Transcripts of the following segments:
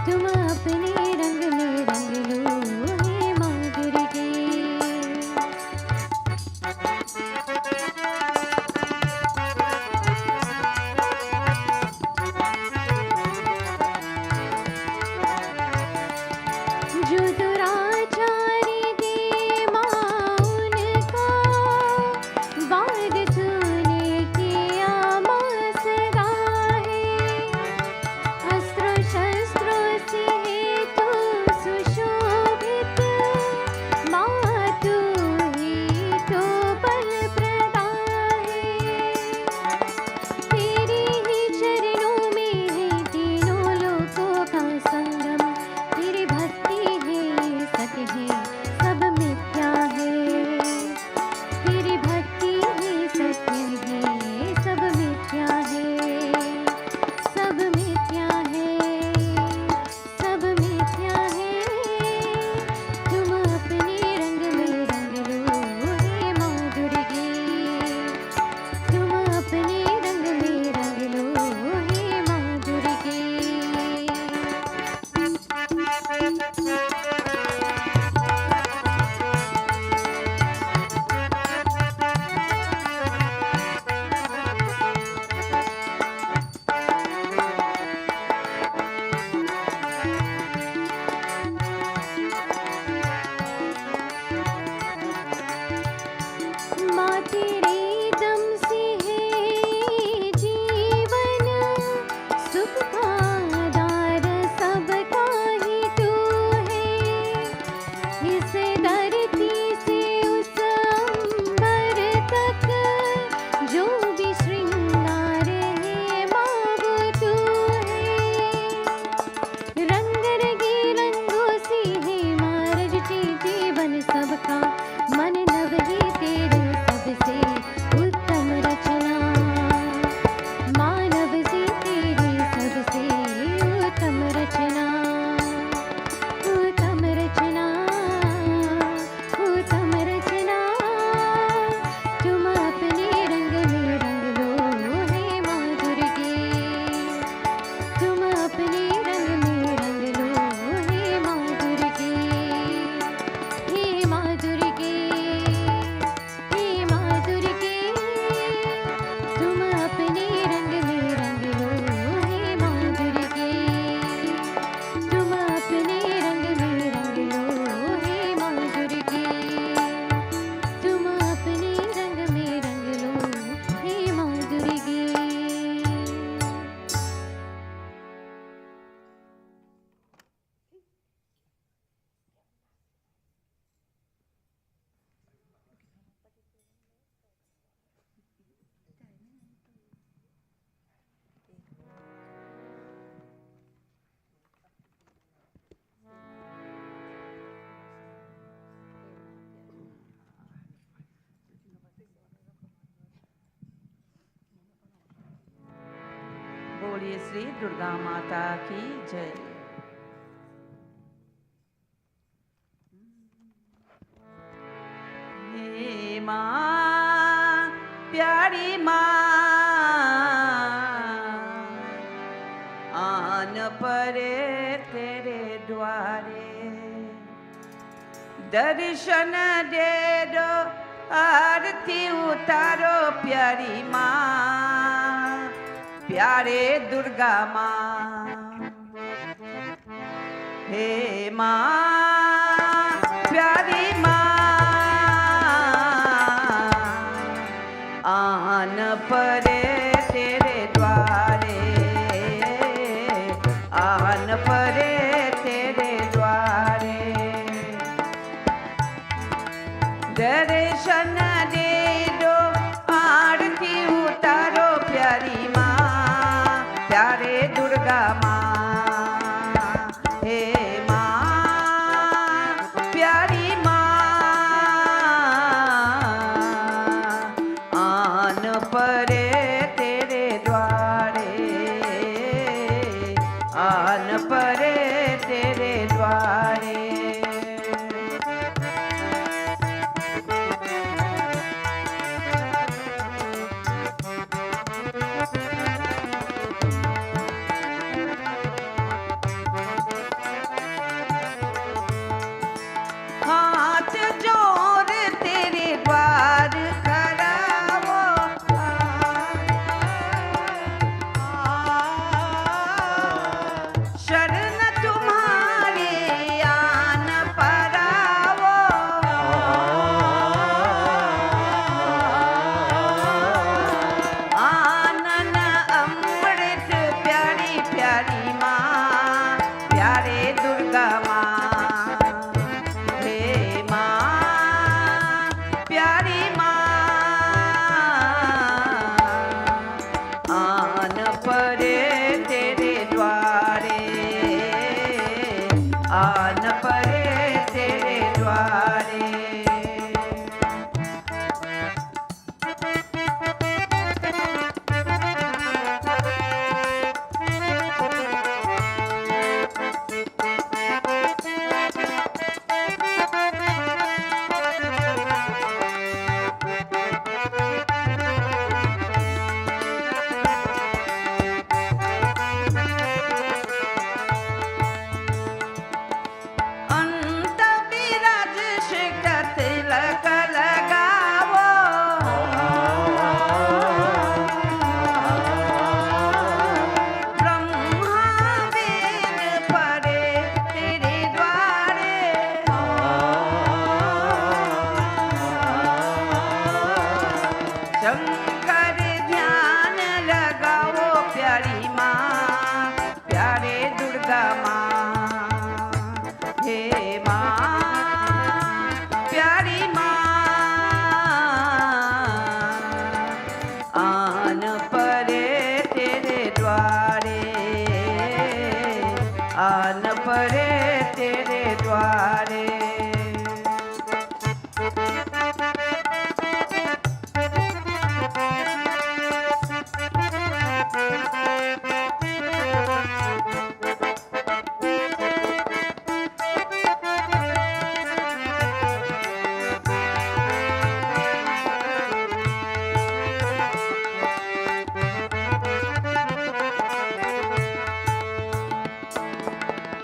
तुम अपने रंग में रंग लो हे माँ दुर्गे। जो दुराचारी दे माँ उनका वाद तूने किया माँ सदा है। अस्त्रों शस्त्रों से है तू सुशोभित माँ तू ही तो बल प्रदा है। तेरे ही चरणों में है तीनों लोकों का संगम। तेरी भक्ति है सत्य है सब मिथ्या है। तेरी भक्ति है सत्य है सब मिथ्या है। सब मिथ्या है सब मिथ्या है। तुम अपने रंग में रंग लो हे माँ दुर्गे। तुम अपने रंग में रंग लो हे माँ दुर्गे। माँ तेरे दम से है जीवन सुख का आधार सबका ही तू है। इस धरती से उस अंबर तक जो भी श्रृंगार है माँ वो तू है। रंग रंगे रंगों से है माँ रचती जीवन सबका। मन नव है तेरे सबसे उत्तम रचना। मानव से तेरी सबसे उत्तम रचना। उत्तम रचना उत्तम रचना। तुम अपने रंग में रंग लो हे माँ दुर्गे। तुम अपने रंग में रंग लो हे माँ दुर्गे। हे माँ दुर्गे हे माँ दुर्गे। तुम अपने रंग में रंग लो हे माँ दुर्गे। तुम अपने रंग में रंग लो हे माँ दुर्गे। तुम अपने रंग में रंग लो हे माँ दुर्गे। बोलिए श्री दुर्गा माता की जय। हे माँ प्यारी माँ आन परे तेरे द्वारे दर्शन दे दो आरती उतारो प्यारी माँ प्यारे दुर्गा माँ। हे माँ प्यारी माँ आन परे तेरे द्वारे आन परे तेरे द्वारे दर्शन दे दो आरती उतारो प्यारी माँ प्यारे दुर्गा माँ। हे माँ प्यारी माँ आन परे तेरे द्वारे आन परे दुर्गा माँ, हे माँ प्यारी माँ, आन परे तेरे द्वारे, आन परे तेरे द्वारे। अंत विराज शिखर तिलक लगावो, ब्रह्मा वेद पढ़े तेरे द्वारे, शंकर ध्यान लगाओ प्यारी माँ, प्यारे दुर्गा माँ, हे माँ प्यारी माँ, आन परे तेरे द्वारे, आन परे तेरे द्वारे।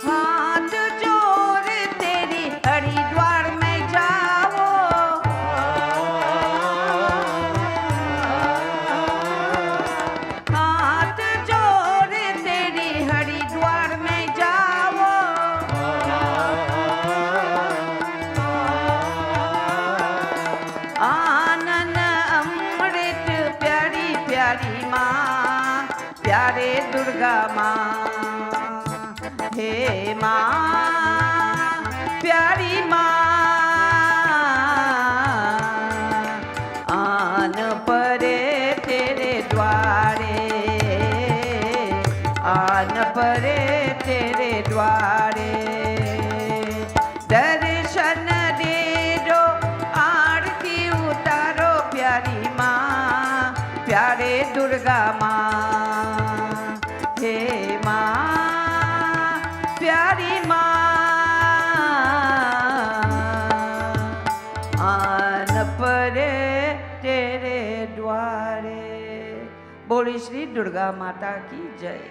हाथ जोड़ तेरी हरिद्वार में जाओ, हाथ जोड़ तेरी हरिद्वार में जाओ, आनंद अमृत प्यारी प्यारी माँ, प्यारे दुर्गा माँ, हे माँ प्यारी माँ, आन परे तेरे द्वारे, आन परे तेरे द्वारे। दर्शन दे दो आरती उतारो प्यारी माँ, प्यारे दुर्गा माँ, हे माँ प्यारी माँ, आन परे तेरे द्वारे। बोली श्री दुर्गा माता की जय।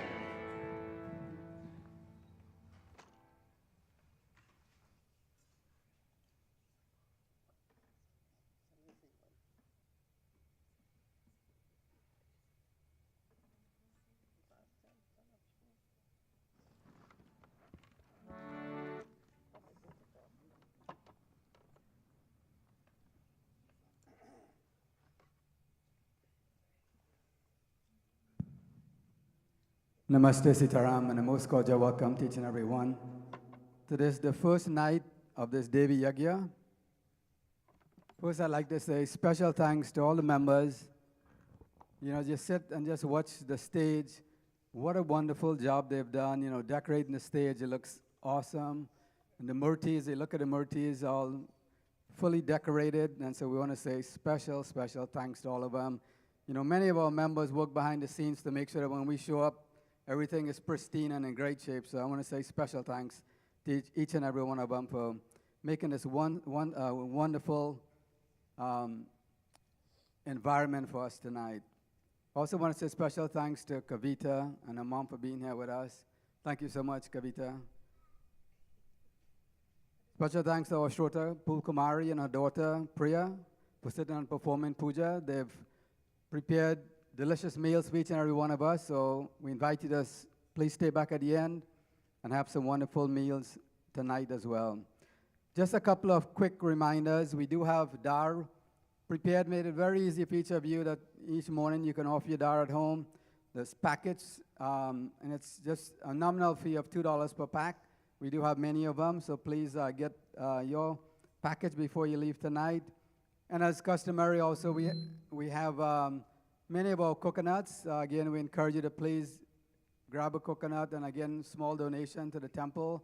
Namaste Sitaram and a most cordial welcome to each and every one. Today is the first night of this Devi Yagna. First, I'd like to say special thanks to all the members. You know, just sit and just watch the stage. What a wonderful job they've done, you know, decorating the stage. It looks awesome. And the murtis, they look at the murtis all fully decorated. And so we want to say special, special thanks to all of them. You know, many of our members work behind the scenes to make sure that when we show up, everything is pristine and in great shape. So I want to say special thanks to each and every one of them for making this wonderful environment for us tonight. Also want to say special thanks to Kavita and her mom for being here with us. Thank you so much, Kavita. Special thanks to our Shrota Pulkumari and her daughter Priya for sitting and performing puja. They've prepared delicious meals for each and every one of us, so we invite you to please stay back at the end and have some wonderful meals tonight as well. Just a couple of quick reminders. We do have dar prepared, made it very easy for each of you that each morning you can offer your dar at home. There's packets, and it's just a nominal fee of $2 per pack. We do have many of them, so please get your package before you leave tonight. And as customary, also we have many of our coconuts. Again, we encourage you to please grab a coconut, and again, small donation to the temple.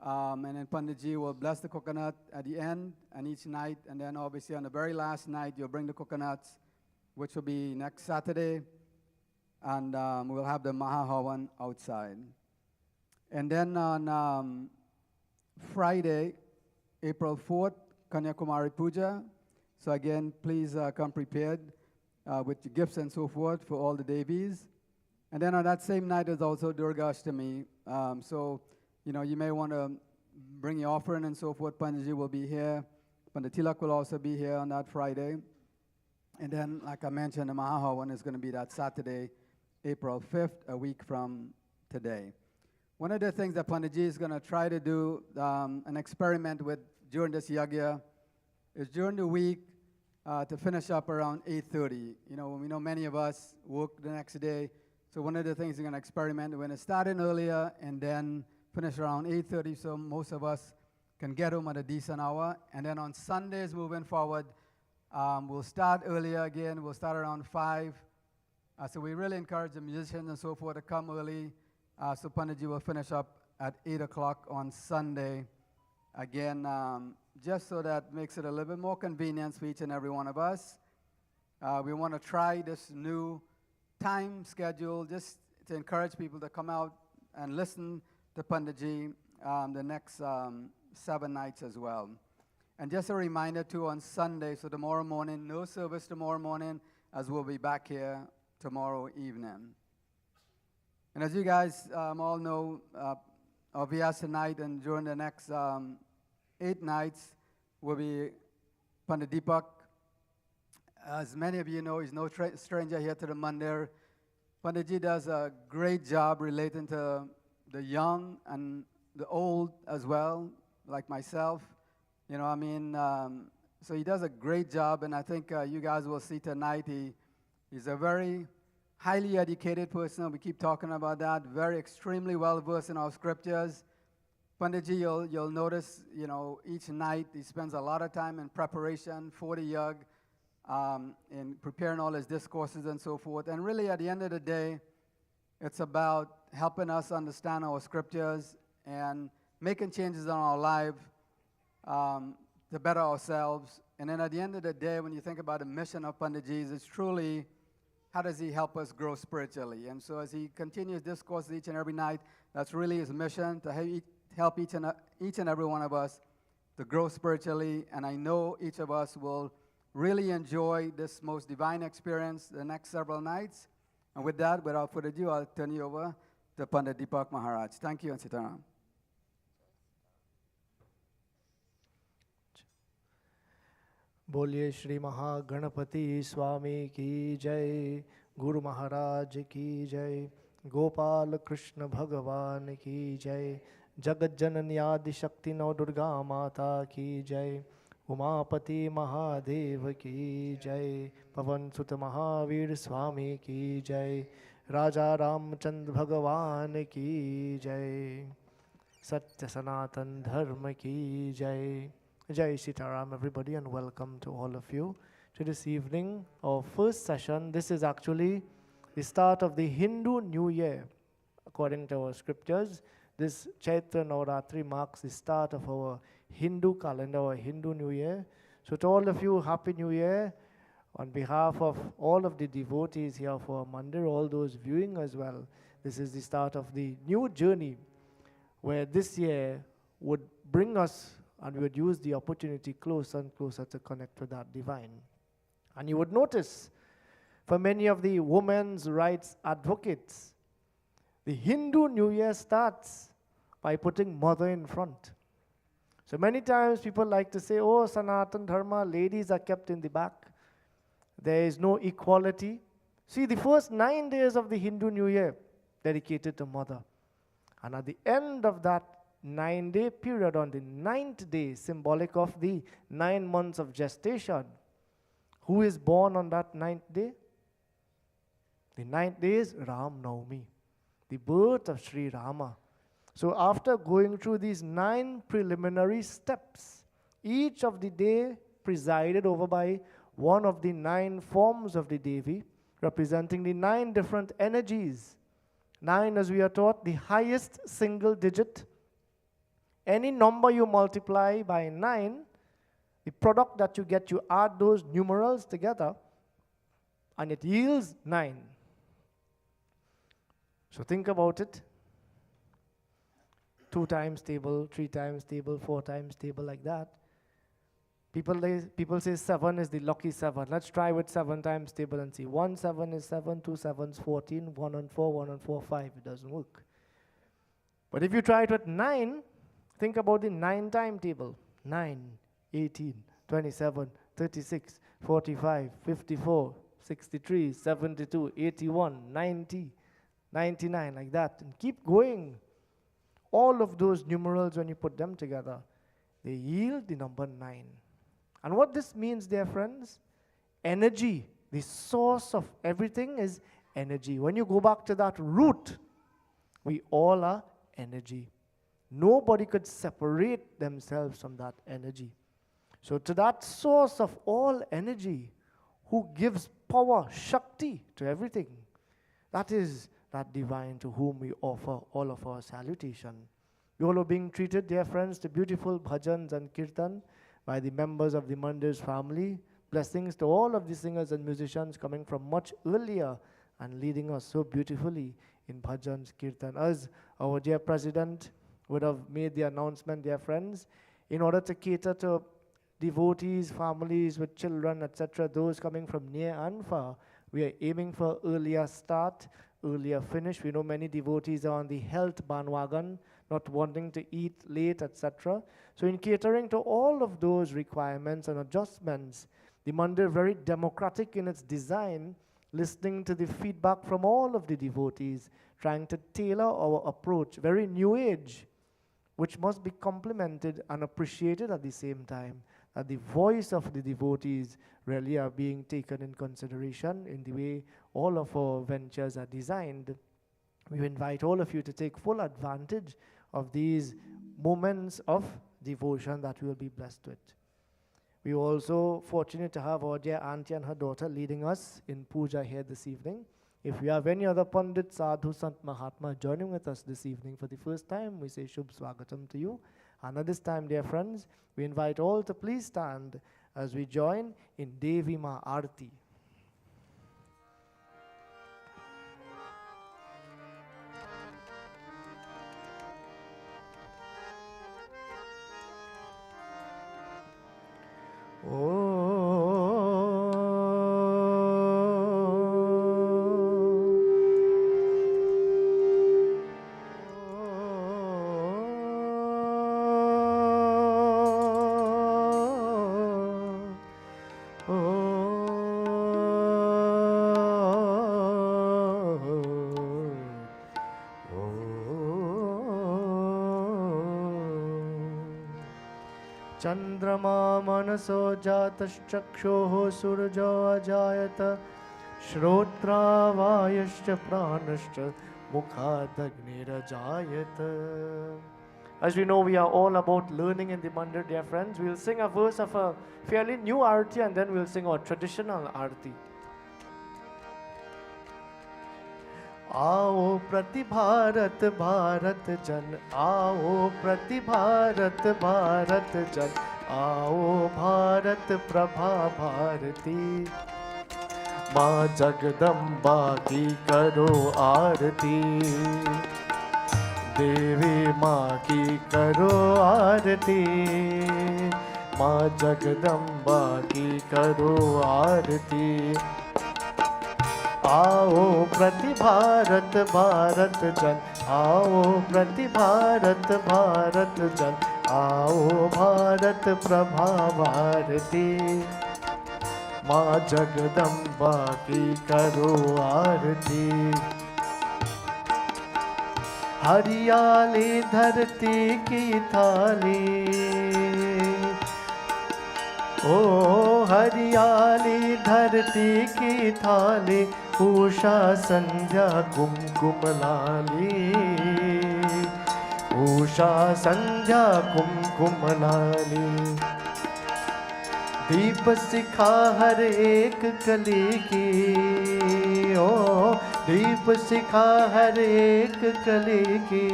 And then Panditji will bless the coconut at the end and each night. And then obviously on the very last night, you'll bring the coconuts, which will be next Saturday. And we'll have the Mahahavan outside. And then on Friday, April 4th, Kanyakumari Puja. So again, please come prepared with your gifts and so forth for all the Devis. And then on that same night is also Durga Ashtami. So, you know, you may want to bring your offering and so forth. Panditji will be here. Pandit Tilak will also be here on that Friday. And then, like I mentioned, the Mahahavan is going to be that Saturday, April 5th, a week from today. One of the things that Panditji is going to try to do, an experiment with during this yagya, is during the week to finish up around 8:30. You know, we know many of us work the next day. So one of the things we're going to experiment, we're going to start in earlier and then finish around 8:30, so most of us can get home at a decent hour. And then on Sundays moving forward, we'll start earlier again. We'll start around 5. So we really encourage the musicians and so forth to come early. So Panditji will finish up at 8 o'clock on Sunday. Again, just so that makes it a little bit more convenient for each and every one of us. We want to try this new time schedule just to encourage people to come out and listen to Panditji the next 7 nights as well. And just a reminder too, on Sunday, so tomorrow morning, no service tomorrow morning, as we'll be back here tomorrow evening. And as you guys all know, Obvious tonight and during the next 8 nights will be Pandit Deepak. As many of you know, he's no stranger here to the mandir. Panditji does a great job relating to the young and the old as well, like myself. You know, I mean, so he does a great job, and I think you guys will see tonight he's a very highly educated person. We keep talking about that. Very extremely well versed in our scriptures. Panditji, you'll notice, you know, each night he spends a lot of time in preparation for the yag, in preparing all his discourses and so forth. And really, at the end of the day, it's about helping us understand our scriptures and making changes in our life to better ourselves. And then at the end of the day, when you think about the mission of Panditji, it's truly how does he help us grow spiritually. And so as he continues discourse each and every night, that's really his mission, to help each and every one of us to grow spiritually. And I know each of us will really enjoy this most divine experience the next several nights. And with that, without further ado, I'll turn you over to Pandit Deepak Maharaj. Thank you, and Sitaram. बोलिए श्री महागणपति स्वामी की जय, गुरु महाराज की जय, गोपाल कृष्ण भगवान की जय, जगत जननी आदि शक्ति नौ दुर्गा माता की जय, उमापति महादेव की जय, पवन सुत महावीर स्वामी की जय, राजा रामचंद्र भगवान की जय, सत्य सनातन धर्म की जय. Jai Sitaram, everybody, and welcome to all of you to this evening, our first session. This is actually the start of the Hindu New Year. According to our scriptures, this Chaitra Nauratri marks the start of our Hindu calendar, our Hindu New Year. So to all of you, Happy New Year. On behalf of all of the devotees here for Mandir, all those viewing as well, this is the start of the new journey where this year would bring us, and we would use the opportunity closer and closer to connect with that divine. And you would notice, for many of the women's rights advocates, the Hindu New Year starts by putting mother in front. So many times people like to say, oh, Sanatan Dharma, ladies are kept in the back. There is no equality. See, the first 9 days of the Hindu New Year dedicated to mother. And at the end of that 9-day period, on the 9th day, symbolic of the 9 months of gestation. Who is born on that 9th day? The 9th day is Ram Navami, the birth of Sri Rama. So after going through these 9 preliminary steps, each of the day presided over by one of the 9 forms of the Devi, representing the 9 different energies. 9, as we are taught, the highest single digit. Any number you multiply by 9, the product that you get, you add those numerals together, and it yields 9. So think about it. 2 times table, 3 times table, 4 times table, like that. People say 7 is the lucky 7. Let's try with 7 times table and see. 1 7 is 7, 2 7s 14, 1 and 4, 1 and 4, 5. It doesn't work. But if you try it with 9, think about the 9 time table. 9, 18, 27, 36, 45, 54, 63, 72, 81, 90, 99, like that. And keep going. All of those numerals, when you put them together, they yield the number 9. And what this means, dear friends, energy, the source of everything is energy. When you go back to that root, we all are energy. Nobody could separate themselves from that energy. So to that source of all energy, who gives power, Shakti, to everything, that is that divine to whom we offer all of our salutation. You all are being treated, dear friends, to beautiful bhajans and kirtan by the members of the Mandir's family. Blessings to all of the singers and musicians coming from much earlier and leading us so beautifully in bhajans, kirtan. As our dear President would have made the announcement, dear friends, in order to cater to devotees, families with children, etc., those coming from near and far, we are aiming for earlier start, earlier finish. We know many devotees are on the health bandwagon, not wanting to eat late, etc. So in catering to all of those requirements and adjustments, the mandir, very democratic in its design, listening to the feedback from all of the devotees, trying to tailor our approach, very new age, which must be complemented and appreciated at the same time, that the voice of the devotees really are being taken in consideration in the way all of our ventures are designed. We invite all of you to take full advantage of these moments of devotion that we will be blessed with. We are also fortunate to have our dear auntie and her daughter leading us in puja here this evening. If we have any other Pandit, Sadhu, Sant, Mahatma joining with us this evening for the first time, we say Shubh Swagatam to you. And at this time, dear friends, we invite all to please stand as we join in Devi Ma Aarti. चंद्रमा मनसो जातश्चक्षुः सूरजो अजायत श्रोत्रावायश्च प्राणश्च मुखादग्निरजायत. As we know, we are all about learning in the mandir, dear friends. We'll sing a verse of a fairly new Aarti and then we'll sing our traditional Aarti. आओ प्रति भारत भारत जन, आओ प्रति भारत भारत जन, आओ भारत प्रभा भारती, माँ जगदम्बा की करो आरती, देवी माँ की करो आरती, माँ जगदम्बा की करो आरती. आओ प्रति भारत भारत जन, आओ प्रति भारत भारत जन, आओ भारत प्रभा भारती, माँ जगदम्बा की करो आरती. हरियाली धरती की थाली, ओ हरियाली धरती की थाली, उषा संध्या कुमकुम लाली, उषा संध्या कुमकुमलाली, दीप शिखा हर एक कली की, ओ दीप शिखा हर एक कली की,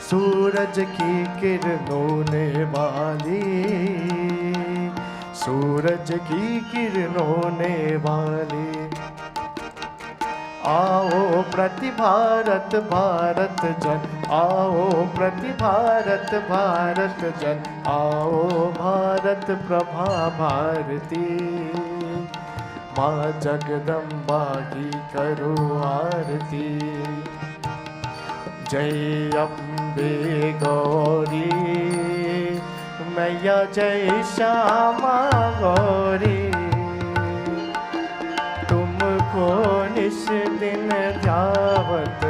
सूरज की किरणों ने वाली, सूरज की किरणों ने वाली। आओ प्रति भारत भारत जन, आओ प्रति भारत भारत जन, आओ भारत प्रभा भारती, माँ जगदम्बा की करो आरती। जय अम्बे गौरी मैया, जय श्यामा गौरी, तुमको निश दिन ध्यावत,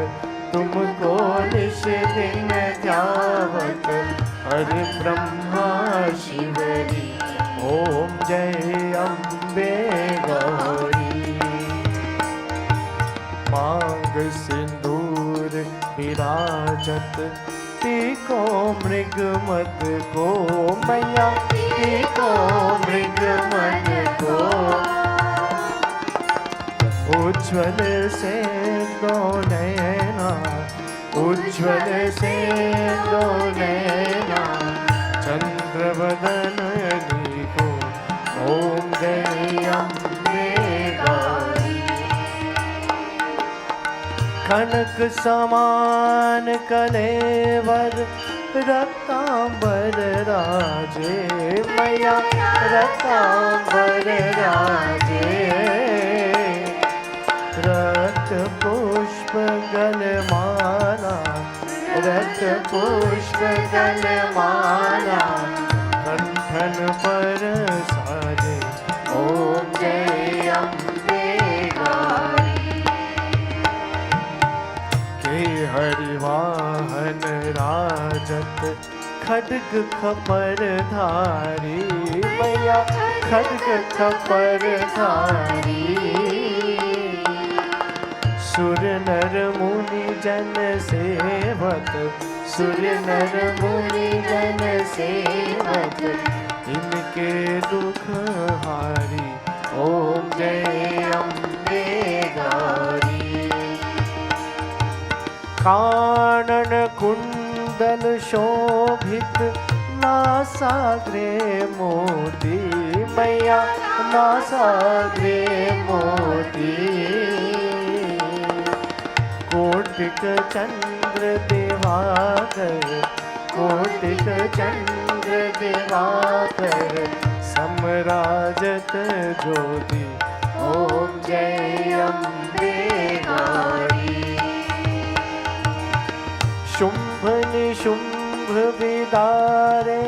तुमको निश दिन ध्यावत, हरि ब्रह्मा शिवरी, ओम जय अम्बे गौरी। मांग सिंदूर विराजत, टीको मृग मद को मैया, टीको मृग मद को, उज्ज्वल से दो नैना, उज्ज्वल से दो नैना, चंद्र बदन को, ओम जय अम्बे गौरी। कनक समान कलेवर, रत्नांबर राजे मैया, रत्नांबर राजे, रक्त पुष्प गलमाला, रक्त पुष्प गलमाला, कंठन पर साजे, ओम जय अम्बे गौरी। के हरिवाहन राजत, खड्ग खपर धारी मैया, खड्ग खपर धारी, सुर नर मुनि जन सेवत, सुर नर मुनि जन सेवत, इनके दुख हारी, ओम जय अम्बे गौरी। कानन कुंडल शोभित, नासाग्रे मोती मैया, नासाग्रे मोती, कोटिक चंद्र दिवाकर, कोटिक चंद्र दिवाकर, समराजत ज्योति, ओम जय अम्बे गौरी। शुंभ निशुंभ विदारे,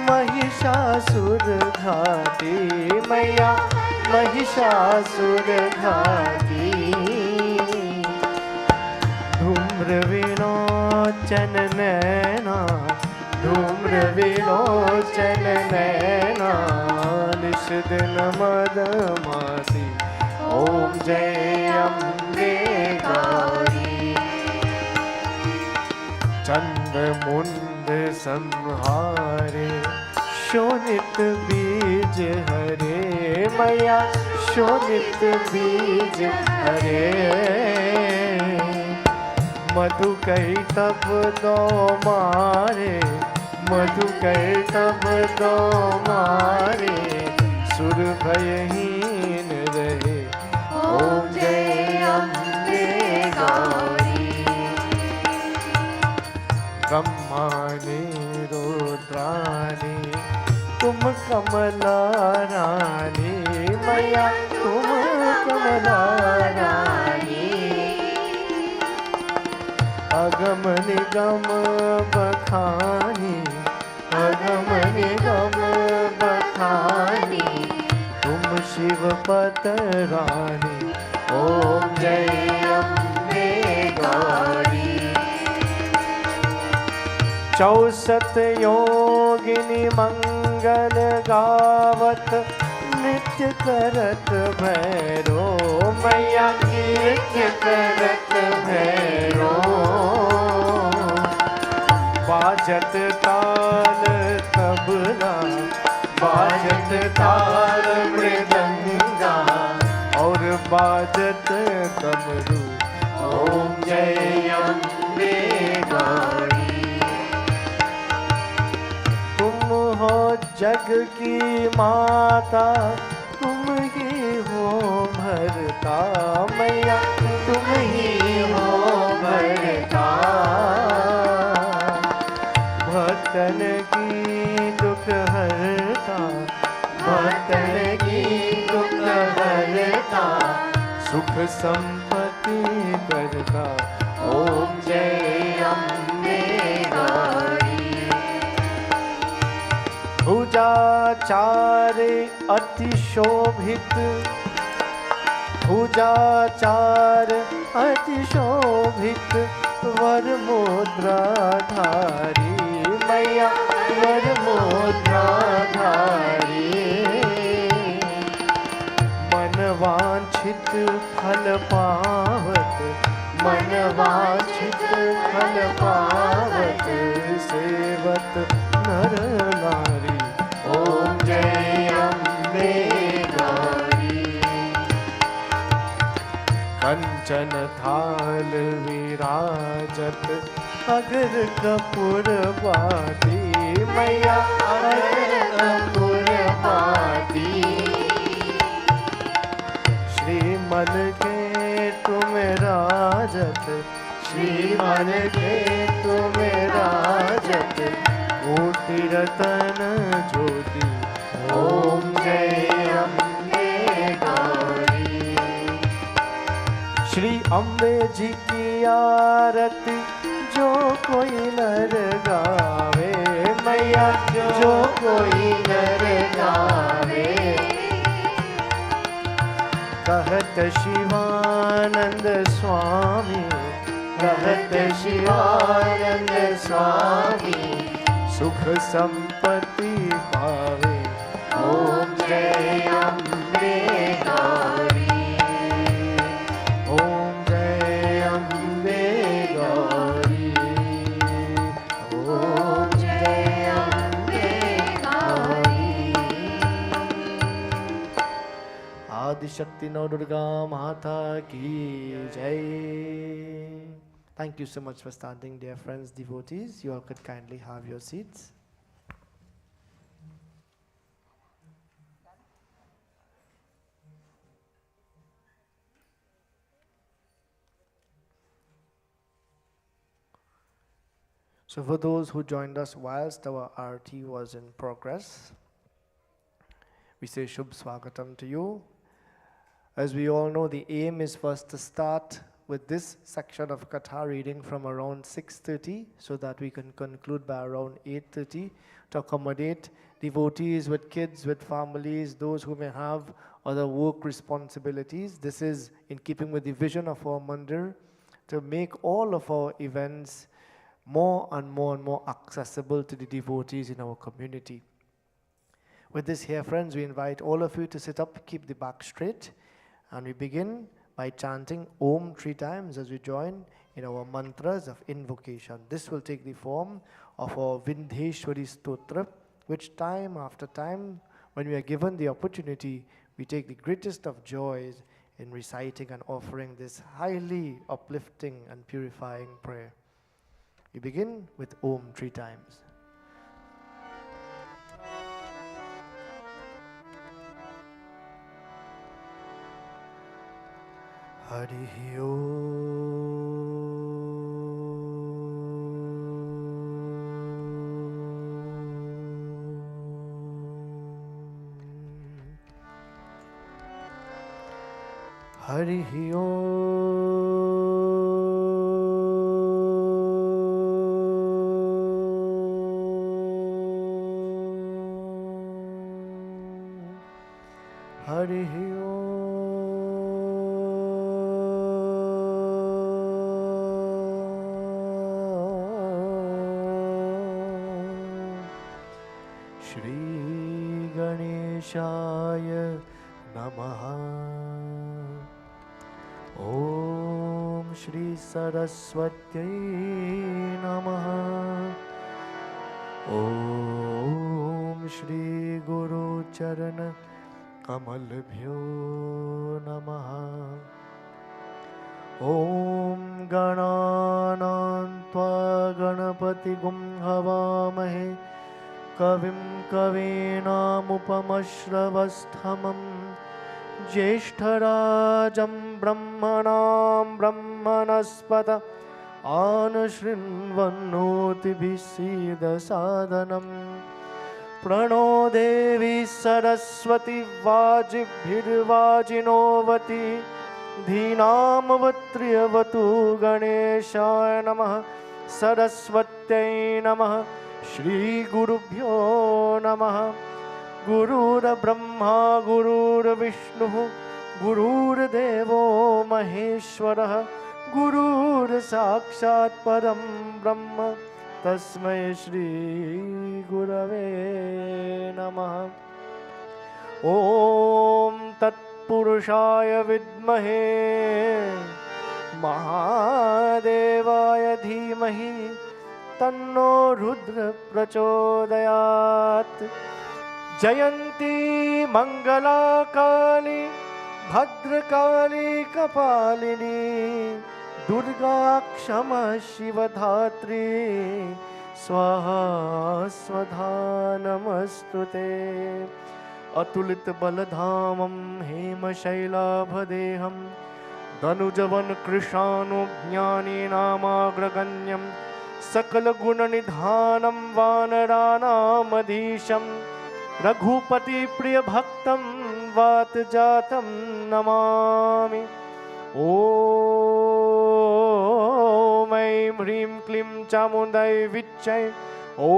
महिषासुर घाती मैया, महिषासुर घाती, धूम्र विलोचन नैना, धूम्र विलोचन नैना, निश दिन मदमाती, ओम जय अम्बे गौरी। चंद्र मुंड संहारे, शोणित बीज हरे मैया, शोणित बीज हरे, मधु कही तब दो मारे, मधु कही तब दो मारे, सुर भयहीन रहे, ओम जय अम्बे गौरी। ब्रह्मा ने रुद्रानी, तुम कमला रानी मैया, तुम कमला रानी, अगम निगम बखानी, अगम निगम बखानी, तुम शिव पत रानी, ओम जय अम्बे गौरी। 64 योगिनी मंगल गावत, नृत्य करत भैरो मैया, नृत्य करत भैरो, बाजत ताल तबला, बाजत ताल मृदंगा और बाजत डमरू। ओम जय अम्बे गौरी। तुम हो जग की माता, तुम ही हो भरता मैया, तुम ही हो भरता। भक्तन की दुख हरता, भक्तन की दुख हरता, सुख संपत्ति करता। ओम जय अम्बे गौरी। भुजाचार अति शोभित, भुजाचार अति शोभित, वर मुद्राधारी मैया, वर मुद्राधारी। मन वांछित फल पावत, मन वांछित फल पावत, सेवत नर नारी। ओम जय अम्बे गौरी। कंचन थाल विराजत, अगर कपूर पाती मैया, अगर कपूर पाती। श्रीमल के तुम राजत, श्रीमल के तुम राजत, कोटि रतन ज्योति। ओम जय अम्बे गौरी। श्री अम्बे जी की आरती जो कोई नर गावे मैया, जो कोई नर गावे। कहत शिवानंद स्वामी, कहत शिवानंद स्वामी, सुख संपत्ति पावे। ओम जय अम्बे गौरी। ओम जय अम्बे गौरी। ओम जय अम्बे गौरी। आदिशक्ति नौ दुर्गा माता की जय। Thank you so much for standing, dear friends, devotees. You all could kindly have your seats. So for those who joined us whilst our Aarti was in progress, we say Shubh Swagatam to you. As we all know, the aim is for us to start with this section of Katha reading from around 6:30 so that we can conclude by around 8:30 to accommodate devotees with kids, with families, those who may have other work responsibilities. This is in keeping with the vision of our mandir to make all of our events more and more accessible to the devotees in our community. With this here, friends, we invite all of you to sit up, keep the back straight, and we begin by chanting Om 3 times as we join in our mantras of invocation. This will take the form of our Vindheshwari Stotra, which time after time, when we are given the opportunity, we take the greatest of joys in reciting and offering this highly uplifting and purifying prayer. We begin with Om 3 times. Hari Om. Hari Om. Hari Om. Ganeshaya Namaha. Om Shri Saraswati Namaha. ॐ श्री गुरु चरण कमलभ्यो नमः। ॐ गणानां त्वा गणपतिगुं हवामहे कविं कवीनामुपमश्रवस्तमं ज्येष्ठराजं ब्रह्मणां ब्रह्मणस्पत आनशृण्वन्नोतिभिः सीदसादनम्। प्रणो देवी सरस्वती वाजिभिर्वाजिनोवती धीनामवत्र्यवतु। गणेशाय नमः सरस्वत्यै नमः। श्रीगुरुभ्यो नमः। गुरुर्ब्रह्मा गुरुर्विष्णुः गुरुर्देवो महेश्वरः गुरुर्साक्षात् परं ब्रह्म तस्मै श्री गुरवे नमः। ॐ तत्पुरुषाय विद्महे महादेवाय धीमहि तन्नो रुद्र प्रचोदयात्। जयन्ती मंगला काली भद्रकाली कपालिनी दुर्गा क्षमा शिवधात्री स्वाहा स्वधा नमस्तुते। अतुलित बलधामं हेमशैलाभदेहं धनुजवन कृशानु ज्ञानीनामाग्रगण्यं सकलगुणनिधानं वानराणामधीशं रघुपति प्रिय भक्तं वातजातं नमामि। ॐ ऐं ह्रीं क्लीं चामुण्डाय विच्चै ॐ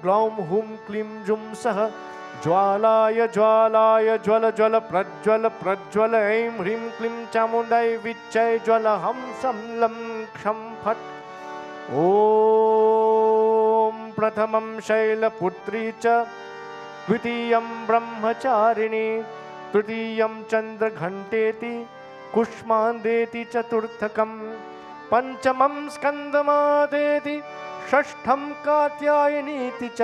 ग्लौं हुं क्लीं जुं सः ज्वालाय ज्वालाय ज्वल ज्वल प्रज्वल प्रज्वल। ऐं ह्रीं क्लीं चामुण्डाय विच्चै ज्वल हं सं लं क्षं फट्। ॐ प्रथमं शैलपुत्री च द्वितीयं ब्रह्मचारिणी तृतीयं चन्द्रघण्टेति कुष्माण्डेति चतुर्थकं पञ्चमं स्कन्दमादेति षष्ठं कात्यायनीति च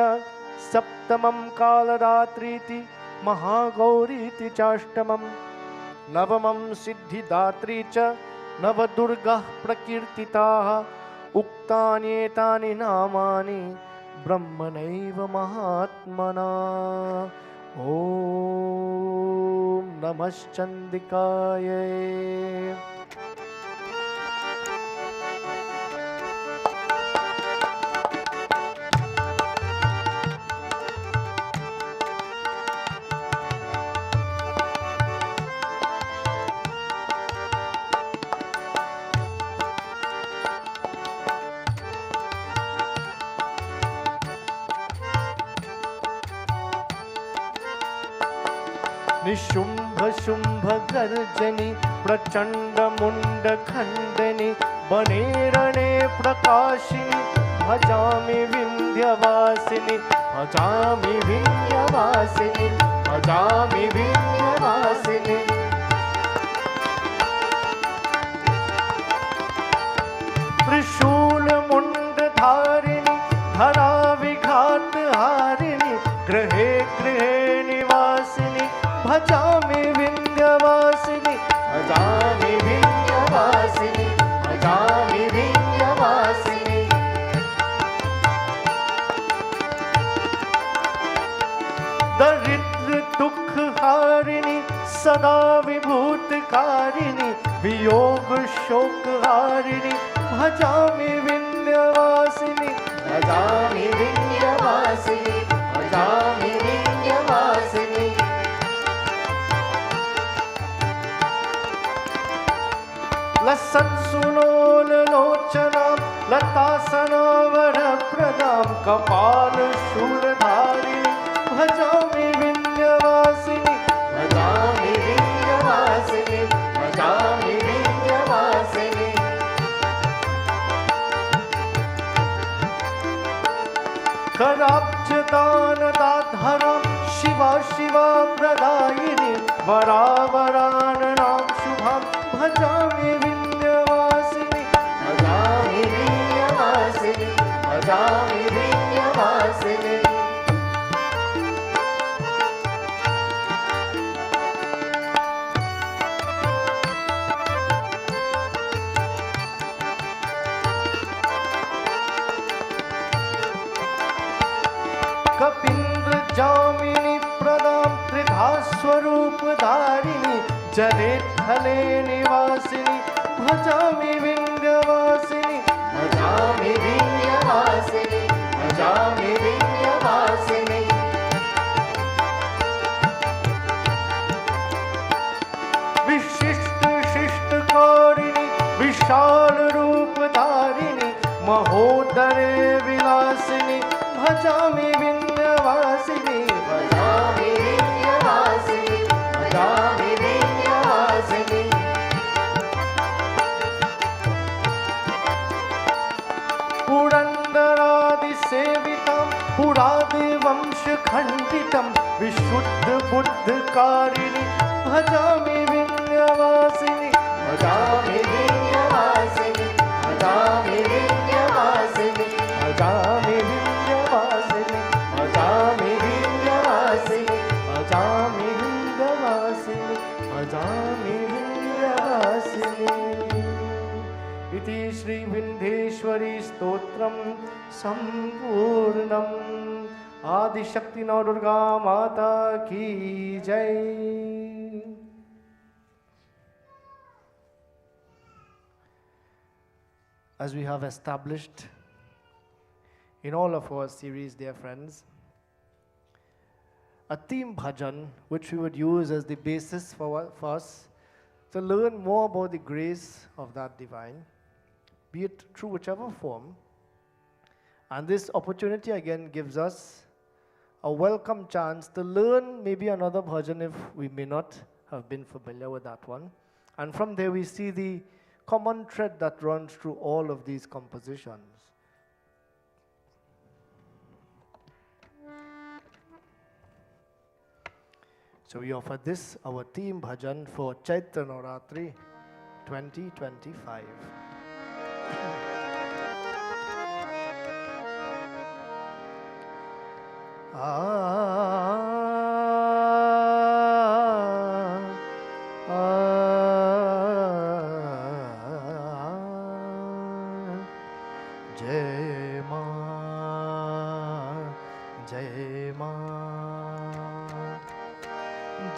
सप्तमं कालरात्रीति महागौरीति चाष्टमं नवमं सिद्धिदात्री च नवदुर्गाः प्रकीर्तिताः उक्तान्येतानि नामानि ब्रह्मणैव महात्मना। ॐ नमश्चण्डिकाय। निशुंभ शुंभ गर्जनी प्रचंड मुंड खंडनी बने रणे प्रकाशिनी भजामि विंध्यवासिनी भजामि विंध्यवासिनी भजामि विंध्यवासिनी। त्रिशूल मुंड धारिणी धरा विघात हारिणी गृहे गृहे निवासिनी भजामि विंध्यवासिनी भजामि विंध्यवासिनी भजामि विंध्यवासिनी। दरिद्र दुख हारिणी सदा विभूतकारिणी वियोग शोक हारिणी भजामि विंध्यवासिनी भजामि विंध्यवासिनी भजामि विंध्यवासिनी। लसत्सुलोललोचनां लतासनावरप्रदां कपालशूलधारिणी भजामि विंध्यवासिनी भजामि विंध्यवासिनी भजामि विंध्यवासिनी। कराब्जदानदाधरां शिवा शिवा प्रदायिनी वरावराननां शुभां भजामि विंध्यवासिनी भजामि विंध्यवासिनी भजामि विंध्यवासिनी। वासिनी। कपिंद्र जामिनी प्रदां त्रिधा स्वरूप धारिणी जले थले निवासिनी भजामि विंध्यवासिनी भजामि विंध्यवासिनी भजामि विंध्यवासिनी। विशिष्ट शिष्ट कारिणी विशाल रूप धारिणी महोदरे विलासिनी भजामि विंध्यवासिनी भजामि विंध्यवासिनी भजामि विंध्यवासिनी। पुरंदरादि सेवितं पुरादि वंश खंडितं विशुद्ध बुद्ध कारिणी भजामि विंध्यवासिनी भजामि विंध्यवासिनी भजामि विंध्यवासिनी भजामि विंध्यवासिनी भजामि विंध्यवासिनी भजामि विंध्यवासिनी भजामि विंध्यवासिनी। इति श्री विंध्येश्वरी स्तोत्रम संपूर्णम। आदिशक्ति नौ दुर्गा माता की जय। As we have established in all of our series, dear friends, a theme bhajan which we would use as the basis for us to learn more about the grace of that divine, be it through whichever form. And this opportunity again gives us a welcome chance to learn maybe another bhajan if we may not have been familiar with that one. And from there we see the common thread that runs through all of these compositions. So we offer this, our theme bhajan for Chaitra Nauratri 2025. Jai Ma, Jai Ma,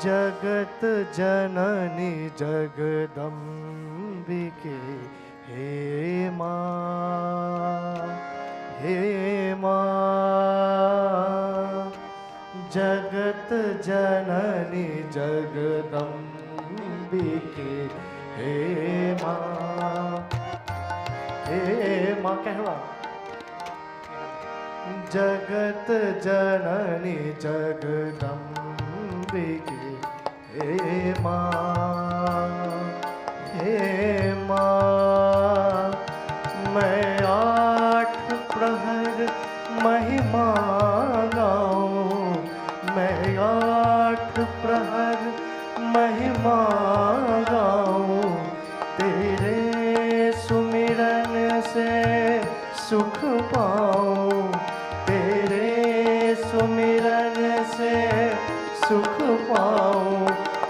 Jagat Janani Jagadambike, He Ma, He Ma, Jagat Janani Jagadambike, He Ma, He Ma, कहवा जगत जननी जगदम्बिके हे माँ मैं आठ प्रहर महिमा गाऊं मैं आठ प्रहर महिमा गाऊं तेरे सुमिरन से सुख पाऊं तेरे सुमिरन से सुख पाऊं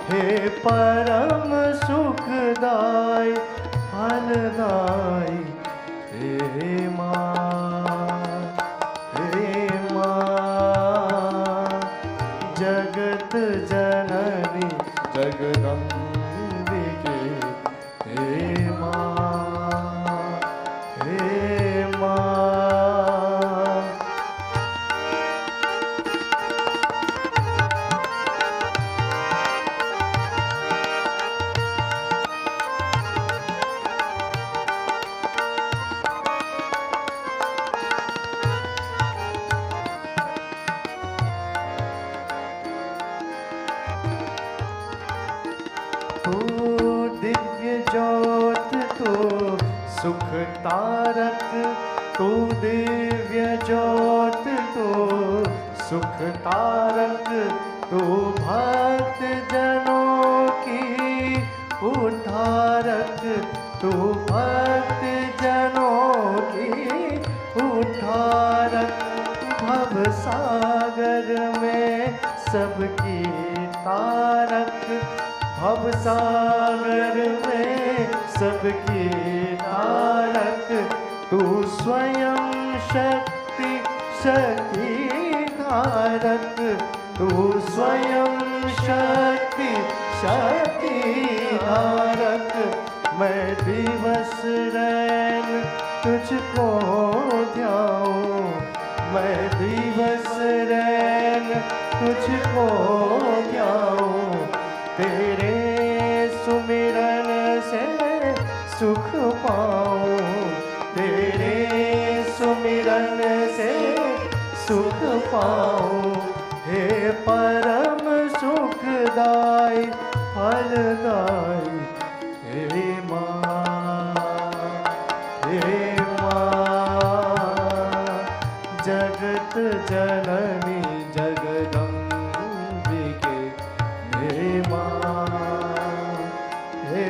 हे परम सुखदाई फलदाई हे माँ जगत जननी जगदम्बिके हे माँ सुख तारक तू दिव्य ज्योत तू सुख तारक तू भक्त जनों की उद्धारक तू भक्त जनों की उद्धारक भव सागर में सबकी तारक, भव सागर में सबकी तारक, तू स्वयं शक्ति शक्ति धारक, तू स्वयं शक्ति शक्ति धारक। मैं दिवस रैन तुझको ध्याऊं, मैं दिवस रैन तुझको ध्याऊं, तेरे सुमिरन से सुख पाऊं, तेरे सुमिरन से सुख पाऊं। हे परम सुखदाई फलदाई हे माँ, हे माँ, जगत जननी जगदम्बिके हे माँ, हे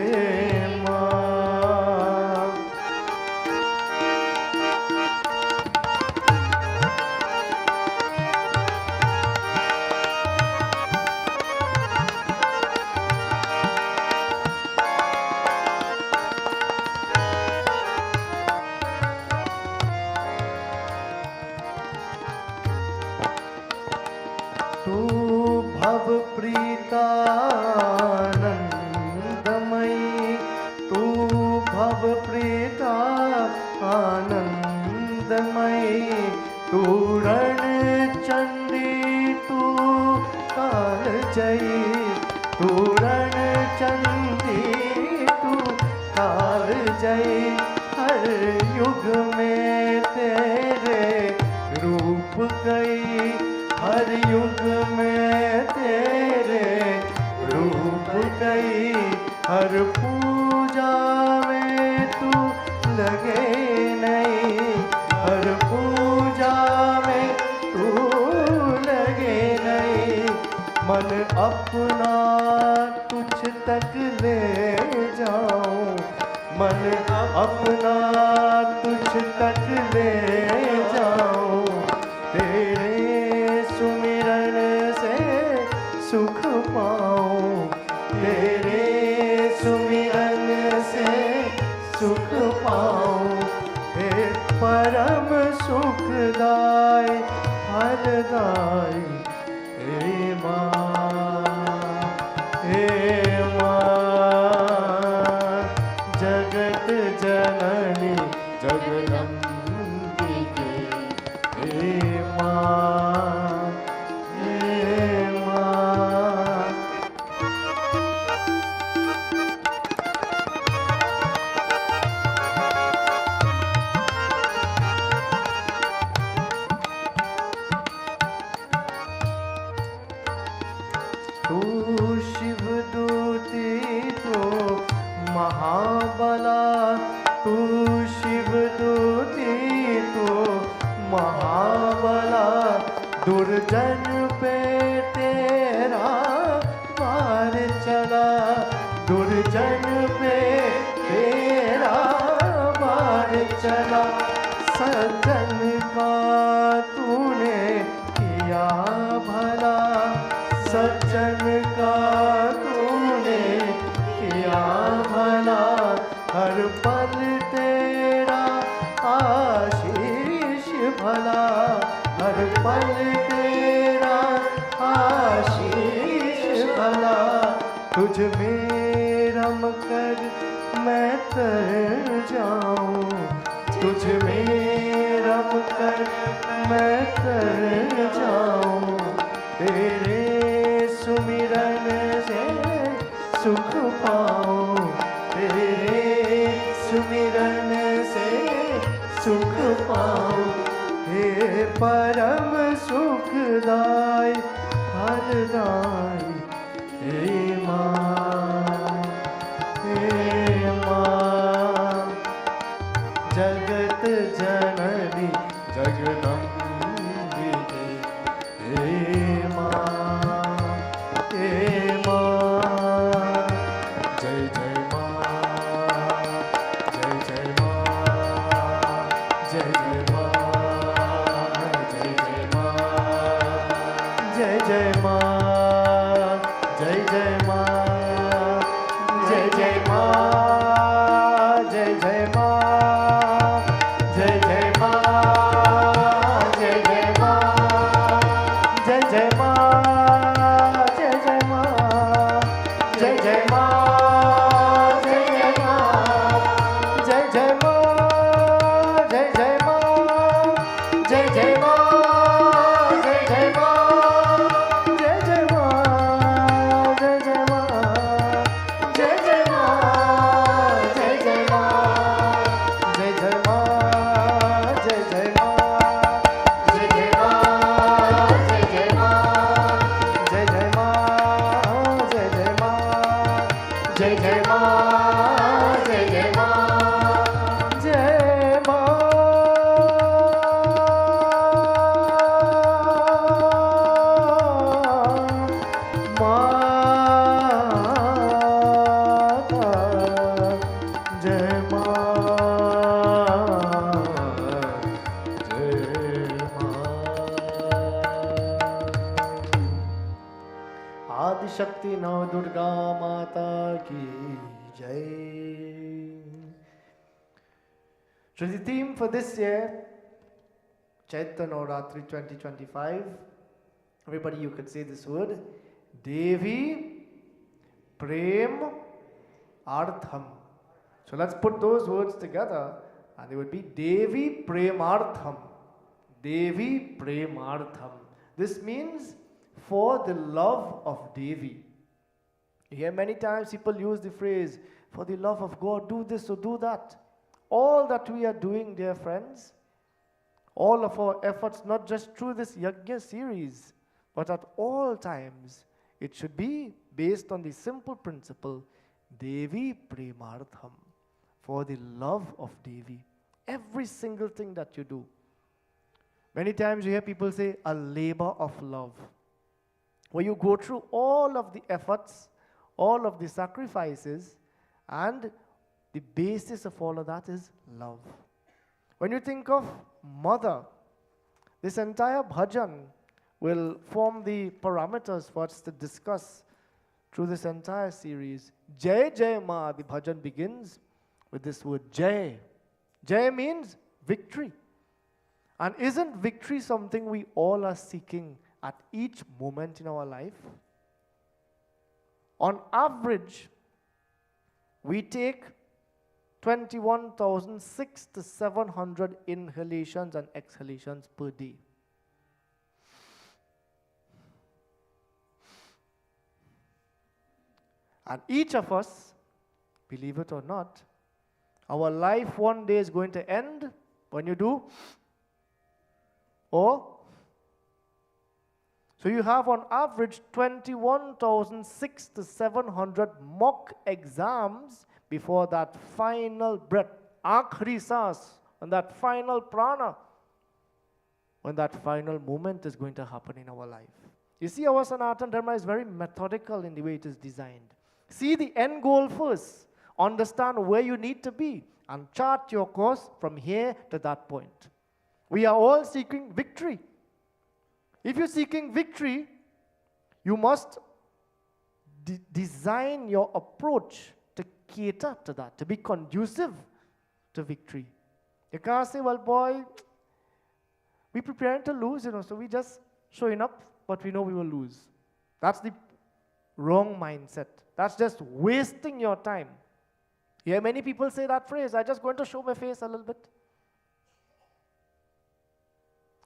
माँ। तू भव प्रीता आनंदमयी, तू भव प्रीता आनंदमयी, तू रण चंडी तू काल जयी, तू रण चंडी तू काल जयी। हर युग में तेरे रूप गई, हर युग में तेरे रूप गई, हर पूजा में तू लगे नहीं, हर पूजा में तू लगे नहीं। मन अपना तुझ तक ले जाऊं, मन अपना तुझ तक ले जाऊं, तेरे सुमिरन से सुख पाऊं, तेरे सुमिरन से सुख पाऊं। हे परम सुखदाई फलदाई हे माँ, हे माँ, जगत जननी जगदम्बिके हे माँ, हे माँ। तू शिव दूती तो महाबला, तू शिव दूती तो महाबला, दुर्जन पे तेरा वार चला, दुर्जन पे तेरा वार चला। सज्जन का तूने किया भला, सज्जन का तूने किया भला, हर पल तेरा आशीष भला, हर पल तेरा आशीष भला। तुझ में रम कर मैं तर जाऊं, तुझ में रम कर मैं तर जाऊं, तेरे सुमिरन से सुख पाऊं, तेरे सुमिरन से सुख पाऊं। हे परम सुखदाई फलदाई हे माँ, हे माँ, जगत जननी जगदम्बिके हे माँ, हे माँ। जय जय माँ, जय जय माँ, जय जय माँ, जय जय माँ, शक्ति नव दुर्गा माता की जय. So the theme for this year, Chaitya Nauratri 2025, everybody you could say this word, Devi Prem Artham. So let's put those words together and it would be Devi Premartham. Devi Premartham. This means for the love of Devi. You hear many times people use the phrase, for the love of God, do this or do that. All that we are doing, dear friends, all of our efforts, not just through this Yagna series, but at all times, it should be based on the simple principle, Devi Premartham, for the love of Devi. Every single thing that you do. Many times you hear people say, a labor of love, where you go through all of the efforts, all of the sacrifices, and the basis of all of that is love. When you think of mother, this entire bhajan will form the parameters for us to discuss through this entire series. Jai Jai Ma, the bhajan begins with this word Jai. Jai means victory. And isn't victory something we all are seeking at each moment in our life? On average, we take 21,600 to 700 inhalations and exhalations per day. And each of us, believe it or not, our life one day is going to end when you do, or so you have on average 21,600 to 700 mock exams before that final breath, aakhri saas, and that final prana, when that final moment is going to happen in our life. You see, our Sanatana Dharma is very methodical in the way it is designed. See the end goal first, understand where you need to be, and chart your course from here to that point. We are all seeking victory. If you're seeking victory, you must design your approach to cater to that, to be conducive to victory. You can't say, well, boy, we're preparing to lose, so we just showing up, but we know we will lose. That's the wrong mindset. That's just wasting your time. You hear many people say that phrase, I'm just going to show my face a little bit.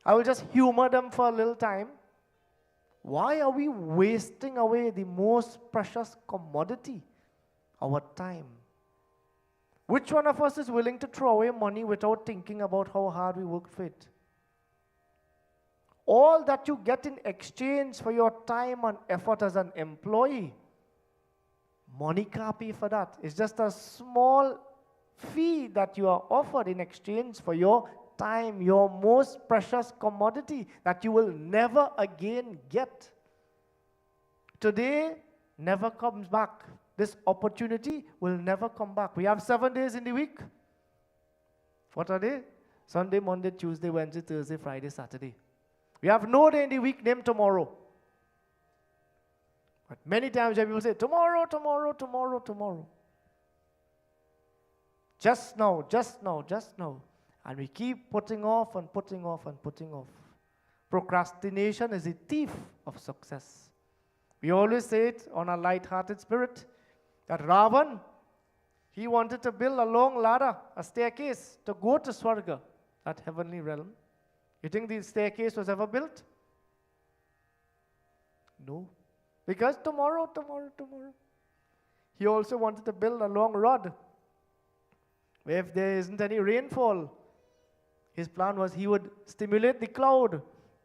I will just humor them for a little time. Why are we wasting away the most precious commodity, our time? Which one of us is willing to throw away money without thinking about how hard we worked for it? All that you get in exchange for your time and effort as an employee, money can't pay for that. It's just a small fee that you are offered in exchange for your time, your most precious commodity that you will never again get. Today never comes back. This opportunity will never come back. We have 7 days in the week. What are they? Sunday, Monday, Tuesday, Wednesday, Thursday, Friday, Saturday. We have no day in the week named tomorrow. But many times people say, tomorrow, tomorrow, tomorrow, tomorrow. Just now, just now, just now. And we keep putting off and putting off and putting off. Procrastination is a thief of success. We always say it on a light-hearted spirit, that Ravan, he wanted to build a long ladder, a staircase, to go to Swarga, that heavenly realm. You think the staircase was ever built? No. Because tomorrow, tomorrow, tomorrow. He also wanted to build a long rod, where if there isn't any rainfall, his plan was he would stimulate the cloud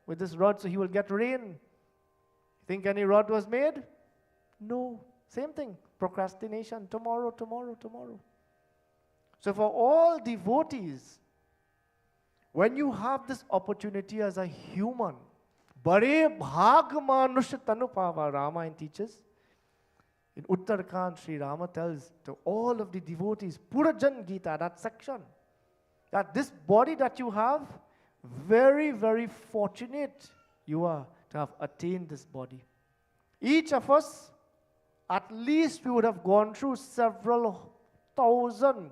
with this rod so he will get rain. Think any rod was made? No. Same thing. Procrastination. Tomorrow, tomorrow, tomorrow. So for all devotees, when you have this opportunity as a human, Bare bhag manush tanupava, Rama teaches. In Uttarakhand, Sri Rama tells to all of the devotees, Purajan Gita, that section, that this body that you have, very, very fortunate you are to have attained this body. Each of us, at least we would have gone through several thousand,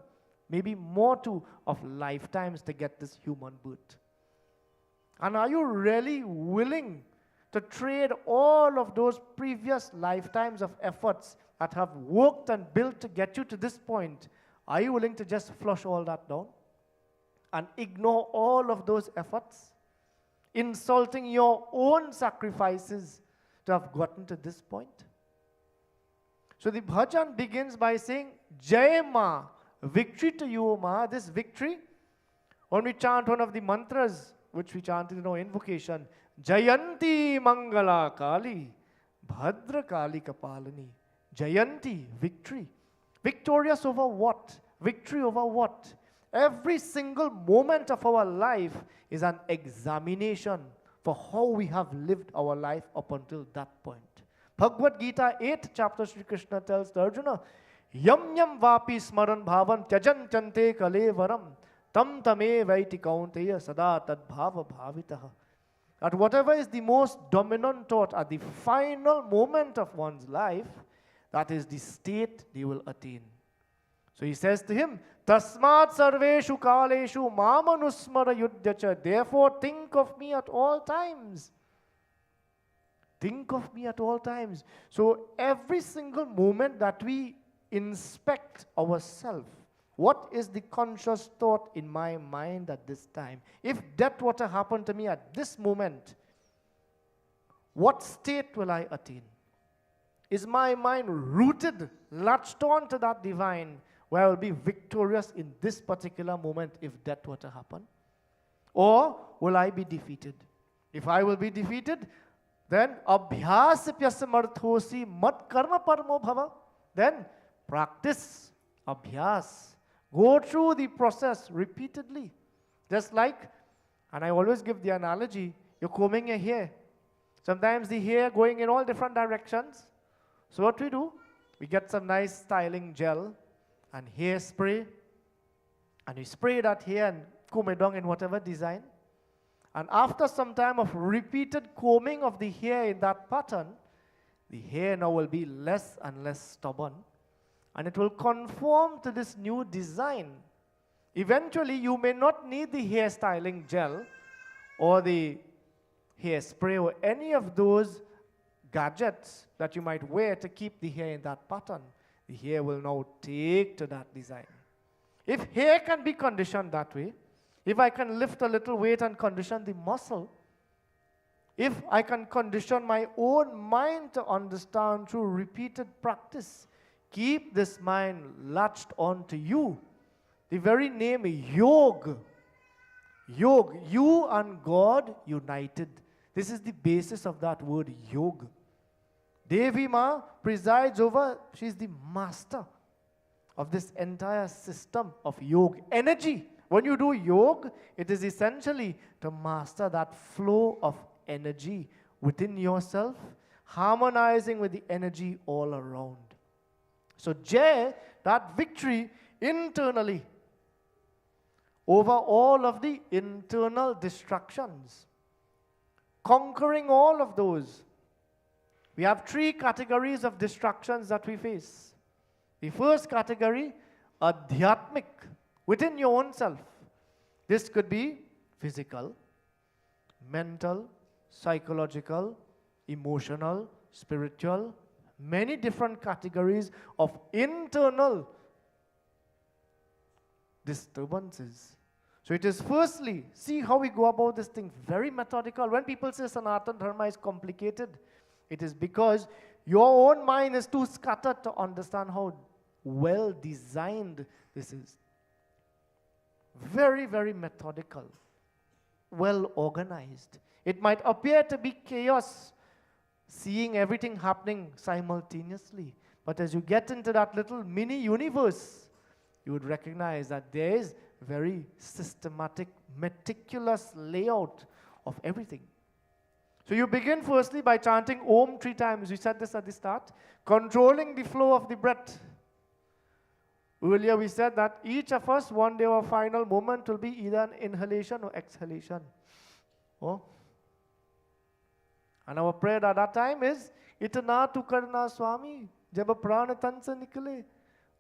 maybe more too, of lifetimes to get this human birth. And are you really willing to trade all of those previous lifetimes of efforts that have worked and built to get you to this point? Are you willing to just flush all that down and ignore all of those efforts, insulting your own sacrifices to have gotten to this point? So the bhajan begins by saying, Jai Ma, victory to you, Ma. This victory, when we chant one of the mantras, which we chanted in our invocation, Jayanti Mangala Kali, Bhadra Kali Kapalani. Jayanti, victory. Victorious over what? Victory over what? Every single moment of our life is an examination for how we have lived our life up until that point. Bhagavad Gita 8th chapter, Sri Krishna tells the Arjuna, Yam yam vapi smaran bhavan tyajan chante kalevaram tam tame vaiti kaunteya sada tad bhava bhavitaha. That whatever is the most dominant thought at the final moment of one's life, that is the state they will attain. So he says to him, Tasmat sarveshu kaleshu mamanusmara yuddhacha. Therefore think of me at all times. Think of me at all times. So every single moment that we inspect ourselves, what is the conscious thought in my mind at this time? If death were to happen to me at this moment, what state will I attain? Is my mind rooted, latched on to that divine, where I will be victorious in this particular moment if death were to happen? Or will I be defeated? If I will be defeated, then abhyasipya samarthosi mat karma parmo bhava. Then practice, abhyas. Go through the process repeatedly. Just like, and I always give the analogy, you're combing your hair. Sometimes the hair going in all different directions. So what we do, we get some nice styling gel and hairspray, and we spray that hair and comb it down in whatever design. And after some time of repeated combing of the hair in that pattern, the hair now will be less and less stubborn, and it will conform to this new design. Eventually, you may not need the hair styling gel or the hairspray or any of those gadgets that you might wear to keep the hair in that pattern. The hair will now take to that design. If hair can be conditioned that way, if I can lift a little weight and condition the muscle, if I can condition my own mind to understand through repeated practice, keep this mind latched onto you. The very name Yog, you and God united. This is the basis of that word Yog. Devi Ma presides over, she's the master of this entire system of Yog. Energy. When you do Yog, it is essentially to master that flow of energy within yourself, harmonizing with the energy all around. So Jai, that victory internally over all of the internal distractions, conquering all of those. We have three categories of distractions that we face. The first category, adhyatmic, within your own self. This could be physical, mental, psychological, emotional, spiritual, many different categories of internal disturbances. So it is firstly, see how we go about this thing, very methodical. When people say Sanatana Dharma is complicated, it is because your own mind is too scattered to understand how well designed this is. Very, very methodical, well organized. It might appear to be chaos, seeing everything happening simultaneously. But as you get into that little mini universe, you would recognize that there is very systematic, meticulous layout of everything. So you begin firstly by chanting Om 3 times. We said this at the start. Controlling the flow of the breath. Earlier we said that each of us, one day our final moment will be either an inhalation or exhalation. Oh. And our prayer at that time is, इतना तू करना स्वामी, जब प्राण तन से निकले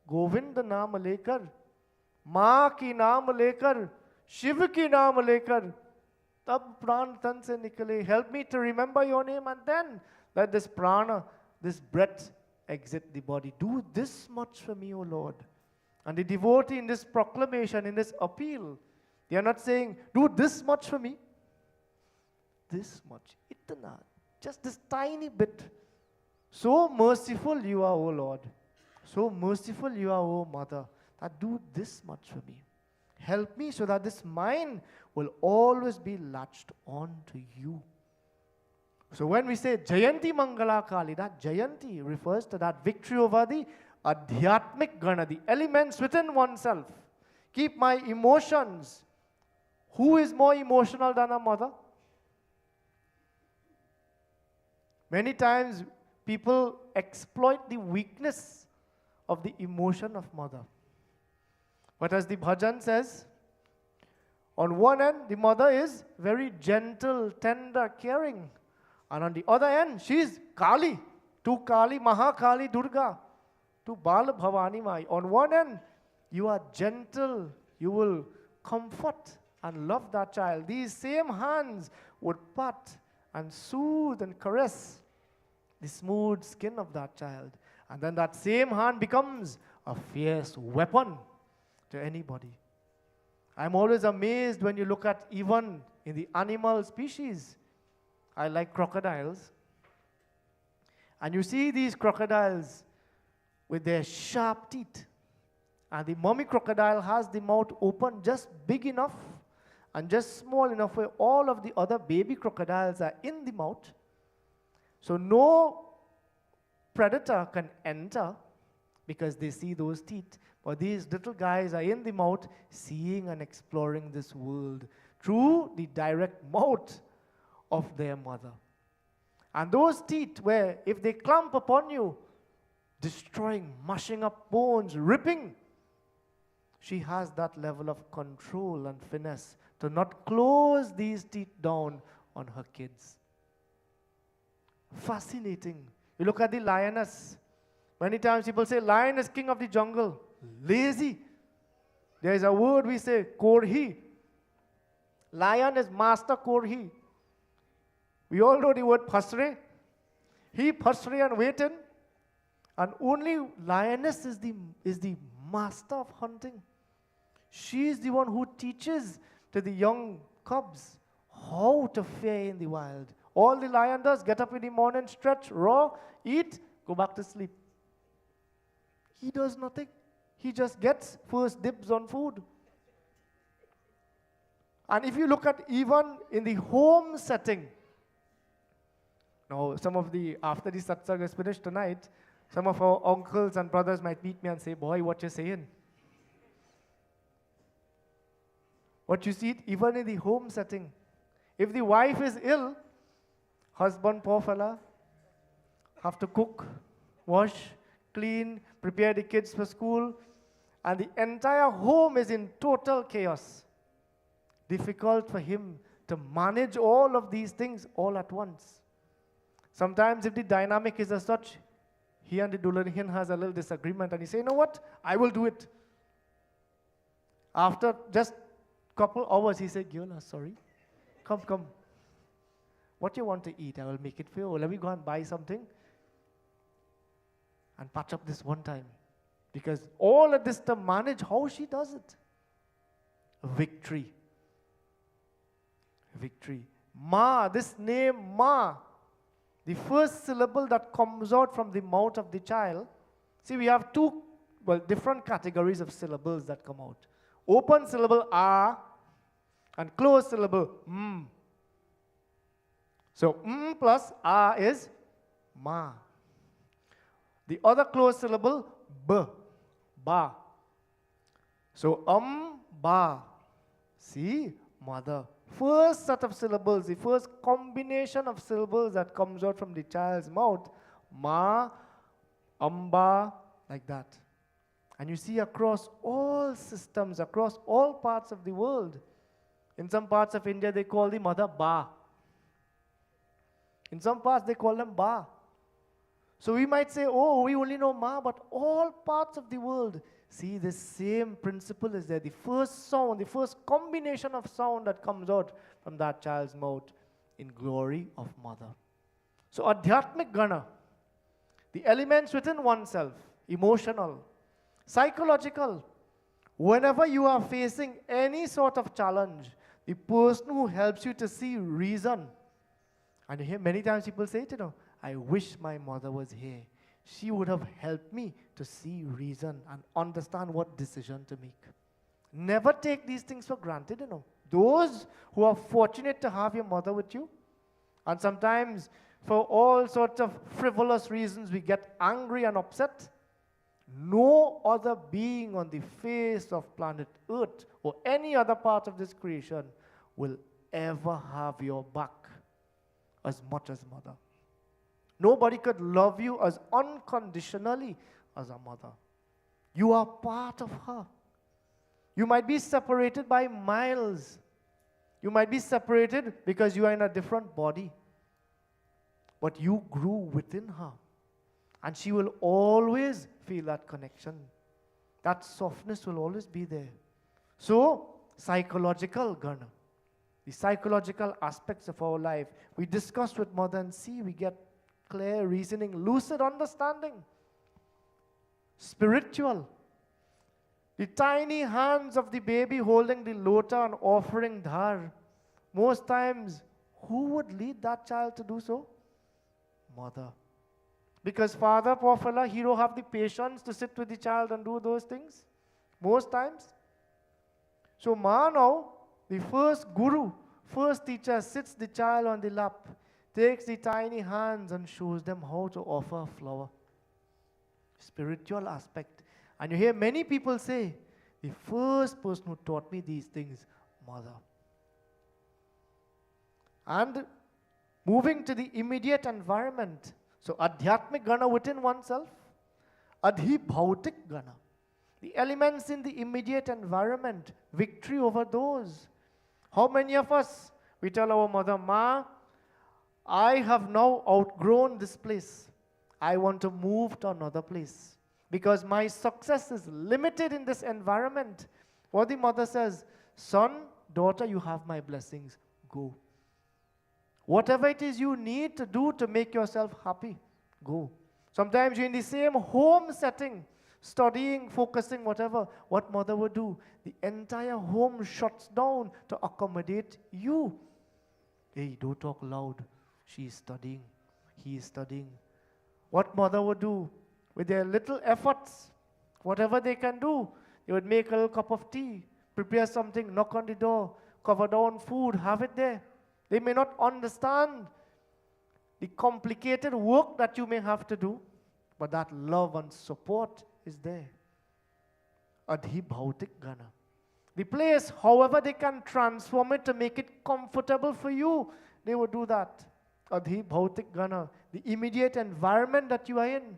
गोविंद नाम लेकर, माँ की नाम लेकर, शिव की नाम लेकर, तब प्राण तन से निकले. Help me to remember your name, and then let this prana, this breath exit the body. Do this much for me, O Lord. And the devotee in this proclamation, in this appeal, they are not saying, do this much for me. This much, itna, just this tiny bit. So merciful you are, O Lord. So merciful you are, O Mother, that do this much for me. Help me so that this mind will always be latched on to you. So when we say Jayanti Mangala Kali, that Jayanti refers to that victory over the Adhyatmic Gana, the elements within oneself. Keep my emotions. Who is more emotional than a mother? Many times people exploit the weakness of the emotion of mother. But as the bhajan says, on one end, the mother is very gentle, tender, caring. And on the other end, she is Kali, to Kali, Mahakali, Durga, to Bala Bhavani Mai. On one end, you are gentle, you will comfort and love that child. These same hands would pat and soothe and caress the smooth skin of that child. And then that same hand becomes a fierce weapon to anybody. I'm always amazed when you look at even in the animal species. I like crocodiles. And you see these crocodiles with their sharp teeth. And the mommy crocodile has the mouth open just big enough and just small enough where all of the other baby crocodiles are in the mouth. So no predator can enter because they see those teeth. But these little guys are in the mouth, seeing and exploring this world through the direct mouth of their mother. And those teeth, where if they clamp upon you, destroying, mashing up bones, ripping, she has that level of control and finesse to not close these teeth down on her kids. Fascinating. You look at the lioness. Many times people say, lion is king of the jungle. Lazy. There is a word we say, korhi. Lion is master korhi. We all know the word pasre. He pasre and waiting. And only lioness is the master of hunting. She is the one who teaches to the young cubs how to fare in the wild. All the lion does, get up in the morning, stretch, raw, eat, go back to sleep. He does nothing. He just gets first dibs on food. And if you look at even in the home setting, now after the satsang is finished tonight, some of our uncles and brothers might meet me and say, boy, what you saying? What you see even in the home setting. If the wife is ill, husband, poor fella, have to cook, wash, clean, prepare the kids for school, and the entire home is in total chaos. Difficult for him to manage all of these things all at once. Sometimes if the dynamic is as such, he and the Dularian has a little disagreement and he say, you know what, I will do it. After just couple hours, he said, Gyola, sorry, come. What you want to eat, I will make it for you. Let me go and buy something and patch up this one time. Because all of this to manage how she does it. Victory. Ma, this name Ma, the first syllable that comes out from the mouth of the child. See, we have different categories of syllables that come out. Open syllable A and closed syllable M. So M plus A is Ma. The other closed syllable B, Ba. So Ba. See, mother. First set of syllables, the first combination of syllables that comes out from the child's mouth, Ma, Amba, like that. And you see across all systems, across all parts of the world. In some parts of India, they call the mother Ba. In some parts, they call them Ba. So we might say, oh, we only know Ma, but all parts of the world see the same principle is there. The first sound, the first combination of sound that comes out from that child's mouth in glory of mother. So Adhyatmic Gana, the elements within oneself, emotional, psychological, whenever you are facing any sort of challenge, the person who helps you to see reason. And you hear many times people say, I wish my mother was here. She would have helped me to see reason and understand what decision to make. Never take these things for granted, Those who are fortunate to have your mother with you, and sometimes for all sorts of frivolous reasons we get angry and upset. No other being on the face of planet Earth or any other part of this creation will ever have your back as much as mother. Nobody could love you as unconditionally as a mother. You are part of her. You might be separated by miles. You might be separated because you are in a different body. But you grew within her. And she will always feel that connection. That softness will always be there. So, psychological Gana. The psychological aspects of our life. We discuss with mother and see, we get clear reasoning, lucid understanding. Spiritual. The tiny hands of the baby holding the lota and offering dhar. Most times, who would lead that child to do so? Mother. Because father, poor fella, he don't have the patience to sit with the child and do those things. Most times. So Ma now, the first guru, first teacher, sits the child on the lap, takes the tiny hands and shows them how to offer a flower. Spiritual aspect. And you hear many people say, the first person who taught me these things, mother. And moving to the immediate environment. So Adhyatmic Gana within oneself, Adhibhautik Gana. The elements in the immediate environment, victory over those. How many of us, we tell our mother, Ma, I have now outgrown this place. I want to move to another place. Because my success is limited in this environment. What the mother says, son, daughter, you have my blessings. Go. Whatever it is you need to do to make yourself happy, go. Sometimes you're in the same home setting, studying, focusing, whatever. What mother would do? The entire home shuts down to accommodate you. Hey, don't talk loud. She is studying. He is studying. What mother would do? With their little efforts, whatever they can do, they would make a little cup of tea, prepare something, knock on the door, cover down food, have it there. They may not understand the complicated work that you may have to do, but that love and support is there. Adhibhautik Gana. The place, however they can transform it to make it comfortable for you, they would do that. Adhibhautik Gana. The immediate environment that you are in.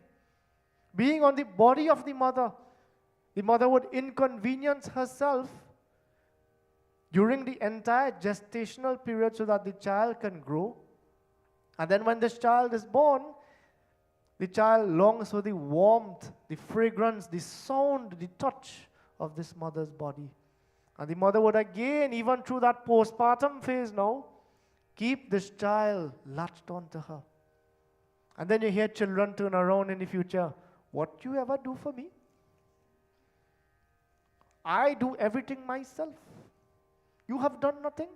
Being on the body of the mother would inconvenience herself during the entire gestational period so that the child can grow. And then when this child is born, the child longs for the warmth, the fragrance, the sound, the touch of this mother's body. And the mother would again, even through that postpartum phase now, keep this child latched onto her. And then you hear children turn around in the future, what you ever do for me? I do everything myself. You have done nothing.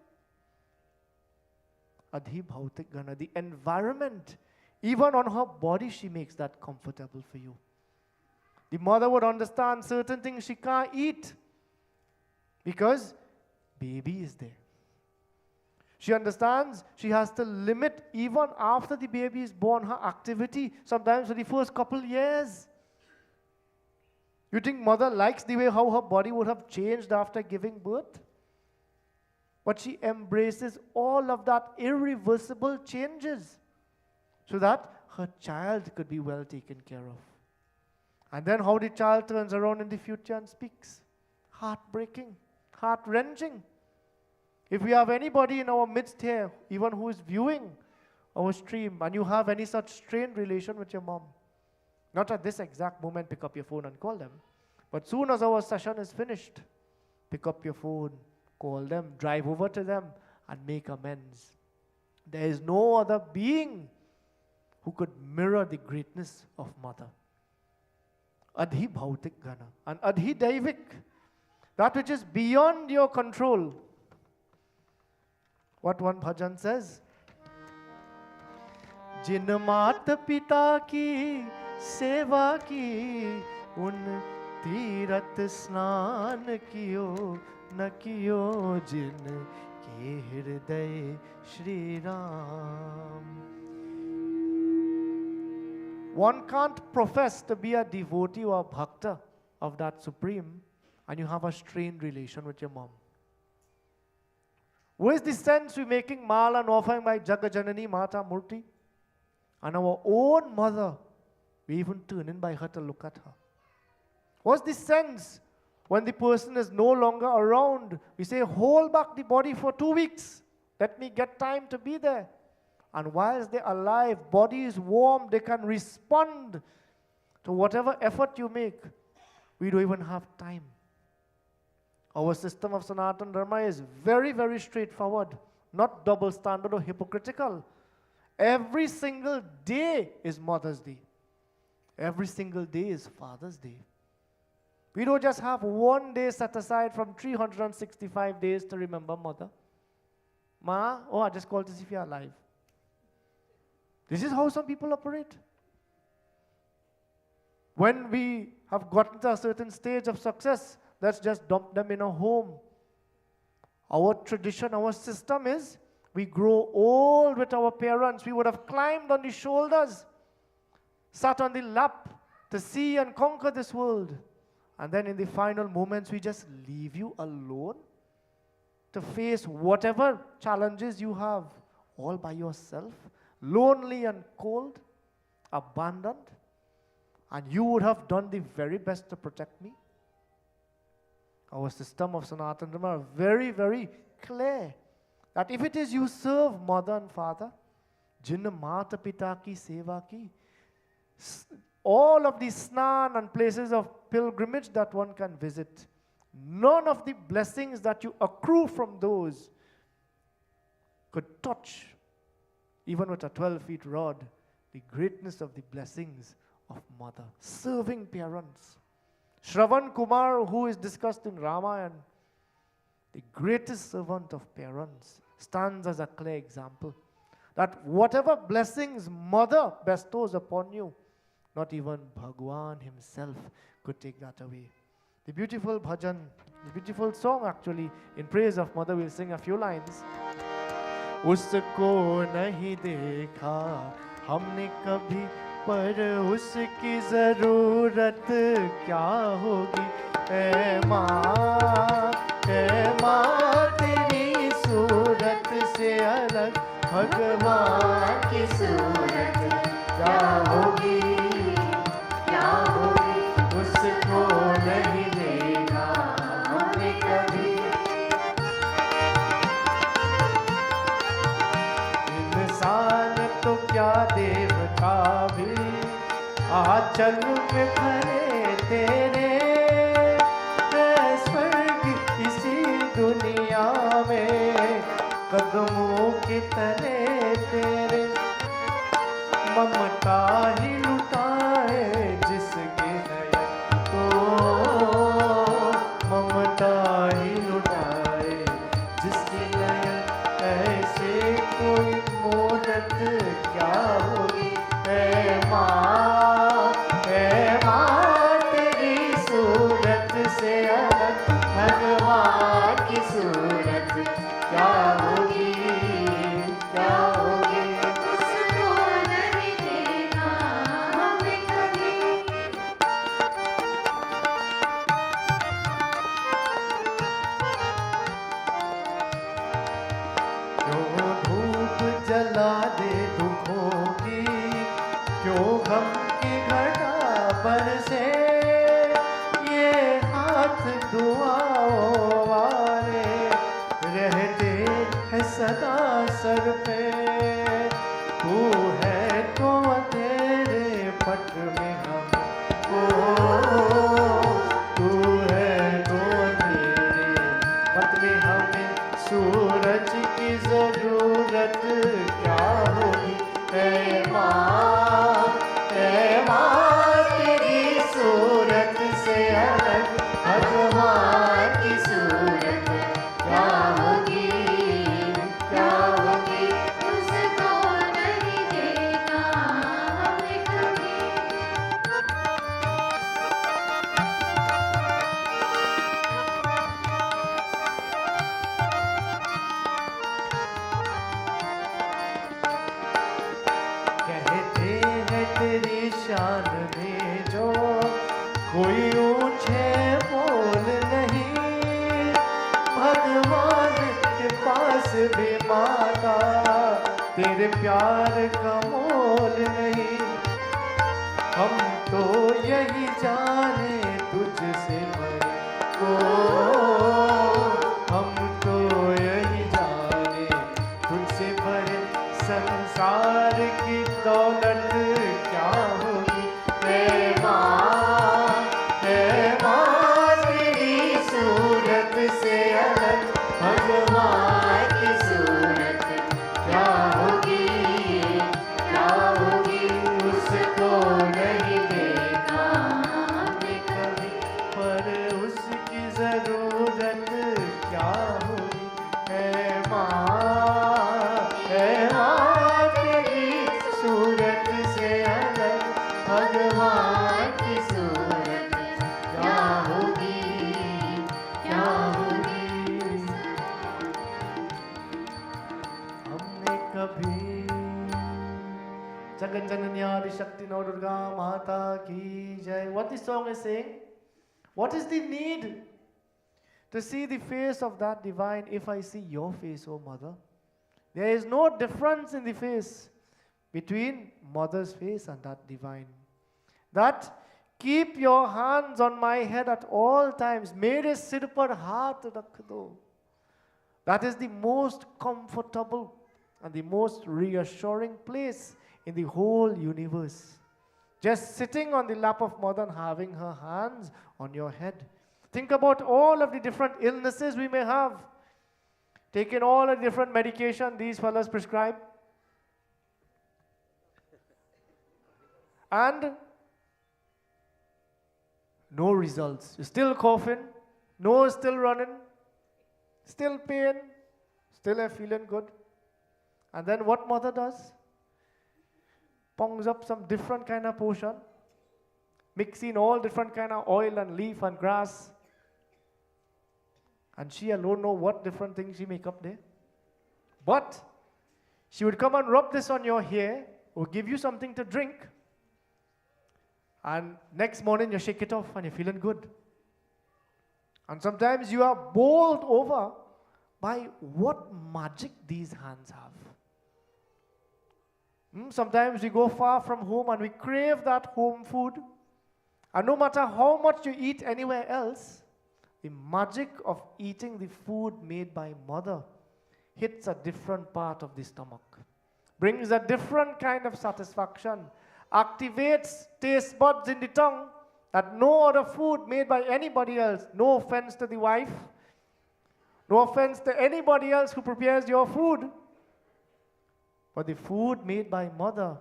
Adhibhautik Gana. The environment, even on her body, she makes that comfortable for you. The mother would understand certain things she can't eat because baby is there. She understands she has to limit, even after the baby is born, her activity, sometimes for the first couple years. You think mother likes the way how her body would have changed after giving birth? But she embraces all of that irreversible changes so that her child could be well taken care of. And then how the child turns around in the future and speaks. Heartbreaking, heart-wrenching. If we have anybody in our midst here, even who is viewing our stream and you have any such strained relation with your mom, not at this exact moment pick up your phone and call them, but soon as our session is finished, pick up your phone, call them, drive over to them and make amends. There is no other being who could mirror the greatness of Mother. Adhi bhautik gana and adhi daivik, that which is beyond your control. What one bhajan says, जिन मात पिता की सेवा की उन तीरथ स्नान कियो न कियो जिन के हृदय Shri Ram. One can't profess to be a devotee or a bhakta of that Supreme and you have a strained relation with your mom. Where is the sense we making mala and offering by Jagajanani Mata Murti? And our own mother, we even turn in by her to look at her. What's the sense when the person is no longer around? We say, hold back the body for 2 weeks. Let me get time to be there. And whilst they're alive, body is warm, they can respond to whatever effort you make. We don't even have time. Our system of Sanatana Dharma is very, very straightforward, not double standard or hypocritical. Every single day is Mother's Day. Every single day is Father's Day. We don't just have one day set aside from 365 days to remember Mother. Ma, oh, I just called to see if you're alive. This is how some people operate. When we have gotten to a certain stage of success, let's just dump them in a home. Our tradition, our system is, we grow old with our parents. We would have climbed on the shoulders, sat on the lap to see and conquer this world. And then in the final moments, we just leave you alone to face whatever challenges you have all by yourself, lonely and cold, abandoned. And you would have done the very best to protect me. Our system of Sanatana Dharma are very, very clear that if it is you serve mother and father, Jin Mata Pita ki Seva ki, all of the snan and places of pilgrimage that one can visit, none of the blessings that you accrue from those could touch, even with a 12-feet rod, the greatness of the blessings of mother. Serving parents. Shravan Kumar, who is discussed in Ramayana, the greatest servant of parents, stands as a clear example that whatever blessings mother bestows upon you, not even Bhagwan himself could take that away. The beautiful bhajan, the beautiful song actually, in praise of mother, we'll sing a few lines. Usko nahi dekha हमने कभी पर उसकी ज़रूरत क्या होगी ऐ माँ तेरी सूरत से अलग भगवान की सूरत क्या होगी उसको नहीं देखा हमने कभी इंसान तो क्या देवता भी आंचल में भरे तेरे है स्वर्ग इसी दुनिया में कदमों के तले तेरे ममता ही लुटाए जिसके नयन को ममता ही लुटाए जिसके नयन ऐसे कोई मूरत क्या होगी ऐ माँ तेरी तेरी सूरत से अलग भगवान की सूरत क्या होगी, क्या होगी, उसको नहीं देखा हमने कभी। कहते हैं तेरी शान में जो कोई ऊंचे बोल नहीं, भगवान के पास भी माता तेरे प्यार का मोल नहीं। हम तो यही जाने तुझसे बड़े को, हम तो यही जाने तुझसे बड़े संसार की दौलत क्या होगी। हे माँ तेरी सूरत से अलग भगवान की सूरत क्या होगी, क्या होगी, उसको नहीं देखा हमने कभी, पर उसकी जरूरत क्या होगी। हे माँ तेरी सूरत से अलग भगवान की सूरत क्या होगी, क्या होगी। हमने कभी जगत जननी आदि शक्ति नौ दुर्गा माता की जय. What this song is saying? What is the need to see the face of that divine if I see your face, O Mother? There is no difference in the face between Mother's face and that divine. That keep your hands on my head at all times. Mere sir par haath rakh do. That is the most comfortable and the most reassuring place in the whole universe. Just sitting on the lap of Mother and having her hands on your head. Think about all of the different illnesses we may have. Taking all the different medication these fellows prescribe. And no results. You're still coughing, nose still running, still pain, still feeling good. And then what Mother does? Pongs up some different kind of potion, mixing all different kind of oil and leaf and grass. And she alone know what different things she make up there. But she would come and rub this on your hair or give you something to drink. And next morning you shake it off and you're feeling good. And sometimes you are bowled over by what magic these hands have. Sometimes we go far from home and we crave that home food. And no matter how much you eat anywhere else, the magic of eating the food made by Mother hits a different part of the stomach, brings a different kind of satisfaction, activates taste buds in the tongue that no other food made by anybody else, no offense to the wife, no offense to anybody else who prepares your food, but the food made by Mother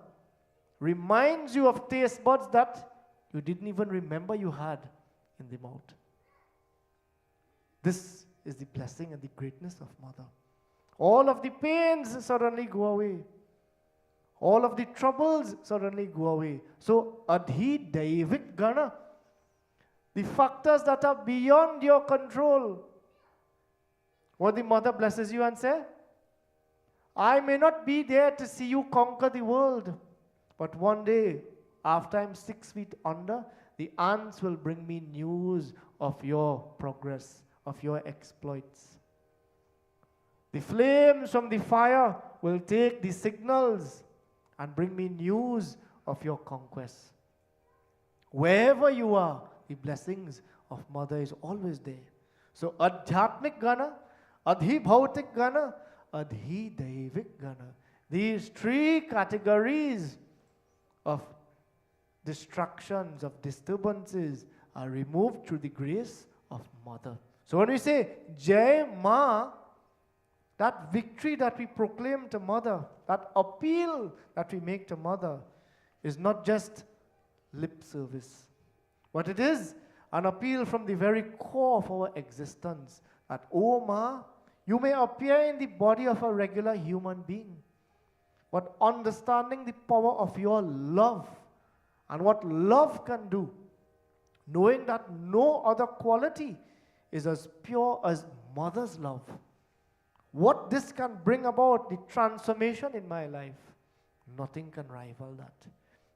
reminds you of taste buds that you didn't even remember you had in the mouth. This is the blessing and the greatness of Mother. All of the pains suddenly go away. All of the troubles suddenly go away. So, adhi daivik gana, the factors that are beyond your control. What the Mother blesses you and say, I may not be there to see you conquer the world, but one day, after I'm 6 feet under, the ants will bring me news of your progress, of your exploits. The flames from the fire will take the signals and bring me news of your conquest. Wherever you are, the blessings of Mother is always there. So, Adhyatmik Gana, Adhi Bhautik Gana, Adhi Daivik Gana. These three categories of distractions, of disturbances are removed through the grace of Mother. So when we say Jai Ma, that victory that we proclaim to Mother, that appeal that we make to Mother, is not just lip service, but it is an appeal from the very core of our existence that, oh Ma, you may appear in the body of a regular human being, but understanding the power of your love and what love can do, knowing that no other quality is as pure as Mother's love, what this can bring about, the transformation in my life, nothing can rival that.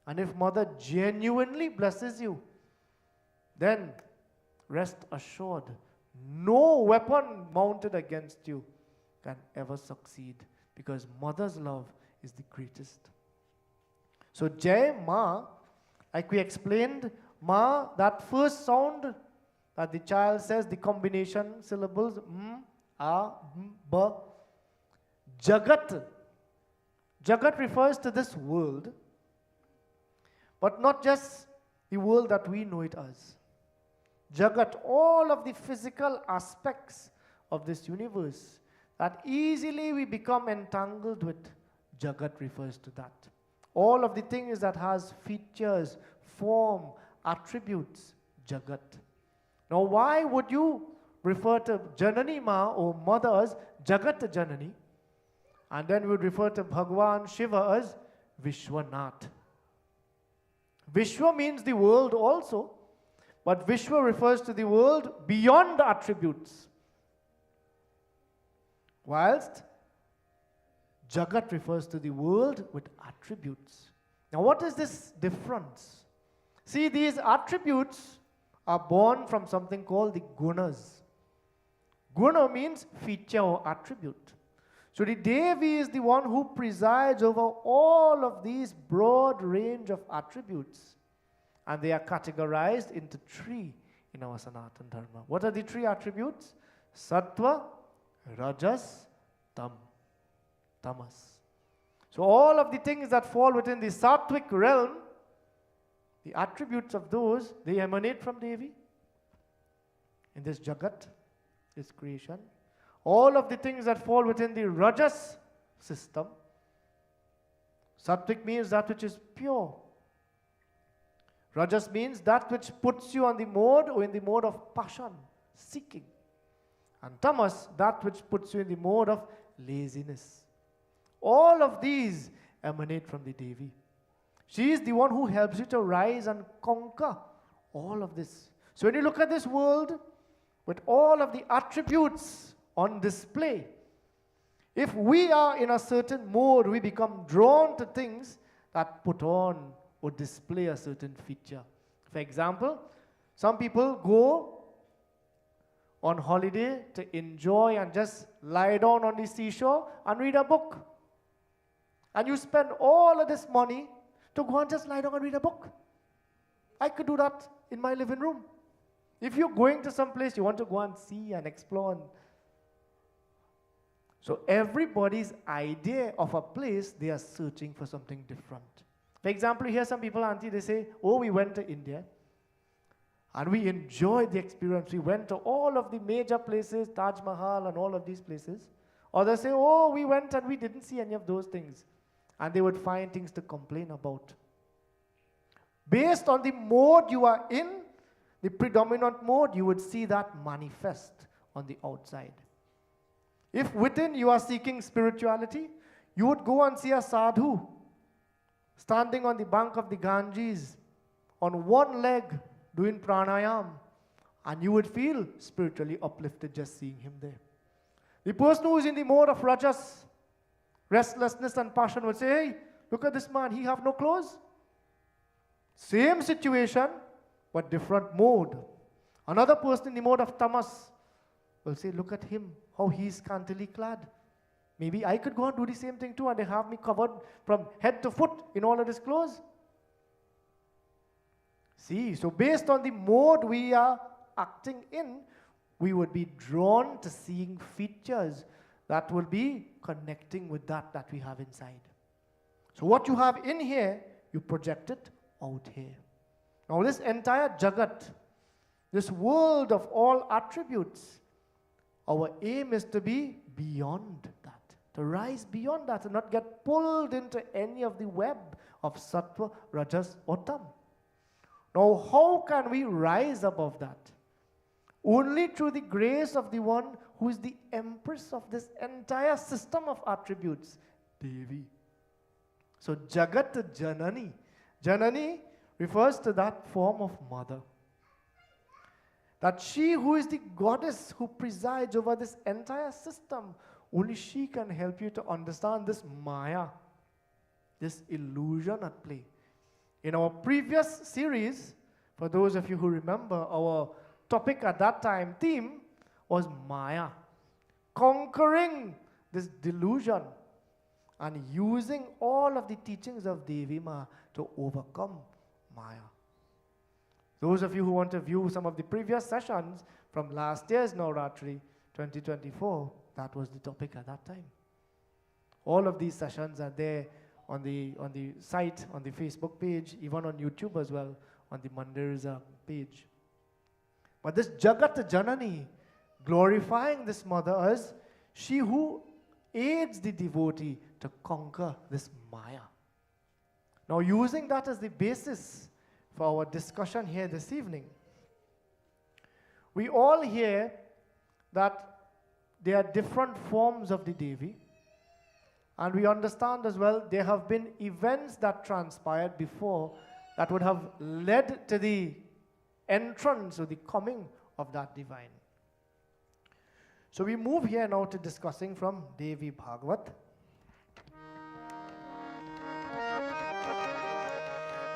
And if Mother genuinely blesses you, then rest assured, no weapon mounted against you can ever succeed, because Mother's love is the greatest. So Jai Ma, like we explained, Ma, that first sound that the child says, the combination syllables, A, B, Jagat. Jagat refers to this world, but not just the world that we know it as. Jagat, all of the physical aspects of this universe that easily we become entangled with, Jagat refers to that. All of the things that has features, form, attributes, Jagat. Now why would you refer to Janani Ma or Mother as Jagat Janani, and then we would refer to Bhagwan Shiva as Vishwanath? Vishwa means the world also, but Vishwa refers to the world beyond the attributes, whilst Jagat refers to the world with attributes. Now what is this difference? See, these attributes are born from something called the gunas. Guna means feature or attribute. So the Devi is the one who presides over all of these broad range of attributes. And they are categorized into three in our Sanatana Dharma. What are the three attributes? Sattva, Rajas, Tamas. So all of the things that fall within the Sattvic realm, the attributes of those, they emanate from Devi in this Jagat, this creation. All of the things that fall within the Rajas system, Sattvic means that which is pure. Rajas means that which puts you on the mode or in the mode of passion, seeking. And Tamas, that which puts you in the mode of laziness. All of these emanate from the Devi. She is the one who helps you to rise and conquer all of this. So when you look at this world with all of the attributes on display, if we are in a certain mode, we become drawn to things that put on or display a certain feature. For example, some people go on holiday to enjoy and just lie down on the seashore and read a book. And you spend all of this money to go and just lie down and read a book. I could do that in my living room. If you're going to some place, you want to go and see and explore. So everybody's idea of a place, they are searching for something different. For example, you hear some people, Auntie, they say, oh, we went to India and we enjoyed the experience. We went to all of the major places, Taj Mahal and all of these places. Or they say, oh, we went and we didn't see any of those things. And they would find things to complain about. Based on the mode you are in, the predominant mode, you would see that manifest on the outside. If within you are seeking spirituality, you would go and see a sadhu standing on the bank of the Ganges on one leg doing pranayam, and you would feel spiritually uplifted just seeing him there. The person who is in the mode of rajas, restlessness and passion, would say, hey, look at this man, he have no clothes. Same situation, but different mode. Another person in the mode of tamas will say, look at him, how he is scantily clad. Maybe I could go and do the same thing too, and they have me covered from head to foot in all of his clothes. See, so based on the mode we are acting in, we would be drawn to seeing features that will be connecting with that we have inside. So what you have in here, you project it out here. Now this entire Jagat, this world of all attributes, our aim is to be beyond that, to rise beyond that and not get pulled into any of the web of sattva, rajas, or tam. Now, how can we rise above that? Only through the grace of the one who is the empress of this entire system of attributes, Devi. So, Jagat Janani. Janani refers to that form of mother. That she who is the goddess who presides over this entire system, only she can help you to understand this Maya, this illusion at play. In our previous series, for those of you who remember, our topic at that time, theme, was Maya. Conquering this delusion and using all of the teachings of Devi Ma to overcome Maya. Those of you who want to view some of the previous sessions from last year's Nauratri 2024, that was the topic at that time. All of these sessions are there on the site, on the Facebook page, even on YouTube as well, on the Mandir's page. But this Jagat Janani, glorifying this mother as she who aids the devotee to conquer this Maya. Now, using that as the basis for our discussion here this evening, we all hear that there are different forms of the Devi, and we understand as well there have been events that transpired before that would have led to the entrance or the coming of that divine. So we move here now to discussing from Devi Bhagavat.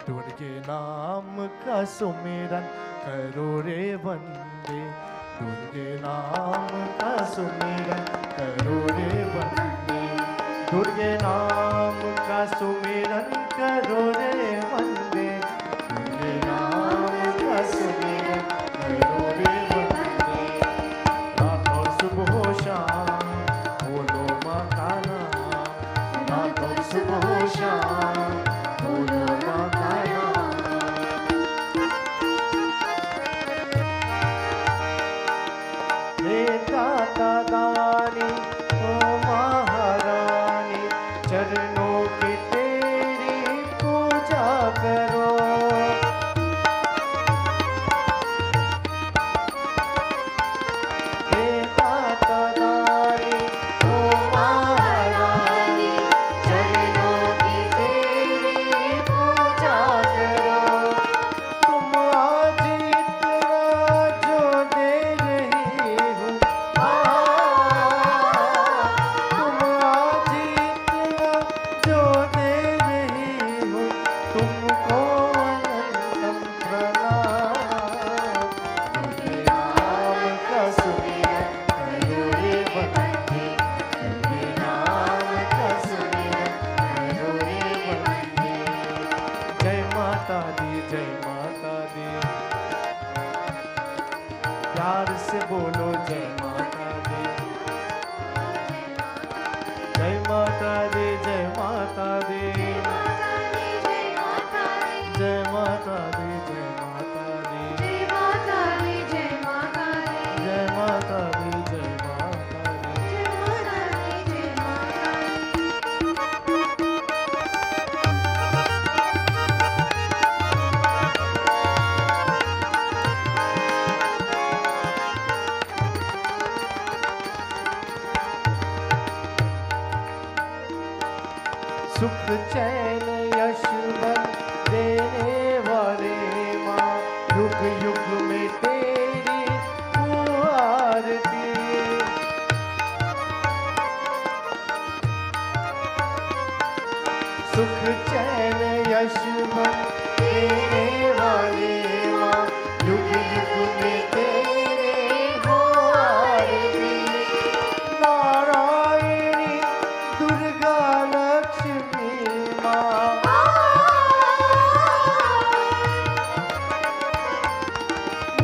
दुर्गे नाम का सुमिरन करो रे बंदे, दुर्गे नाम का सुमिरन करो रे बंदे, दुर्गे नाम का सुमिरन करो रे बंदे, दुर्गे नाम का सुमिरन करो रे बंदे, रात और सुबह शाम बोलो माँ का नाम, रात और सुबह शाम बोलो माँ का दानी ओ महारानी, चरणों की तेरी पूजा करो, हे दाता दानी ओ महारानी, चरणों की तेरी पूजा करो, तुम आज इतना जो दे रही हो, बोलो जय माता दी, जय माता दी, जय माता दी, जय माता दी, जय माता दी, जय माता दी, जय माता दी, जय माता दी, जय माता दी, जय माता दी, जय माता दी, जय माता सुख चैन यश बल देने वाले माँ, युग युग में तेरी आरती, सुख चैन यश बल देने वाले माँ, युग युग में तेरे हो आरती, नारायणी दुर्गा लक्ष्मी माँ,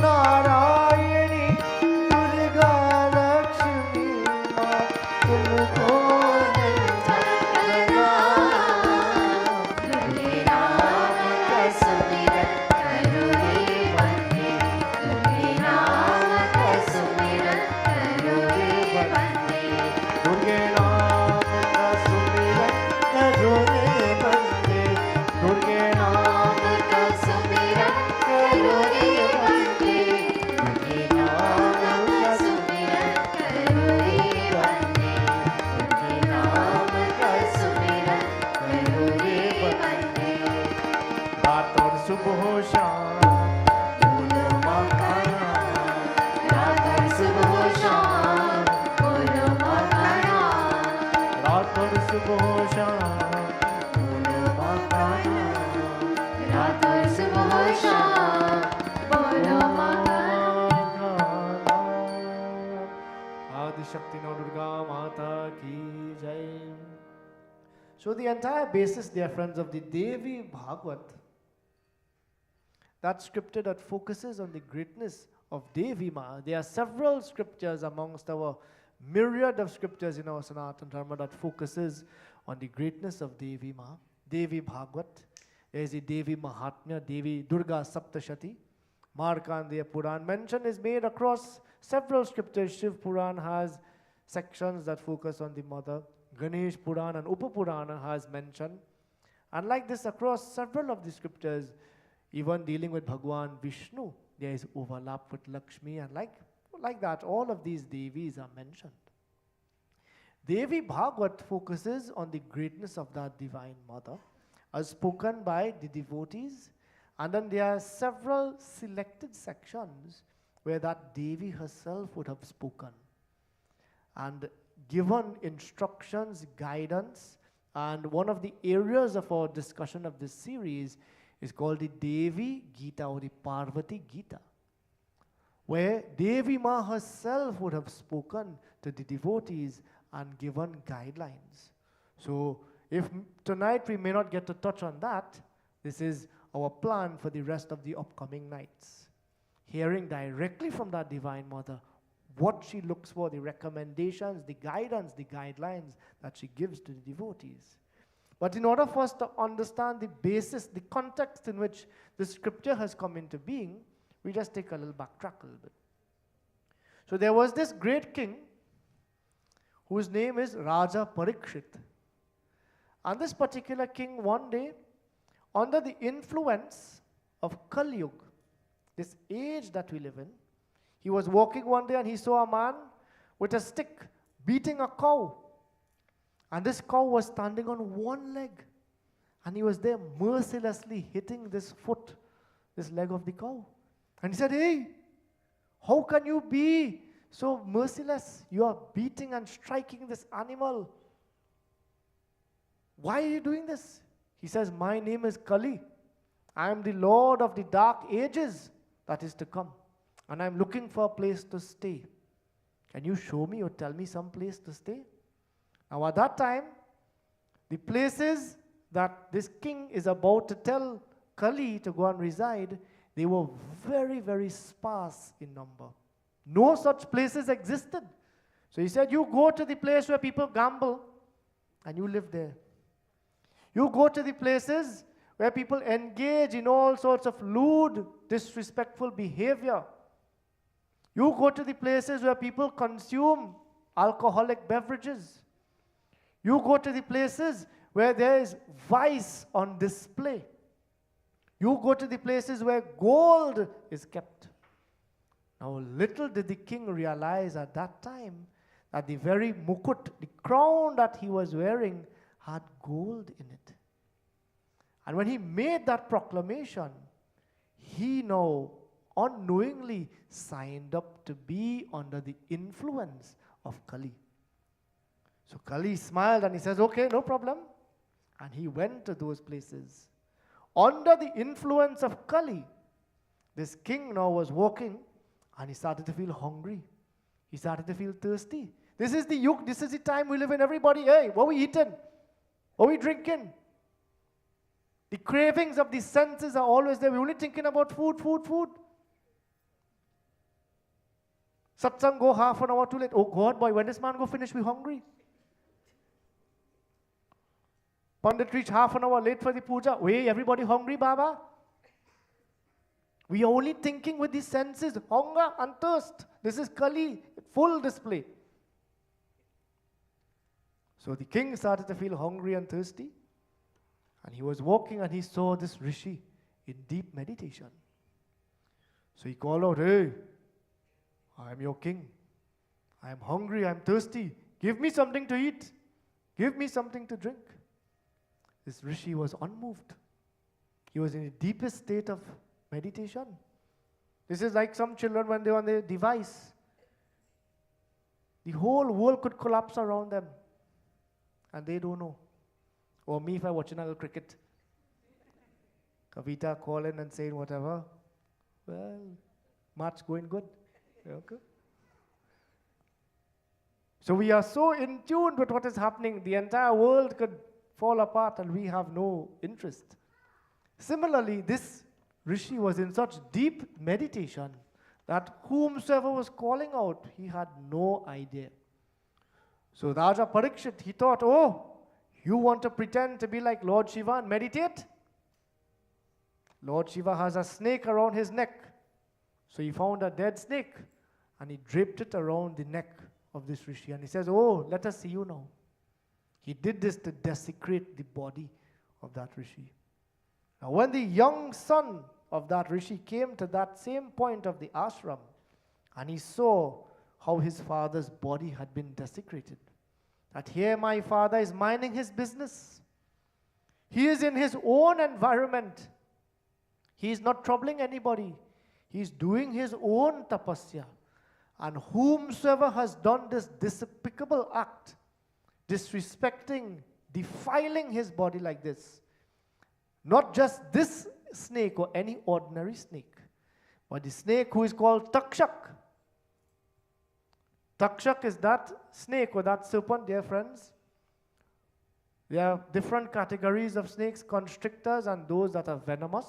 नारायणी दुर्गा लक्ष्मी माँ, तुमको दुर्गे नाम का सुमिरन करो रे बंदे, रात और सुबह हो शाम बोलो माँ का नाम, रात और सुबह हो शाम बोलो माँ का नाम, रात और सुबह हो शाम बोलो माँ का नाम, रात और सुबह हो शाम बोलो माँ का आदि शक्ति नौ दुर्गा माता की जय. So the entire basis, dear friends, of the Devi Bhagavad, that scripture that focuses on the greatness of Devi Ma. There are several scriptures amongst our myriad of scriptures in our Sanatana Dharma that focuses on the greatness of Devi Ma. Devi Bhagavad, there is the Devi Mahatmya, Devi Durga Saptashati, Markandeya Puran. Mention is made across several scriptures. Shiv Puran has sections that focus on the mother. Ganesh Puran and Upapurana has mention. And like this, across several of the scriptures, even dealing with Bhagwan Vishnu, there is overlap with Lakshmi, and like that, all of these Devis are mentioned. Devi Bhagavad focuses on the greatness of that Divine Mother, as spoken by the devotees, and then there are several selected sections where that Devi herself would have spoken and given instructions, guidance, and one of the areas of our discussion of this series is called the Devi Gita or the Parvati Gita, where Devi Ma herself would have spoken to the devotees and given guidelines. So if tonight we may not get to touch on that, this is our plan for the rest of the upcoming nights. Hearing directly from that Divine Mother what she looks for, the recommendations, the guidance, the guidelines that she gives to the devotees. But in order for us to understand the basis, the context in which the scripture has come into being, we just take a little backtrack a little bit. So there was this great king whose name is Raja Parikshit. And this particular king one day, under the influence of Kali Yuga, this age that we live in, he was walking one day and he saw a man with a stick beating a cow. And this cow was standing on one leg. And he was there mercilessly hitting this leg of the cow. And he said, "Hey, how can you be so merciless? You are beating and striking this animal. Why are you doing this?" He says, "My name is Kali. I am the Lord of the dark ages that is to come. And I am looking for a place to stay. Can you show me or tell me some place to stay?" Now at that time, the places that this king is about to tell Kali to go and reside, they were very, very sparse in number. No such places existed. So he said, "You go to the place where people gamble and you live there. You go to the places where people engage in all sorts of lewd, disrespectful behavior. You go to the places where people consume alcoholic beverages. You go to the places where there is vice on display. You go to the places where gold is kept." Now, little did the king realize at that time that the very mukut, the crown that he was wearing, had gold in it. And when he made that proclamation, he now unknowingly signed up to be under the influence of Kali. So Kali smiled and he says, "Okay, no problem." And he went to those places. Under the influence of Kali, this king now was walking and he started to feel hungry. He started to feel thirsty. This is the yug, this is the time we live in. Everybody, hey, what are we eating? What are we drinking? The cravings of the senses are always there. We're only thinking about food, food, food. Satsang go half an hour too late. Oh God, boy, when this man go finish, we hungry. Pandit reach half an hour late for the puja. Wait, everybody hungry, Baba? We are only thinking with the senses, hunger and thirst. This is Kali, full display. So the king started to feel hungry and thirsty. And he was walking and he saw this rishi in deep meditation. So he called out, "Hey, I am your king. I am hungry, I am thirsty. Give me something to eat. Give me something to drink." This rishi was unmoved. He was in the deepest state of meditation. This is like some children when they're on their device. The whole world could collapse around them, and they don't know. Or me if I'm watching a little cricket. Kavita calling and saying whatever. Well, match going good. Okay. So we are so in tune with what is happening. The entire world could fall apart and we have no interest. Similarly, this Rishi was in such deep meditation that whomsoever was calling out, he had no idea. So Raja Parikshit, he thought, oh, you want to pretend to be like Lord Shiva and meditate? Lord Shiva has a snake around his neck. So he found a dead snake and he draped it around the neck of this Rishi. And he says, oh, let us see you now. He did this to desecrate the body of that Rishi. Now when the young son of that Rishi came to that same point of the ashram and he saw how his father's body had been desecrated, that here my father is minding his business. He is in his own environment. He is not troubling anybody. He is doing his own tapasya. And whomsoever has done this despicable act, disrespecting, defiling his body like this, not just this snake or any ordinary snake, but the snake who is called Takshak. Takshak is that snake or that serpent, dear friends. There are different categories of snakes, constrictors and those that are venomous.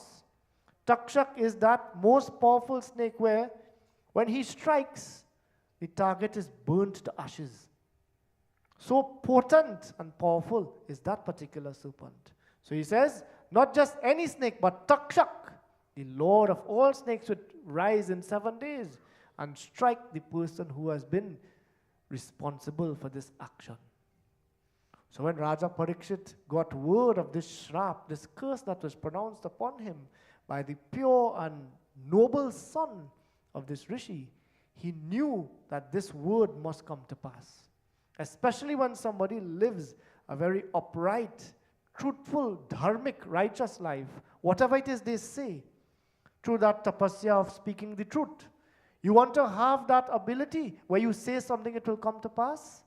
Takshak is that most powerful snake where when he strikes, the target is burnt to ashes. So potent and powerful is that particular serpent. So he says, not just any snake, but Takshak, the Lord of all snakes, would rise in 7 days and strike the person who has been responsible for this action. So when Raja Parikshit got word of this shrap, this curse that was pronounced upon him by the pure and noble son of this Rishi, he knew that this word must come to pass. Especially when somebody lives a very upright, truthful, dharmic, righteous life, whatever it is they say, through that tapasya of speaking the truth. You want to have that ability where you say something, it will come to pass?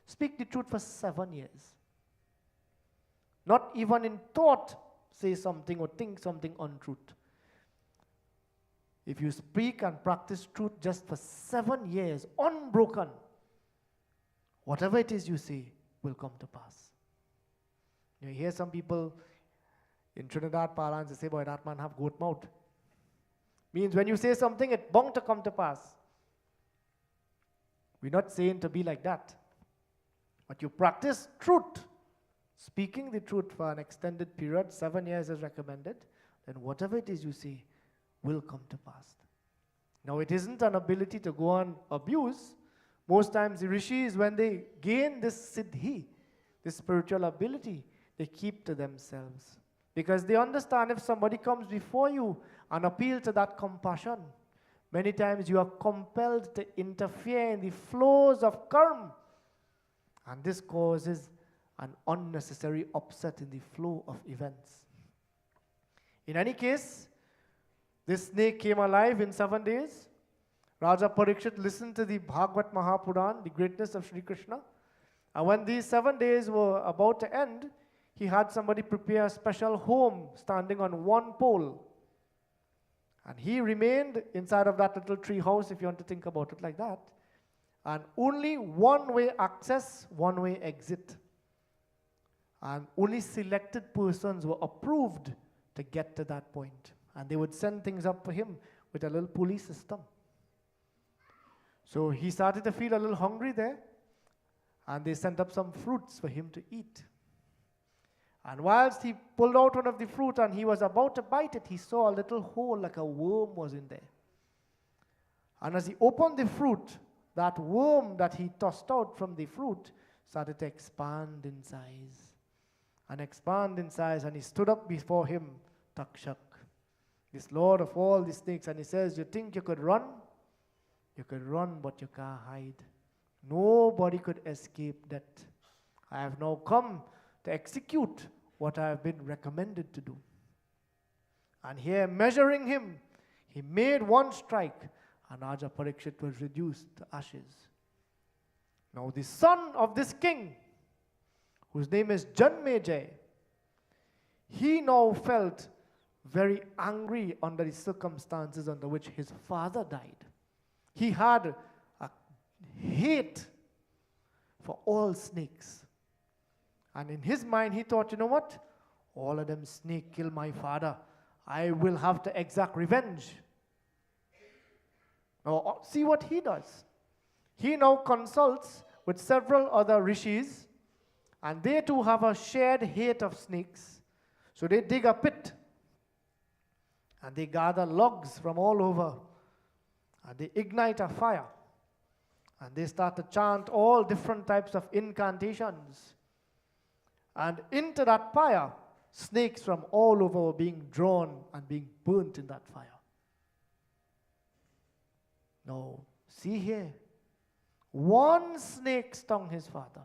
Speak the truth for 7 years. Not even in thought say something or think something untruth. If you speak and practice truth just for 7 years, unbroken, whatever it is you say will come to pass. You hear some people in Trinidad parlance, they say, boy, that man have goat mouth. Means when you say something, it's bound to come to pass. We're not saying to be like that. But you practice truth, speaking the truth for an extended period, 7 years is recommended, then whatever it is you say will come to pass. Now it isn't an ability to go on abuse. Most times the rishis, when they gain this siddhi, this spiritual ability, they keep to themselves. Because they understand if somebody comes before you and appeal to that compassion, many times you are compelled to interfere in the flows of karma. And this causes an unnecessary upset in the flow of events. In any case, this snake came alive in 7 days. Raja Parikshit listened to the Bhagavad Mahapuran, the greatness of Sri Krishna. And when these 7 days were about to end, he had somebody prepare a special home standing on one pole. And he remained inside of that little tree house, if you want to think about it like that. And only one-way access, one-way exit. And only selected persons were approved to get to that point. And they would send things up for him with a little pulley system. So he started to feel a little hungry there. And they sent up some fruits for him to eat. And whilst he pulled out one of the fruit and he was about to bite it, he saw a little hole like a worm was in there. And as he opened the fruit, that worm that he tossed out from the fruit started to expand in size. And expand in size, and he stood up before him, Takshak, this lord of all the snakes, and he says, you think you could run? You could run, but you can't hide. Nobody could escape that. I have now come to execute what I have been recommended to do. And here, measuring him, he made one strike, and Raja Parikshit was reduced to ashes. Now the son of this king, whose name is Janmejaya, he now felt very angry under the circumstances under which his father died. He had a hate for all snakes. And in his mind, he thought, you know what? All of them snakes killed my father. I will have to exact revenge. Now, see what he does. He now consults with several other rishis, and they too have a shared hate of snakes. So they dig a pit, and they gather logs from all over, and they ignite a fire, and they start to chant all different types of incantations. And into that fire, snakes from all over were being drawn and being burnt in that fire. Now, see here, one snake stung his father,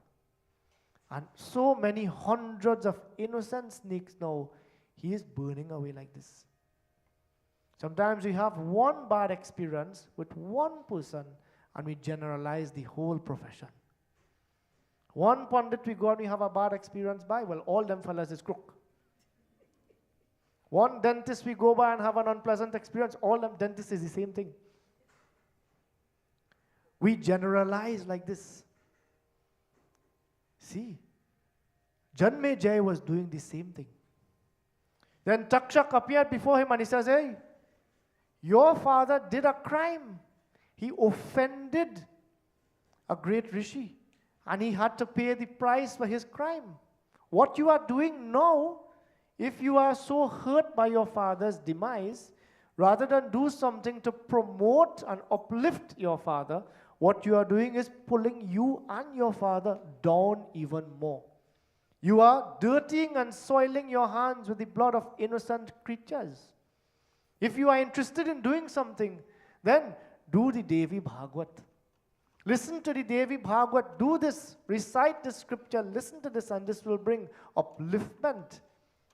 and so many hundreds of innocent snakes now, he is burning away like this. Sometimes we have one bad experience with one person, and we generalize the whole profession. One pundit we go and we have a bad experience by, well, all them fellas is crook. One dentist we go by and have an unpleasant experience, all them dentists is the same thing. We generalize like this. See, Janmejaya was doing the same thing. Then Takshak appeared before him and he says, hey, your father did a crime. He offended a great rishi, and he had to pay the price for his crime. What you are doing now, if you are so hurt by your father's demise, rather than do something to promote and uplift your father, what you are doing is pulling you and your father down even more. You are dirtying and soiling your hands with the blood of innocent creatures. If you are interested in doing something, then do the Devi Bhagavad. Listen to the Devi Bhagavad. Do this. Recite the scripture. Listen to this, and this will bring upliftment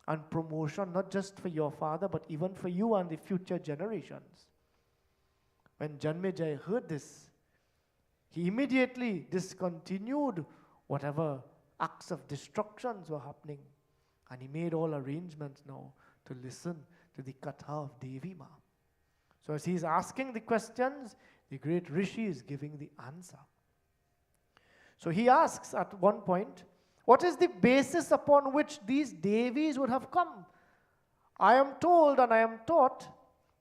and promotion, not just for your father, but even for you and the future generations. When Janmejaya heard this, he immediately discontinued whatever acts of destructions were happening, and he made all arrangements now to listen to the Katha of Devi Ma. So as he's asking the questions, the great Rishi is giving the answer. So he asks at one point, what is the basis upon which these Devis would have come? I am told and I am taught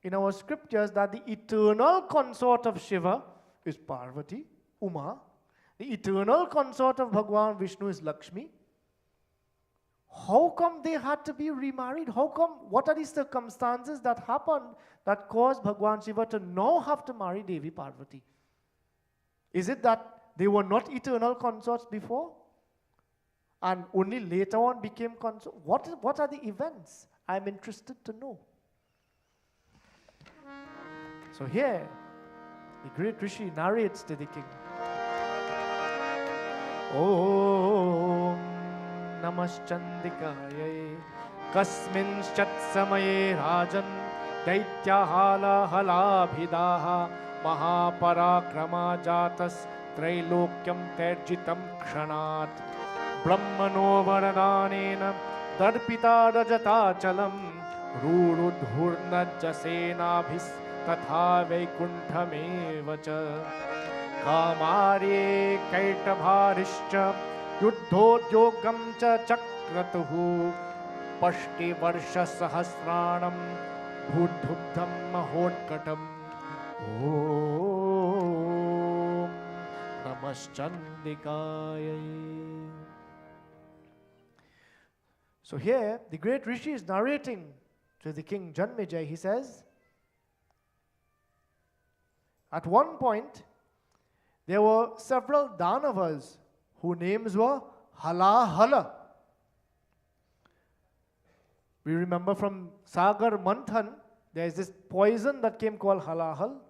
in our scriptures that the eternal consort of Shiva is Parvati, Uma. The eternal consort of Bhagavan Vishnu is Lakshmi. How come they had to be remarried? How come? What are the circumstances that happened that caused Bhagavan Shiva to now have to marry Devi Parvati? Is it that they were not eternal consorts before, and only later on became consorts? What are the events? I'm interested to know. So here, the great Rishi narrates to the king. Om Namaschandikaya Kasminschat Samaye Rajan Daityahala Halabhidaha Mahaparakrama Jatas Trailokyam Terjitam Kshanat Brahmano Varadanena Darpita Rajatachalam Rurudhurna Jasenabhis Tatha Vaikunthamevacha Kamare Kaitavharischa Yuddhodyogam cha chakratuhu Pashti Varsha Sahasranam Bhudhubdham Mahodkatam Om Namaschandikaya. So here, the great Rishi is narrating to the king Janmejaya. He says, at one point, there were several Danavas whose names were Halahala. We remember from Sagar Manthan, there is this poison that came called Halahal.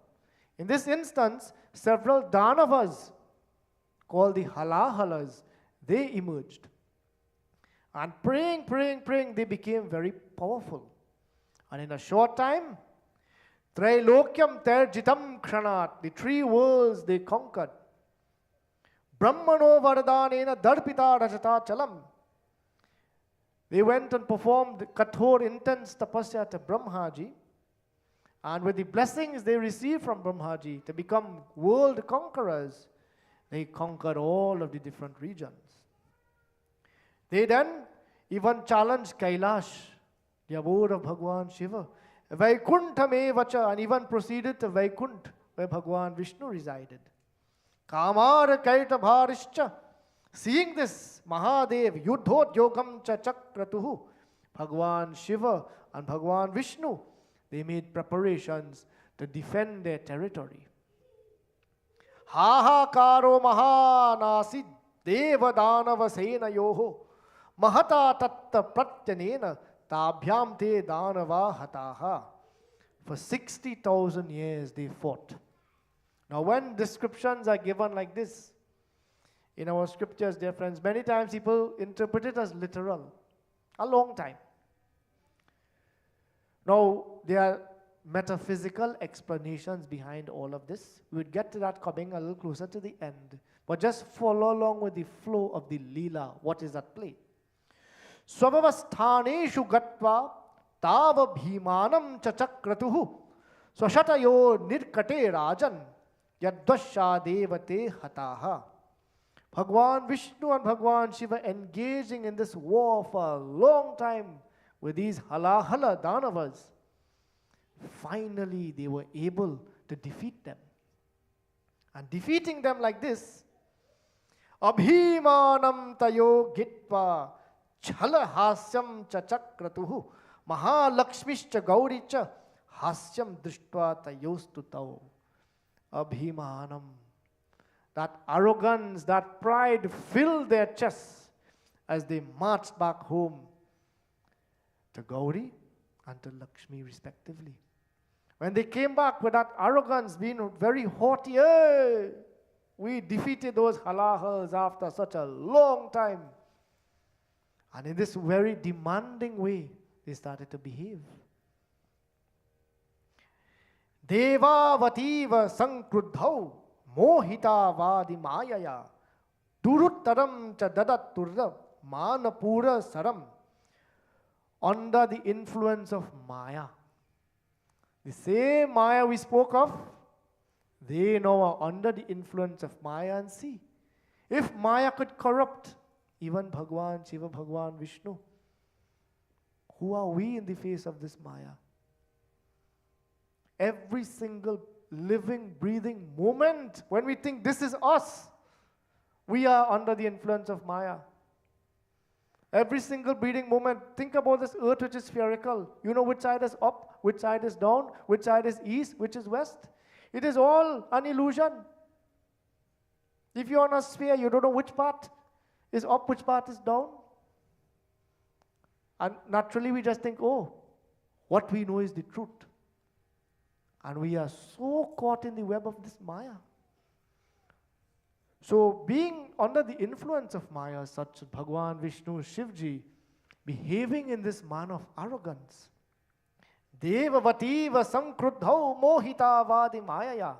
In this instance, several Danavas called the Halahalas, they emerged. And praying, they became very powerful. And in a short time, Trailokyam terjitam kranat, the 3 worlds they conquered. Brahmano vardhanena darpita rajata chalam. They went and performed kathor intense tapasya to Brahmaji, and with the blessings they received from Brahmaji to become world conquerors, they conquered all of the different regions. They then even challenged Kailash, the abode of Bhagwan Shiva, Vaikuntha Mevacha, and even proceeded to Vaikuntha, where Bhagwan Vishnu resided. Kamara Kaita Bharishcha. Seeing this, Mahadev, Yuddhot Yogam Cha Chakratuhu, Bhagwan Shiva and Bhagwan Vishnu, they made preparations to defend their territory. Hahakaro Mahanasi Devadanava Sena Yoho, Mahata Tatta Pratyanena Tabhyam Te Danava Hataha. For 60,000 years they fought. Now when descriptions are given like this, in our scriptures, dear friends, many times people interpret it as literal. A long time. Now, there are metaphysical explanations behind all of this. We would get to that coming a little closer to the end. But just follow along with the flow of the Leela. What is at play? Swavavasthaneshu gatva tava bhimanam chachakratuhu swashatayo nirkate rajan yadvasha devate hataha. Bhagwan Vishnu and Bhagwan Shiva engaging in this war for a long time with these halahala danavas. Finally, they were able to defeat them. And defeating them like this, Abhimanam tayo gitva chala hasyam cha chakratuhu mahalakshmishcha gauricha hasyam drishtva tayostutau. Abhimanam. That arrogance, that pride filled their chests as they marched back home to Gauri and to Lakshmi respectively. When they came back with that arrogance, being very haughty, hey, we defeated those halahas after such a long time. And in this very demanding way, they started to behave. Devavativa sankruddhau mohita vadi mayaya duruttaram cha dadatturra manapura saram. Under the influence of Maya. The same Maya we spoke of, they now are under the influence of Maya. And see, if Maya could corrupt even Bhagwan Shiva, Bhagwan Vishnu, who are we in the face of this Maya? Every single living, breathing moment, when we think this is us, we are under the influence of Maya. Every single breathing moment, think about this earth which is spherical. You know which side is up, which side is down, which side is east, which is west. It is all an illusion. If you're on a sphere, you don't know which part is up, which part is down. And naturally we just think, oh, what we know is the truth. And we are so caught in the web of this Maya. So being under the influence of Maya, such as Bhagwan Vishnu, Shivji, behaving in this manner of arrogance, Devavativa sankruddhau mohita vadi mayaya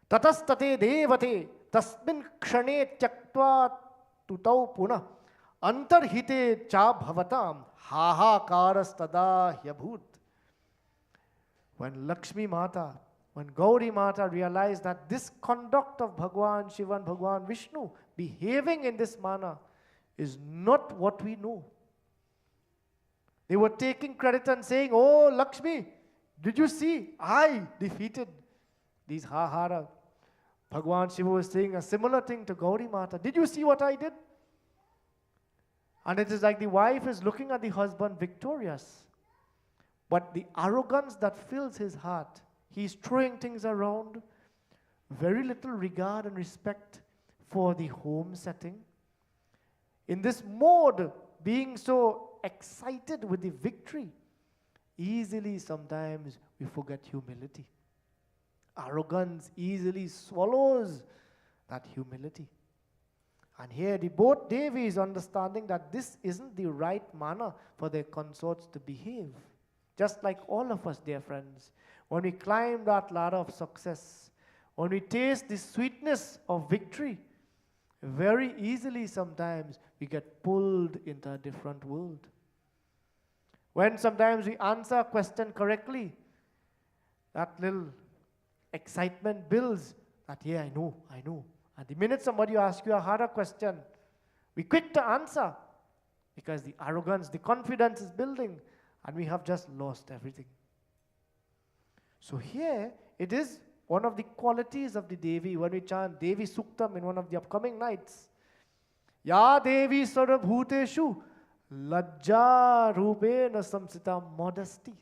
tatastate devate tasmin kshane tyaktva tutau puna antarhite cha bhavatam hahakarastada hyabhut. When Lakshmi Mata, when Gauri Mata realized that this conduct of Bhagwan Shiva and Bhagwan Vishnu, behaving in this manner, is not what we know. They were taking credit and saying, oh Lakshmi, did you see? I defeated these Hahara. Bhagwan Shiva was saying a similar thing to Gauri Mata. Did you see what I did? And it is like the wife is looking at the husband victorious. But the arrogance that fills his heart, he's throwing things around, very little regard and respect for the home setting. In this mode, being so excited with the victory, easily sometimes we forget humility. Arrogance easily swallows that humility. And here the both Devis understanding that this isn't the right manner for their consorts to behave. Just like all of us, dear friends, when we climb that ladder of success, when we taste the sweetness of victory, very easily sometimes we get pulled into a different world. When sometimes we answer a question correctly, that little excitement builds that, yeah, I know. And the minute somebody asks you a harder question, we're quick to answer because the arrogance, the confidence is building, and we have just lost everything. So here, it is one of the qualities of the Devi when we chant Devi Suktam in one of the upcoming nights. Ya Devi Sarvabhuteshu Lajja Rubena Samsita, modesty.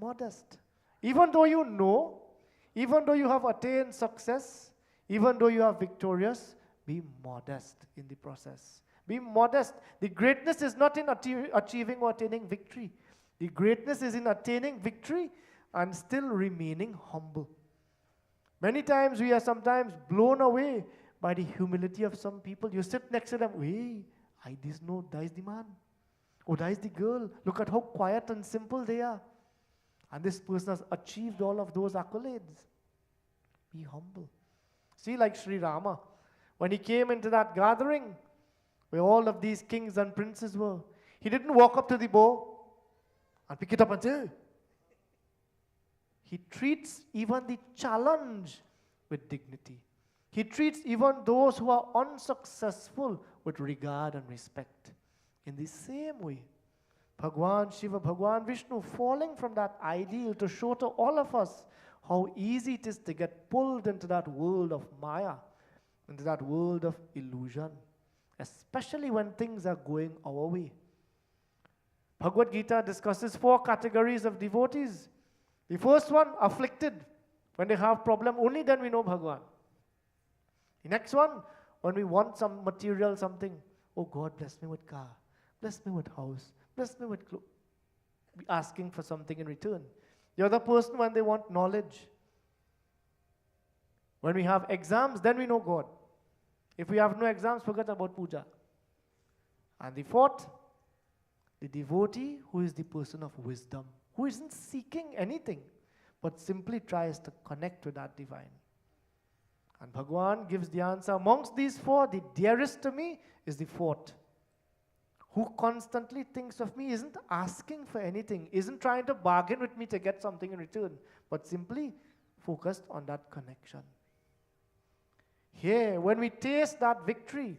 Modest. Even though you know, even though you have attained success, even though you are victorious, be modest in the process. Be modest. The greatness is not in achieving or attaining victory. The greatness is in attaining victory and still remaining humble. Many times we are sometimes blown away by the humility of some people. You sit next to them, hey, I didn't know that is the man. Oh, that is the girl. Look at how quiet and simple they are. And this person has achieved all of those accolades. Be humble. See, like Sri Rama, when he came into that gathering where all of these kings and princes were, he didn't walk up to the bow and pick it up and say, hey. He treats even the challenge with dignity. He treats even those who are unsuccessful with regard and respect. In the same way, Bhagwan Shiva, Bhagwan Vishnu, falling from that ideal to show to all of us how easy it is to get pulled into that world of Maya, into that world of illusion, especially when things are going our way. Bhagavad Gita discusses 4 categories of devotees. The first one, afflicted. When they have problem, only then we know Bhagwan. The next one, when we want some material something, oh God, bless me with car, bless me with house, bless me with clothes. Be asking for something in return. The other person, when they want knowledge. When we have exams, then we know God. If we have no exams, forget about puja. And the fourth, the devotee who is the person of wisdom, who isn't seeking anything, but simply tries to connect with that divine. And Bhagwan gives the answer. Amongst these 4, the dearest to me is the fourth. Who constantly thinks of me, isn't asking for anything, isn't trying to bargain with me to get something in return, but simply focused on that connection. Here, when we taste that victory,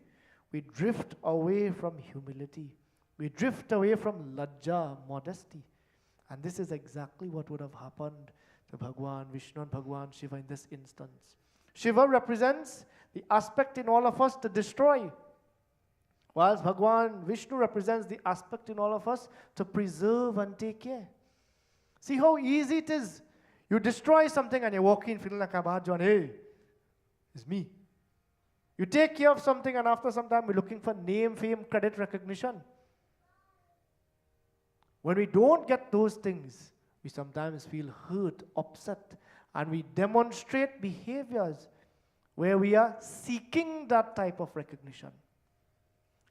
we drift away from humility. We drift away from lajja, modesty. And this is exactly what would have happened to Bhagwan Vishnu and Bhagwan Shiva in this instance. Shiva represents the aspect in all of us to destroy, whilst Bhagwan Vishnu represents the aspect in all of us to preserve and take care. See how easy it is. You destroy something and you walk in feeling like a bad John. Hey, it's me. You take care of something and after some time we're looking for name, fame, credit, recognition. When we don't get those things, we sometimes feel hurt, upset, and we demonstrate behaviors where we are seeking that type of recognition.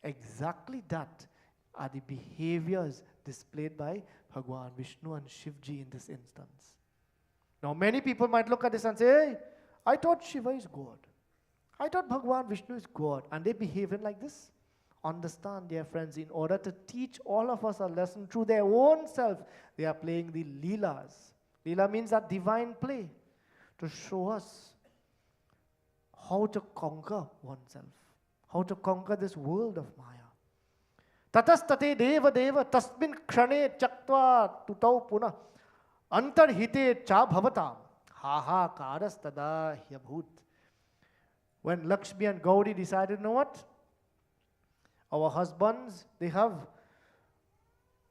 Exactly that are the behaviors displayed by Bhagwan Vishnu and Shivji in this instance. Now many people might look at this and say, hey, I thought Shiva is God. I thought Bhagwan Vishnu is God. And they behaving like this. Understand, dear friends, in order to teach all of us a lesson through their own self, they are playing the Leelas. Leela means that divine play to show us how to conquer oneself, how to conquer this world of Maya. Tatastate deva deva tasmin kshane chaktva tutau puna antarhite cha bhavatam haha karas tada hyabhut. When Lakshmi and Gauri decided, you know what? Our husbands, they have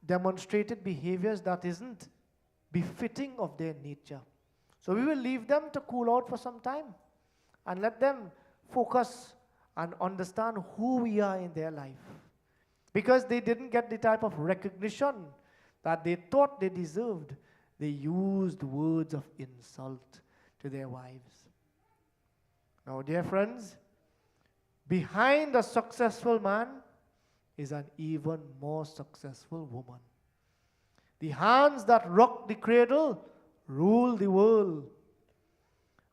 demonstrated behaviors that isn't befitting of their nature. So we will leave them to cool out for some time and let them focus and understand who we are in their life. Because they didn't get the type of recognition that they thought they deserved, they used words of insult to their wives. Now, dear friends, behind a successful man is an even more successful woman. The hands that rock the cradle rule the world.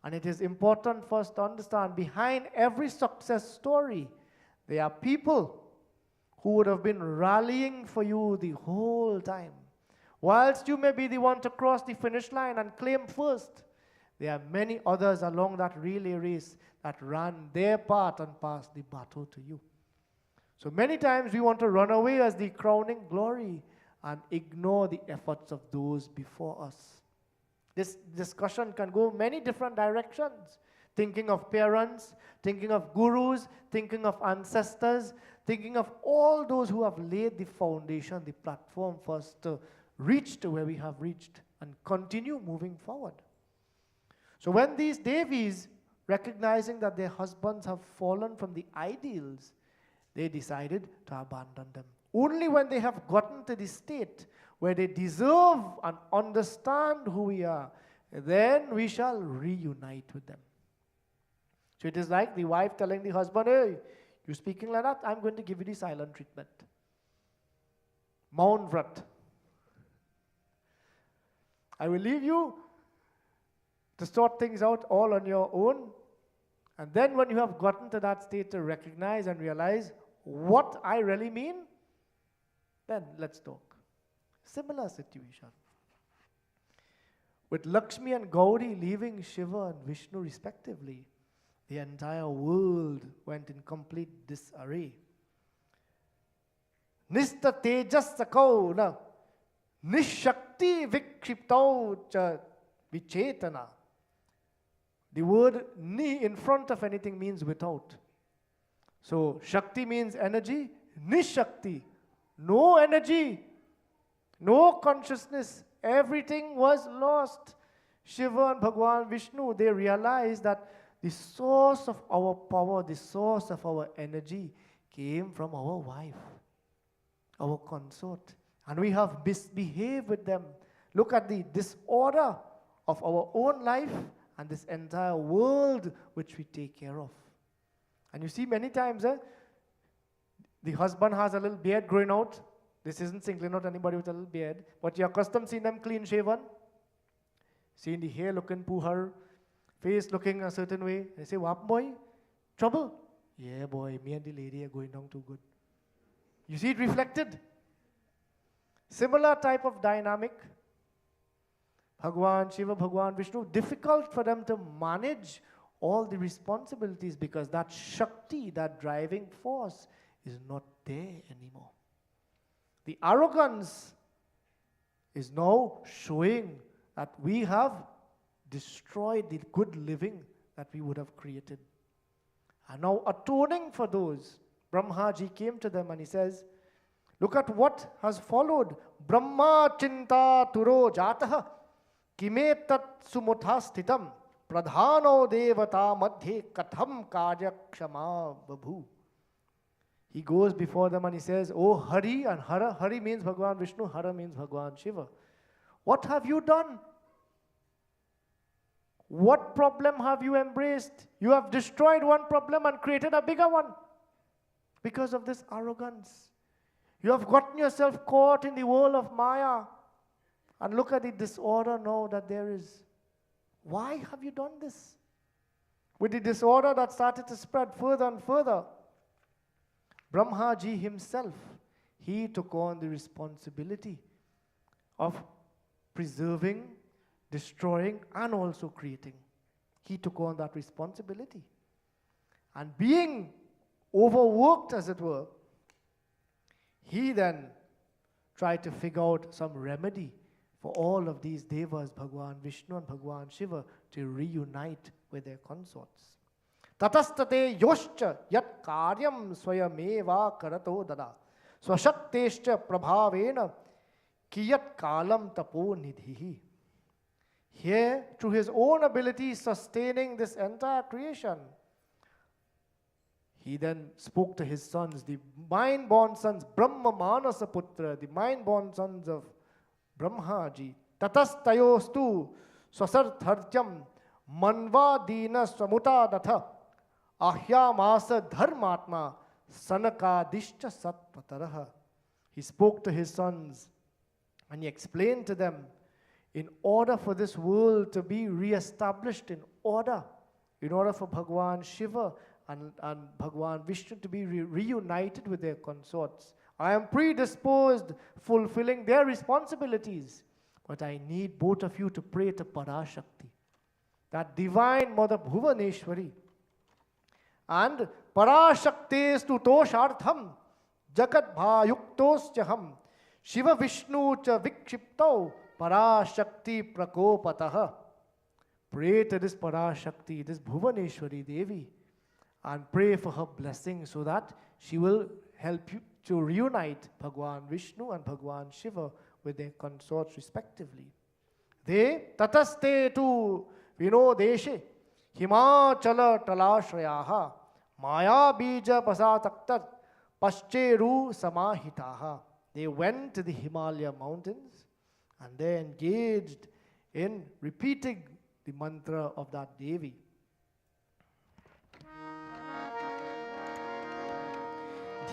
And it is important for us to understand, behind every success story, there are people who would have been rallying for you the whole time. Whilst you may be the one to cross the finish line and claim first, there are many others along that relay race that ran their part and passed the baton to you. So many times we want to run away as the crowning glory and ignore the efforts of those before us. This discussion can go many different directions. Thinking of parents, thinking of gurus, thinking of ancestors, thinking of all those who have laid the foundation, the platform for us to reach to where we have reached and continue moving forward. So when these Devis, recognizing that their husbands have fallen from the ideals, they decided to abandon them. Only when they have gotten to the state where they deserve and understand who we are, then we shall reunite with them. So it is like the wife telling the husband, hey, you speaking like that, I'm going to give you the silent treatment. Maun Vrat. I will leave you to sort things out all on your own. And then when you have gotten to that state to recognize and realize what I really mean, then let's talk. Similar situation. With Lakshmi and Gauri leaving Shiva and Vishnu respectively, the entire world went in complete disarray. Nista tejas sakau na nishakti vikshiptau cha vichetana. The word ni in front of anything means without. So Shakti means energy, Nishakti, no energy, no consciousness, everything was lost. Shiva and Bhagwan Vishnu, they realized that the source of our power, the source of our energy came from our wife, our consort. And we have misbehaved with them. Look at the disorder of our own life and this entire world which we take care of. And you see many times, the husband has a little beard growing out. This isn't singling out anybody with a little beard, but you're accustomed seeing them clean shaven, seeing the hair looking puhar, face looking a certain way. They say, what boy? Trouble? Yeah boy, me and the lady are going down too good. You see it reflected. Similar type of dynamic. Bhagwan, Shiva, Bhagwan, Vishnu, difficult for them to manage all the responsibilities because that Shakti, that driving force is not there anymore. The arrogance is now showing that we have destroyed the good living that we would have created. And now atoning for those, Brahmaji came to them and he says, look at what has followed. Brahma chinta turo jataha kimetat sumutha sthitam pradhano devata madhe katham karya kshama babhu. He goes before them and he says, oh Hari and Hara. Hari means Bhagwan Vishnu, Hara means Bhagwan Shiva. What have you done? What problem have you embraced? You have destroyed one problem and created a bigger one because of this arrogance. You have gotten yourself caught in the world of Maya. And look at the disorder now that there is. Why have you done this? With the disorder that started to spread further and further, Brahmaji himself, he took on the responsibility of preserving, destroying, and also creating. He took on that responsibility. And being overworked, as it were, he then tried to figure out some remedy for all of these devas, Bhagwan Vishnu and Bhagwan Shiva, to reunite with their consorts. Tatastate yoscha yat karyam swayameva karato dada swashaktescha prabhavena kiyat kalam tapo nidhihi. Here, through his own ability sustaining this entire creation, he then spoke to his sons, the mind-born sons, Brahma Manasa Putra, the mind-born sons of Brahmaji. Tatastayostu swasarthartyam manva dina swamuta datha ahyamasa dharmatma sanakadishcha satvataraha. He spoke to his sons And he explained to them, in order for this world to be re-established in order for Bhagwan Shiva and Bhagwan Vishnu to be reunited with their consorts, I am predisposed fulfilling their responsibilities. But I need both of you to pray to Parashakti, that divine Mother Bhuvaneshwari. And Parashaktestu toshartham jagat bhayuktoshyaham Shiva Vishnu cha vikshiptau Parashakti prakopatah. Pray to this Parashakti, this Bhuvaneshwari Devi, and pray for her blessing so that she will help you to reunite Bhagwan Vishnu and Bhagwan Shiva with their consorts respectively. They tataste tu vinodeshe himachala talashrayaha maya bija pasataktat pascheru samahitaha. They went to the Himalaya mountains and they engaged in repeating the mantra of that Devi.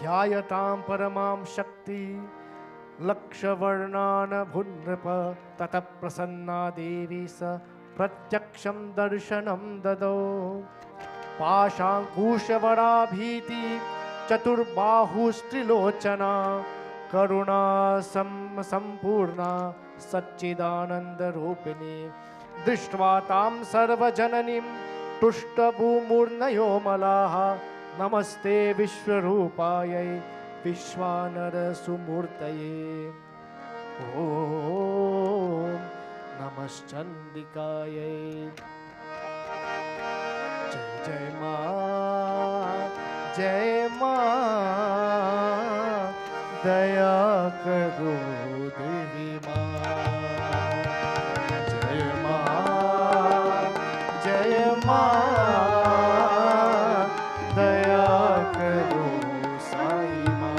Dhyayatam paramam shakti lakshavarnana bhunrapa tata prasanna devi sa pratyaksham darshanam dado pashankushavara bhiti chaturbahustrilochana karuna sampurna satchidananda rupini drishtva tam sarva jananim tushtabhumurnayo malaha namaste vishwarupayai vishwanara sumurtaye om namaschandikayai. Jai Ma daya karo devi ma. Jai Ma daya karo sai ma.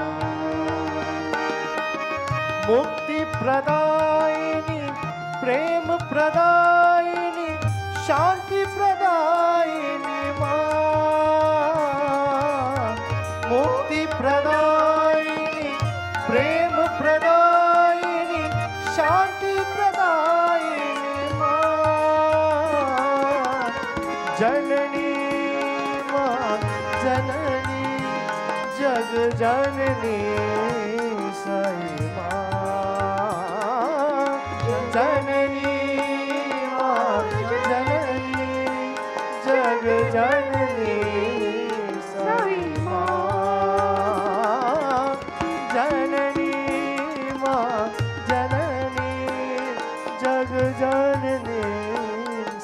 Mukti pradayini prem pradayini shanti pradayini ma. Mukti pradayini prem pradayini shanti pradayini ma. Janani ma janani jag janani sai ma. Janani ma janani jag janani sai ma. Janani ma janani jag janani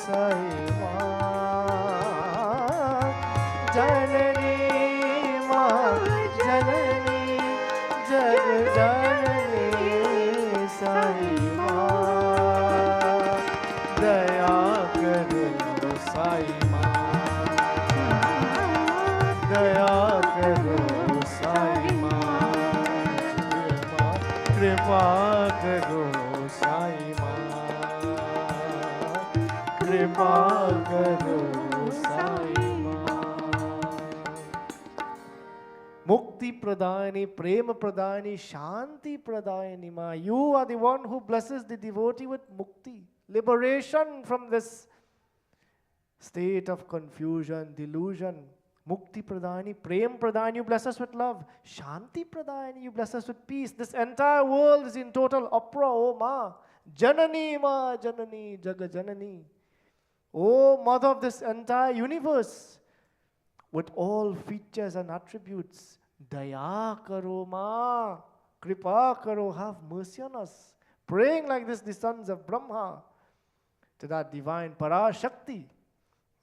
sai ma. Janani ma janani jag janani sai ma. Daya karo sai ma. Daya karo sai ma. Kripa karo sai ma. Kripa karo sai ma. Mukti pradayani, prema pradayani, shanti pradayani ma. You are the one who blesses the devotee with mukti, liberation from this state of confusion, delusion. Mukti pradayani, prem pradayani, you bless us with love. Shanti pradayani, you bless us with peace. This entire world is in total uproar, oh ma. Janani ma janani, jaga janani. Oh mother of this entire universe, with all features and attributes. Daya karo ma, kripa karo, have mercy on us. Praying like this, the sons of Brahma, to that divine Parashakti.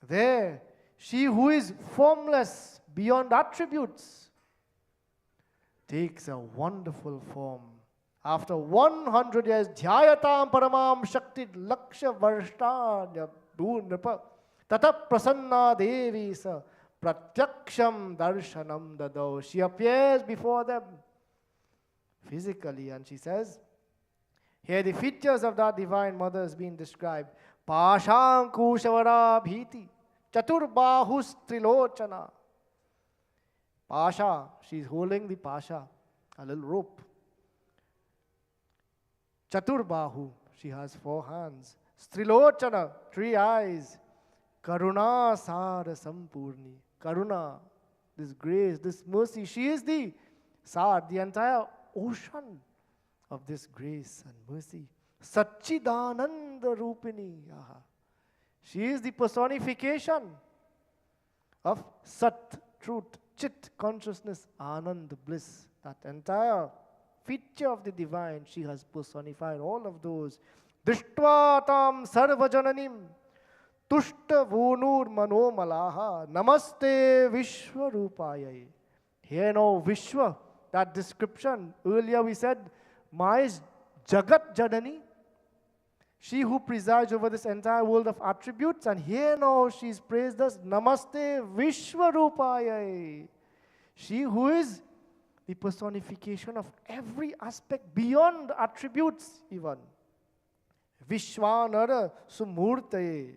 There, she who is formless beyond attributes, takes a wonderful form. After 100 years, dhyayatam paramam shakti laksha varshanya bhunrapa tata prasanna devi sa pratyaksham darshanam dado. She appears before them physically and she says, here the features of that divine mother is being described. Pashankushavara bhiti chaturbahus trilochana. Pasha, she's holding the pasha, a little rope. Chaturbahu, she has 4 hands. Strilochana, 3 eyes. Karuna Sara Sampurni. Karuna, this grace, this mercy, she is the Sar, the entire ocean of this grace and mercy. Satchidananda Rupini. Aha. She is the personification of Sat, truth, Chit, consciousness, Anand, bliss. That entire feature of the divine, she has personified all of those. Dishtvatam sarvajananim tushta vunur manomalaha namaste vishwarupayai. Here now Vishwa, that description. Earlier we said, Ma is Jagat Janani, she who presides over this entire world of attributes, and here now she is praised as Namaste Vishwarupayai. She who is the personification of every aspect beyond attributes even. Vishwanara Sumurtaye.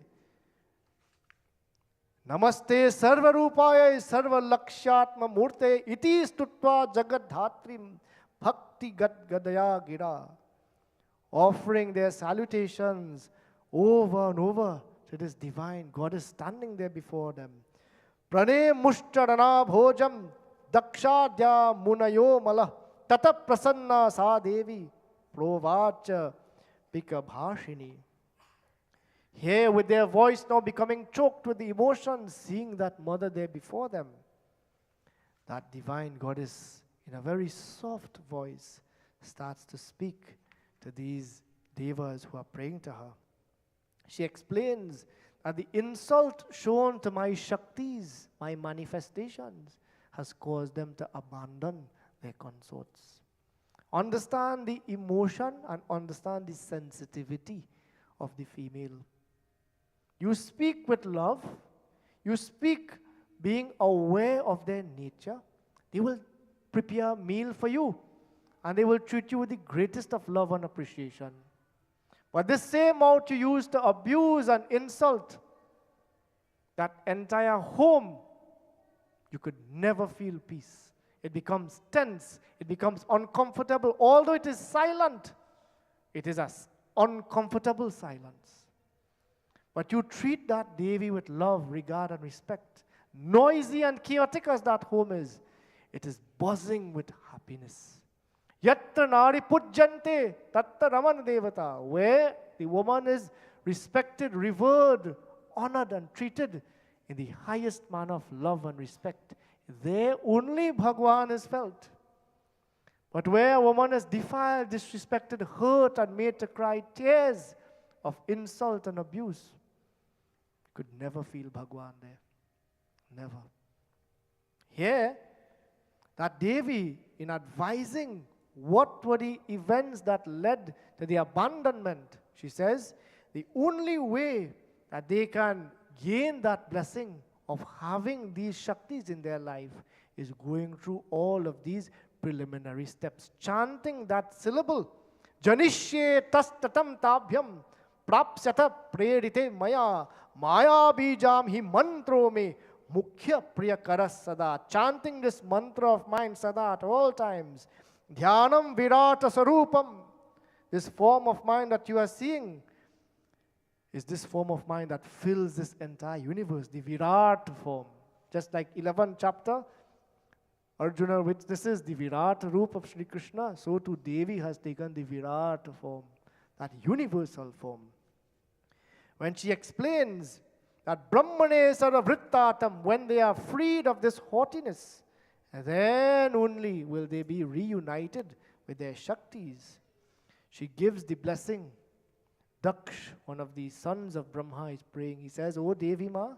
Namaste Sarvarupayai Sarvalakshatma Murte Iti Stutva Jagadhatrim Bhakti Gadgadaya Gira. Offering their salutations over and over to this divine goddess standing there before them. Prane Mushtarana Bhojam Dakshadya Munayo Mala Tata Prasanna Sa Devi Provacha Pikabhashini. Here with their voice now becoming choked with the emotions, seeing that mother there before them. That divine goddess in a very soft voice starts to speak to these devas who are praying to her. She explains that the insult shown to my Shaktis, my manifestations, has caused them to abandon their consorts. Understand the emotion and understand the sensitivity of the female. You speak with love, you speak being aware of their nature. They will prepare a meal for you, and they will treat you with the greatest of love and appreciation. But this same mouth you use to abuse and insult, that entire home, you could never feel peace. It becomes tense, it becomes uncomfortable. Although it is silent, it is an uncomfortable silence. But you treat that Devi with love, regard, and respect. Noisy and chaotic as that home is, it is buzzing with happiness. Yatra nari pujjante tatta raman devata. Where the woman is respected, revered, honored, and treated in the highest manner of love and respect, there only Bhagwan is felt. But where a woman is defiled, disrespected, hurt, and made to cry tears of insult and abuse, could never feel Bhagwan there. Never. Here, that Devi, in advising what were the events that led to the abandonment, she says, the only way that they can gain that blessing of having these Shaktis in their life is going through all of these preliminary steps. Chanting that syllable, Janishye tastatam tabhyam prapsyata prerite maya maya bijam hi mantro me mukhya priyakara sada. Chanting this mantra of mine sada at all times. Dhyanam virata sarupam. This form of mind that you are seeing is this form of mind that fills this entire universe, the Virat form. Just like 11th chapter, Arjuna witnesses the Virat Roop of Sri Krishna, so too Devi has taken the Virat form, that universal form. When she explains that Brahmane Saravrittatam, when they are freed of this haughtiness, then only will they be reunited with their Shaktis. She gives the blessing. Daksh, one of the sons of Brahma, is praying. He says, "O Devi Ma,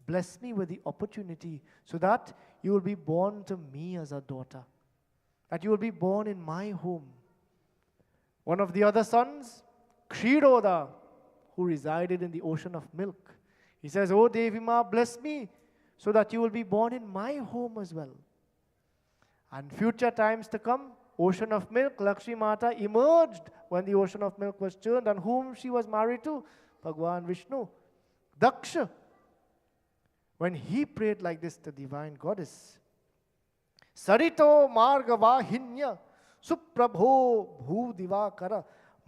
bless me with the opportunity so that you will be born to me as a daughter, that you will be born in my home." One of the other sons, Kshiroda, who resided in the ocean of milk, he says, "O Devi Ma, bless me so that you will be born in my home as well." And future times to come, ocean of milk, Lakshmi Mata emerged when the ocean of milk was churned, and whom she was married to? Bhagwan Vishnu. Daksha, when he prayed like this to divine goddess, Sarito Margavahinya Suprabho Bhudivakara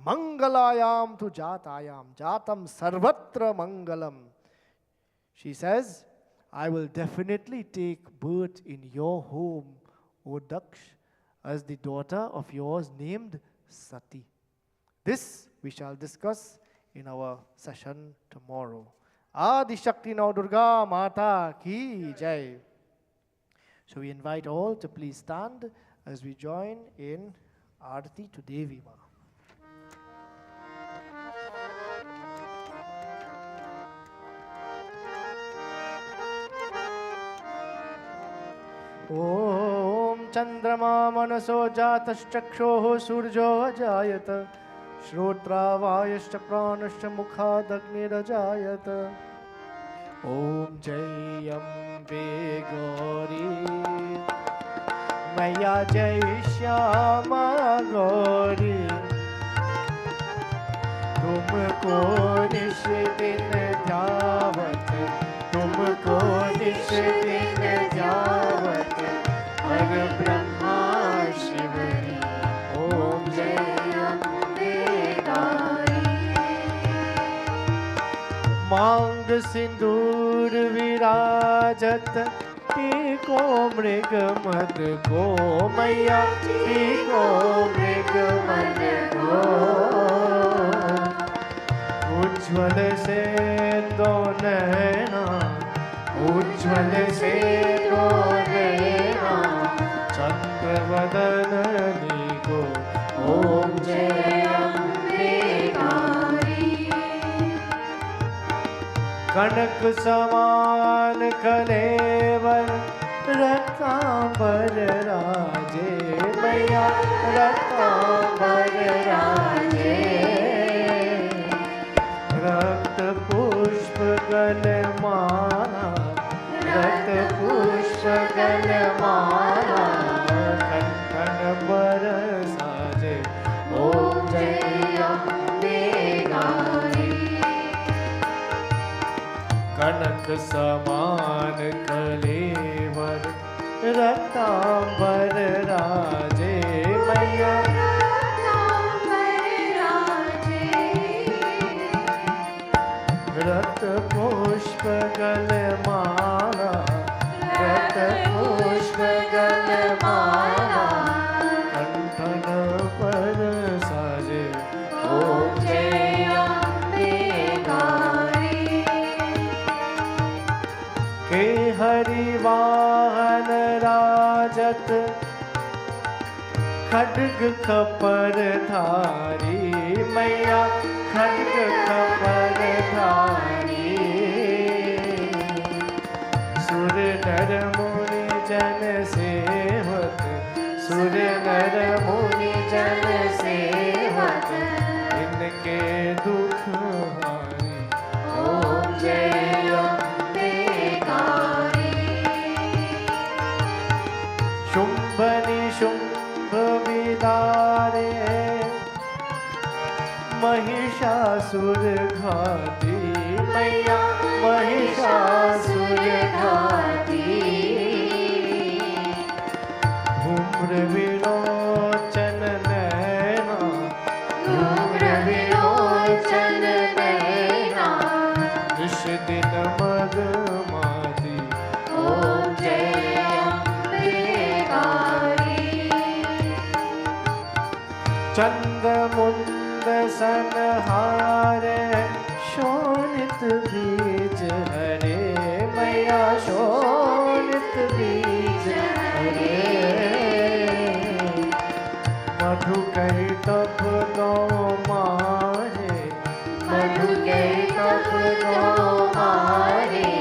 Mangalayam tu jatayam, jatam sarvatra mangalam. She says, I will definitely take birth in your home, O Daksh, as the daughter of yours named Sati. This we shall discuss in our session tomorrow. Adi Shakti Nau Durga Mata Ki Jai. So we invite all to please stand as we join in Aarti to Devi Ma. Om Chandrama Manaso Jatashchakshoho Surjo Jayata Shrotra Pranascha Mukha Dagnirajayata. Om Jayambe Gauri Maya Jai Shyama Gauri Tumko nish din dhyavat Tumko nish din dhyavat Har Brahma Shivari Om Jayambe Gauri Mang Sindur Virajat Eko Mrig Mad Ko Maya Eko Mrig Mad Ko उज्ज्वल से दो नैना उज्ज्वल से दो नैना चंद्र वदन को ओम जय अम्बे गौरी कनक समान कलेवर रत्नांबर राजे मैया रत्नांबर राजे रक्त पुष्प गलमाला रक्त पुष्प गलमाला कंठन पर साजे ओम जय अम्बे गौरी कनक समान कलेवर रत्नांबर राजे मैया रत पुष्प गलमाला रत पुष्प गलमाला कंठन पर साजे ओम जय अम्बे गौरी के हरि वाहन राजत खड्ग खपर धारी मैया खड्ग खपर धारी सुर नर मुनि जन सेवक सुर नर मुनि जन सेवक इनके दुख हारी ओम जय अम्बे गौरी शुंभ निशुंभ विदारे महिषासुर घाती मैया महिषासुर घाती धूम्र विलोचन नैना धूम्र विलोचन नैना विष दिन मद माती ओम जय अम्बे गौरी चंद मुंद सनहारे शोणित बीज हरे मैया शोणित बीज हरे मधु कई तप गौ मारे मधु कई तप गौ मारे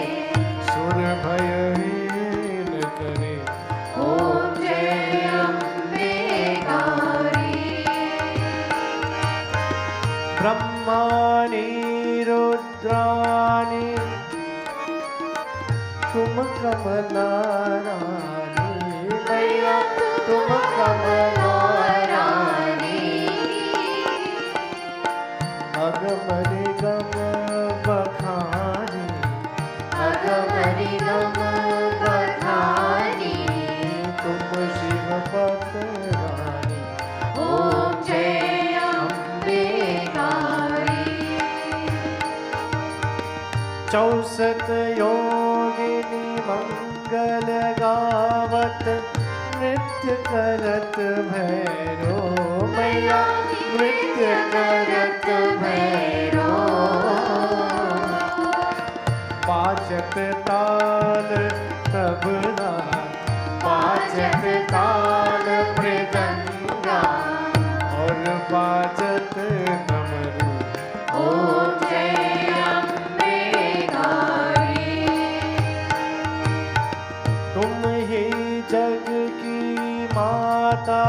सुर भयहीन करे ओम जय अम्बे गौरी ब्रह्माणी रुद्राणी तुम कमला रानी मैया तुम कमला रानी अगमरि गम बखानी अगमरि गम बखानी तुम शिव पत रानी ओम जय अम्बे 64 योगिनी मंगल गावत नृत्य करत भैरो मैया नृत्य करत भैरो पाचक ताल तबला पाचक ताल मृदंगा और बाजत डमरू ओम जय अम्बे गौरी तुम ही जग की माता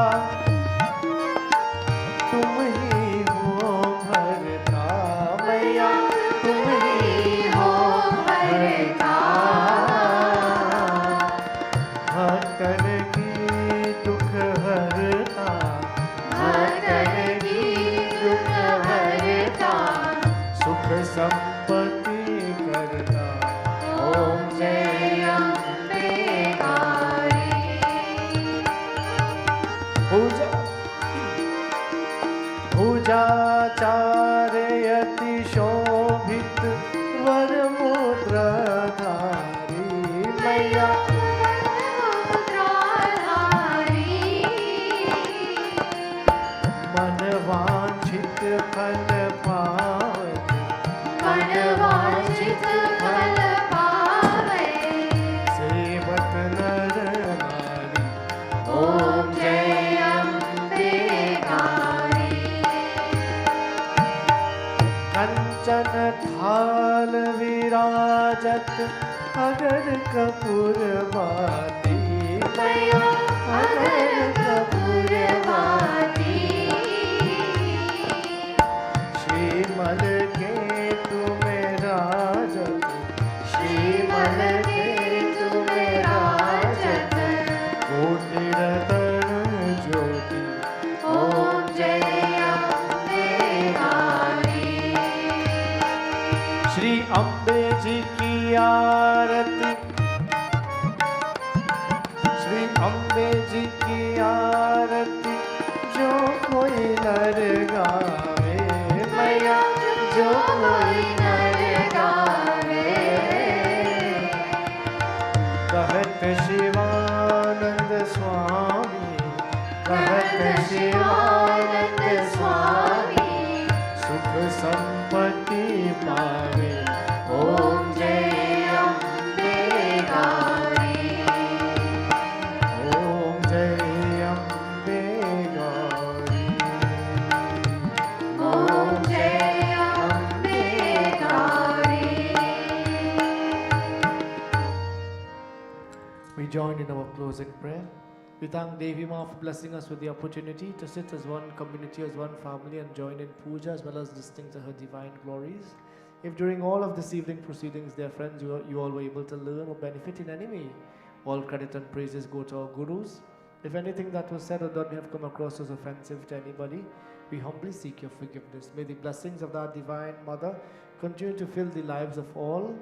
तुम ही हो भरता मैया तुम ही हो भरता भक्तन की दुख हरता भक्तन की दुख हरता सुख संपत्ति करता ओम जय अम्बे गौरी पूजा चारयति शोभित वर मुद्राधारी मैया मन वांछित फल पावे मन वांछित फल पावे सेवक नर नारी ओम जय अम्बे गौरी कंचन थाल विराजत अगर कपूर बाती मैया अगर कपूर बाती श्रीमल के तुम्हें राजत श्रीमल के तुम्हें राजत कोटि रतन ज्योति ओम जय अम्बे गौरी श्री अम्बे जी की आरती श्री अम्बे जी की आरती जो कोई नर गावे मैया जो कोई नर गावे कहत शिवानंद स्वामी कहत शिवानंद स्वामी सुख संपत्ति पावे ओम जय अम्बे गौरी ओम जय अम्बे गौरी ओम जय Ambe Gauri We join in our closing prayer. We thank Devi Ma for blessing us with the opportunity to sit as one community, as one family, and join in puja as well as listening to her divine glories. If during all of this evening proceedings, dear friends, you all were able to learn or benefit in any way, all credit and praises go to our gurus. If anything that was said or done may have come across as offensive to anybody, we humbly seek your forgiveness. May the blessings of that Divine Mother continue to fill the lives of all.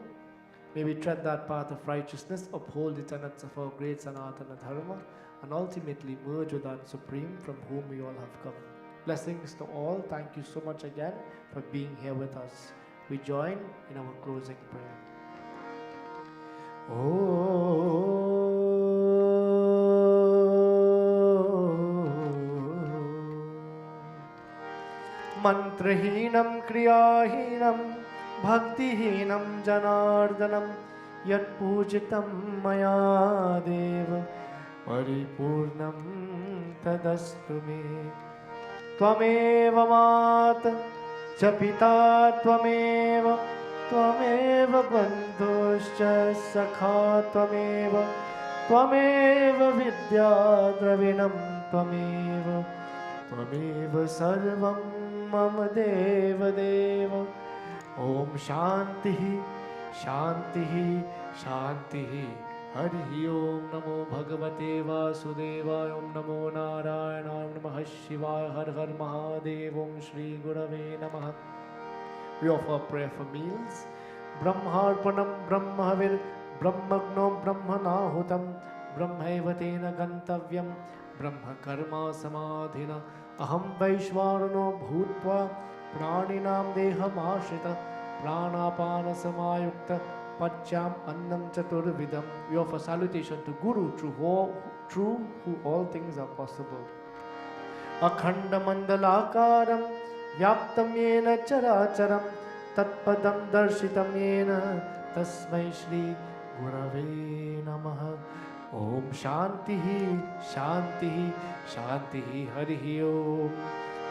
May we tread that path of righteousness, uphold the tenets of our great Sanatana Dharma, and ultimately merge with that Supreme from whom we all have come. Blessings to all. Thank you so much again for being here with us. We join in our closing prayer. Mantrahinam kriyahinam bhaktihinam janardanam yat pujitam maya deva paripurnam tadastu me tvameva mata cha pita tvameva tvameva bandhuscha sakha tvameva tvameva vidya dravinam tvameva tvameva sarvam mama deva deva om shanti shanti shanti Hari Om Namo Bhagavate Vasudevaya Om Namo Narayana Om Namah Shivaya Har Har Mahadev Om Shri Gurave Namaha. We offer prayer for meals. Brahmarpanam Brahmahavir Brahmagno Brahmanahutam Brahmaivatena Gantavyam Brahma Karma Samadhina Aham Vaishwarano Bhutva Praninam Deham Ashrita Pranapana Samayukta Pacham Annam Chaturvidam. We offer salutation to Guru, through who all things are possible. Akhandamandalakaram Vyaptam Yena Characharam Tatpadam Darshitam Yena Tasmai Shri Gurave Namaha. Om Shantihi Shantihi Shantihi Harihi Om.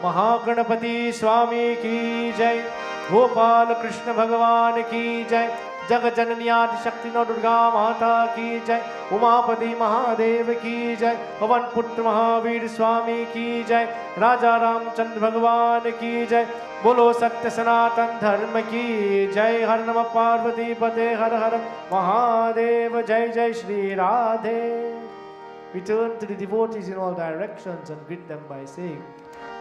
Mahaganapati Swami ki jai, Gopal Krishna Bhagavan ki jai, Jagat Janani Adi Shakti Nau Durga Mata ki jai, Umapati Mahadev ki jai, Pavan Putra Mahavir Swami ki jai, Raja Ramchandra Bhagavan ki jai, Bolo Satya Sanatan Dharma ki jai, Har Nama Parvati Pate Har Har Mahadev, Jai Jai Shri Radhe. We turn to the devotees in all directions and greet them by saying,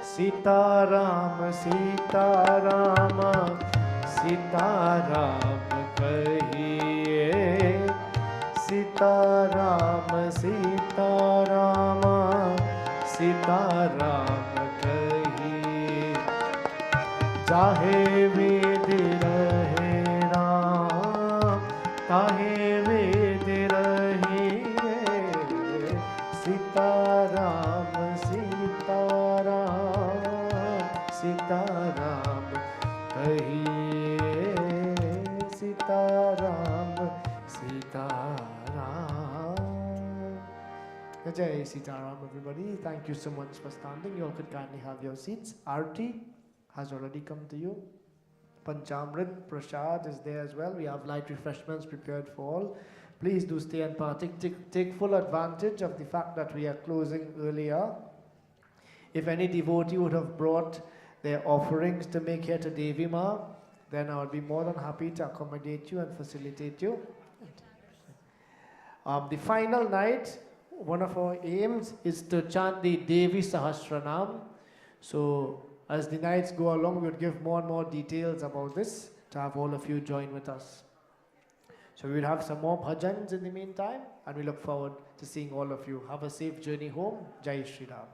Sita Ram, Sita Ram, Sita Ram kahiye. Sita Ram, Sita Ram, Sita Ram kahiye. Jahe ved rahe Ram, tahe ved rahiye. Sita Ram, Sita Ram, Sita Ram kahiye. Sita Ram, Sita Ram. Jai Sita Ram, everybody. Thank you so much for standing. You all could kindly have your seats. Aarti has already come to you. Panchamrit Prasad is there as well. We have light refreshments prepared for all. Please do stay and partake. Take full advantage of the fact that we are closing earlier. If any devotee would have brought their offerings to make here to Devi Ma, then I would be more than happy to accommodate you and facilitate you. The final night, one of our aims is to chant the Devi Sahasranam. So as the nights go along, we would give more and more details about this to have all of you join with us. So we will have some more bhajans in the meantime, and we look forward to seeing all of you. Have a safe journey home. Jai Shri Ram.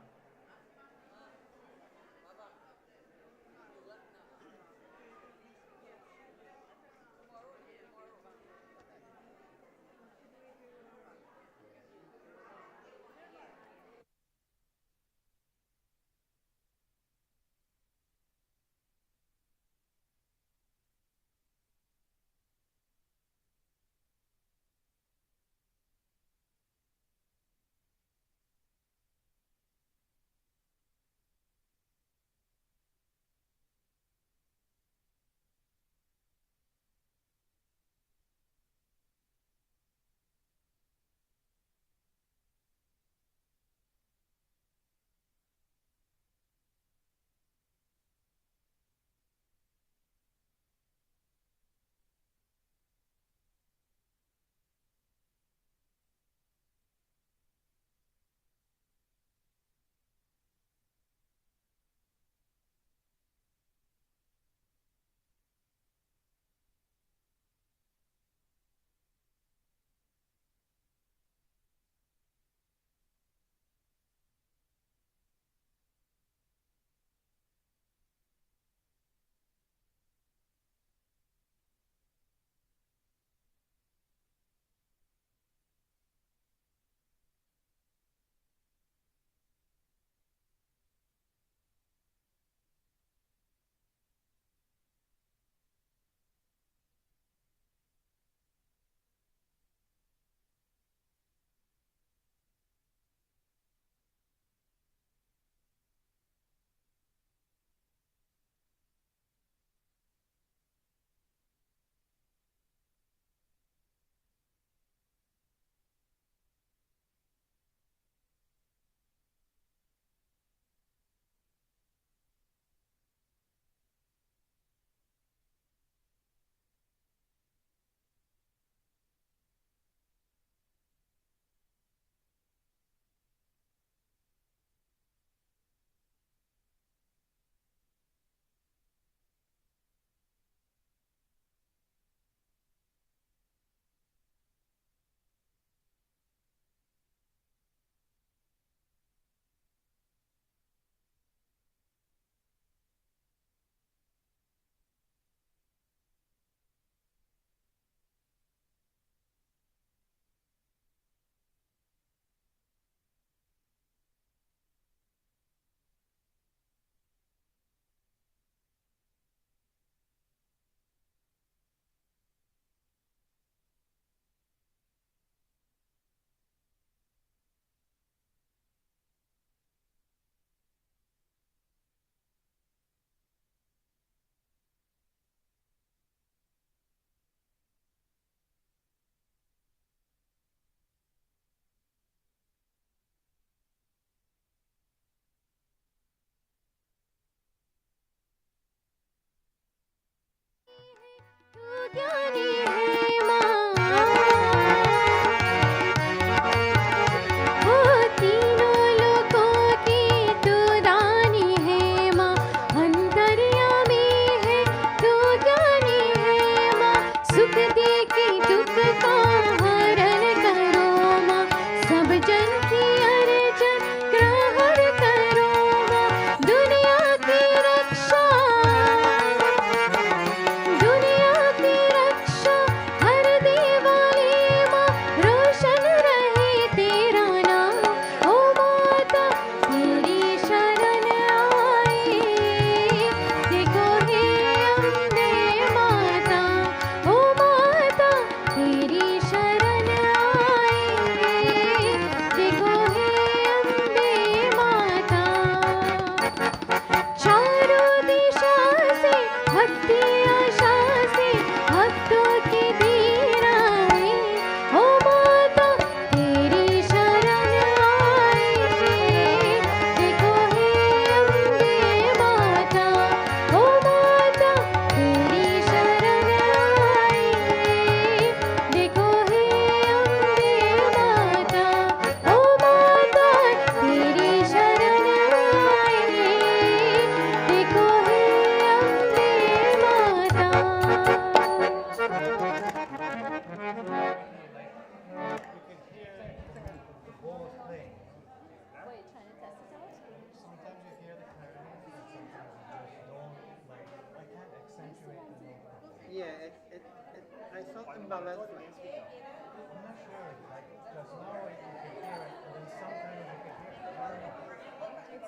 I'm not sure. Like, just now you can hear it, and then sometimes you can hear it. I don't know.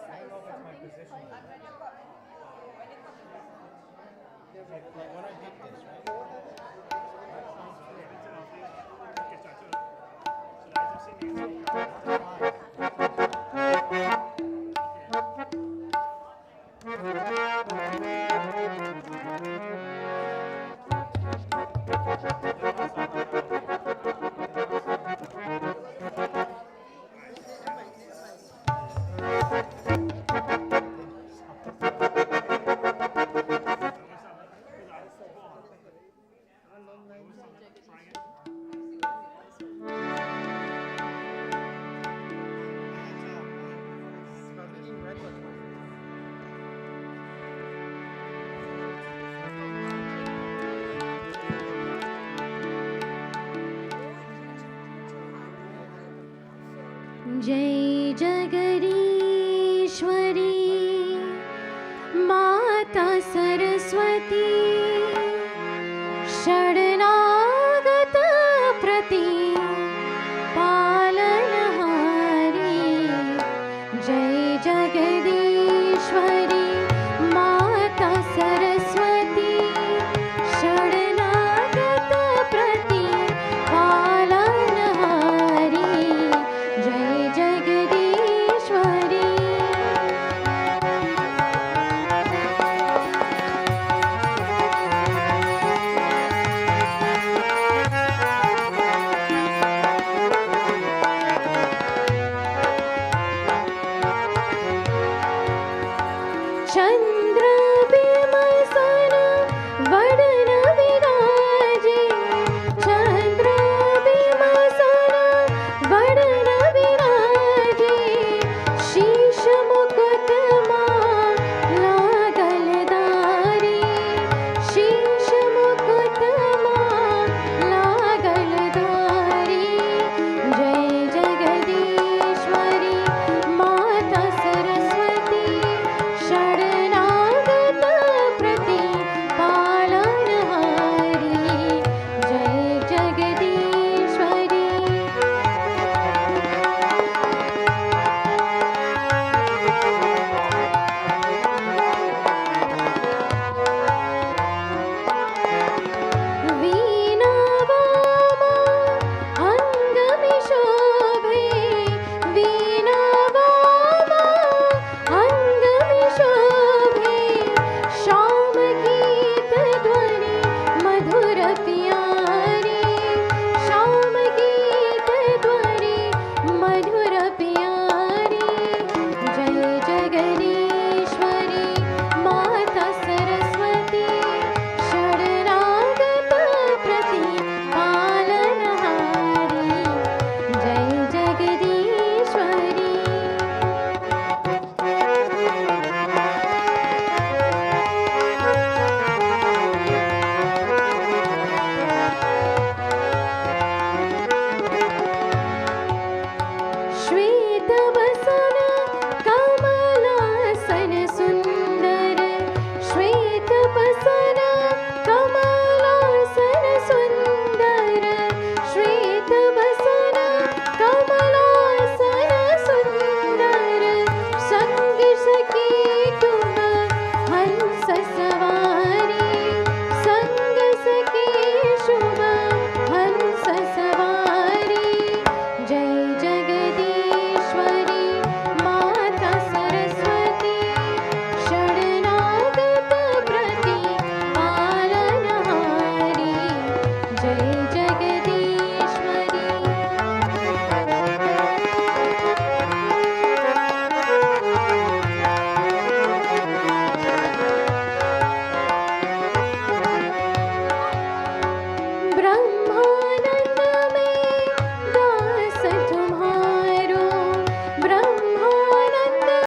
I don't know if it's my position. Like when I hit this, right? जय जगन्नाथ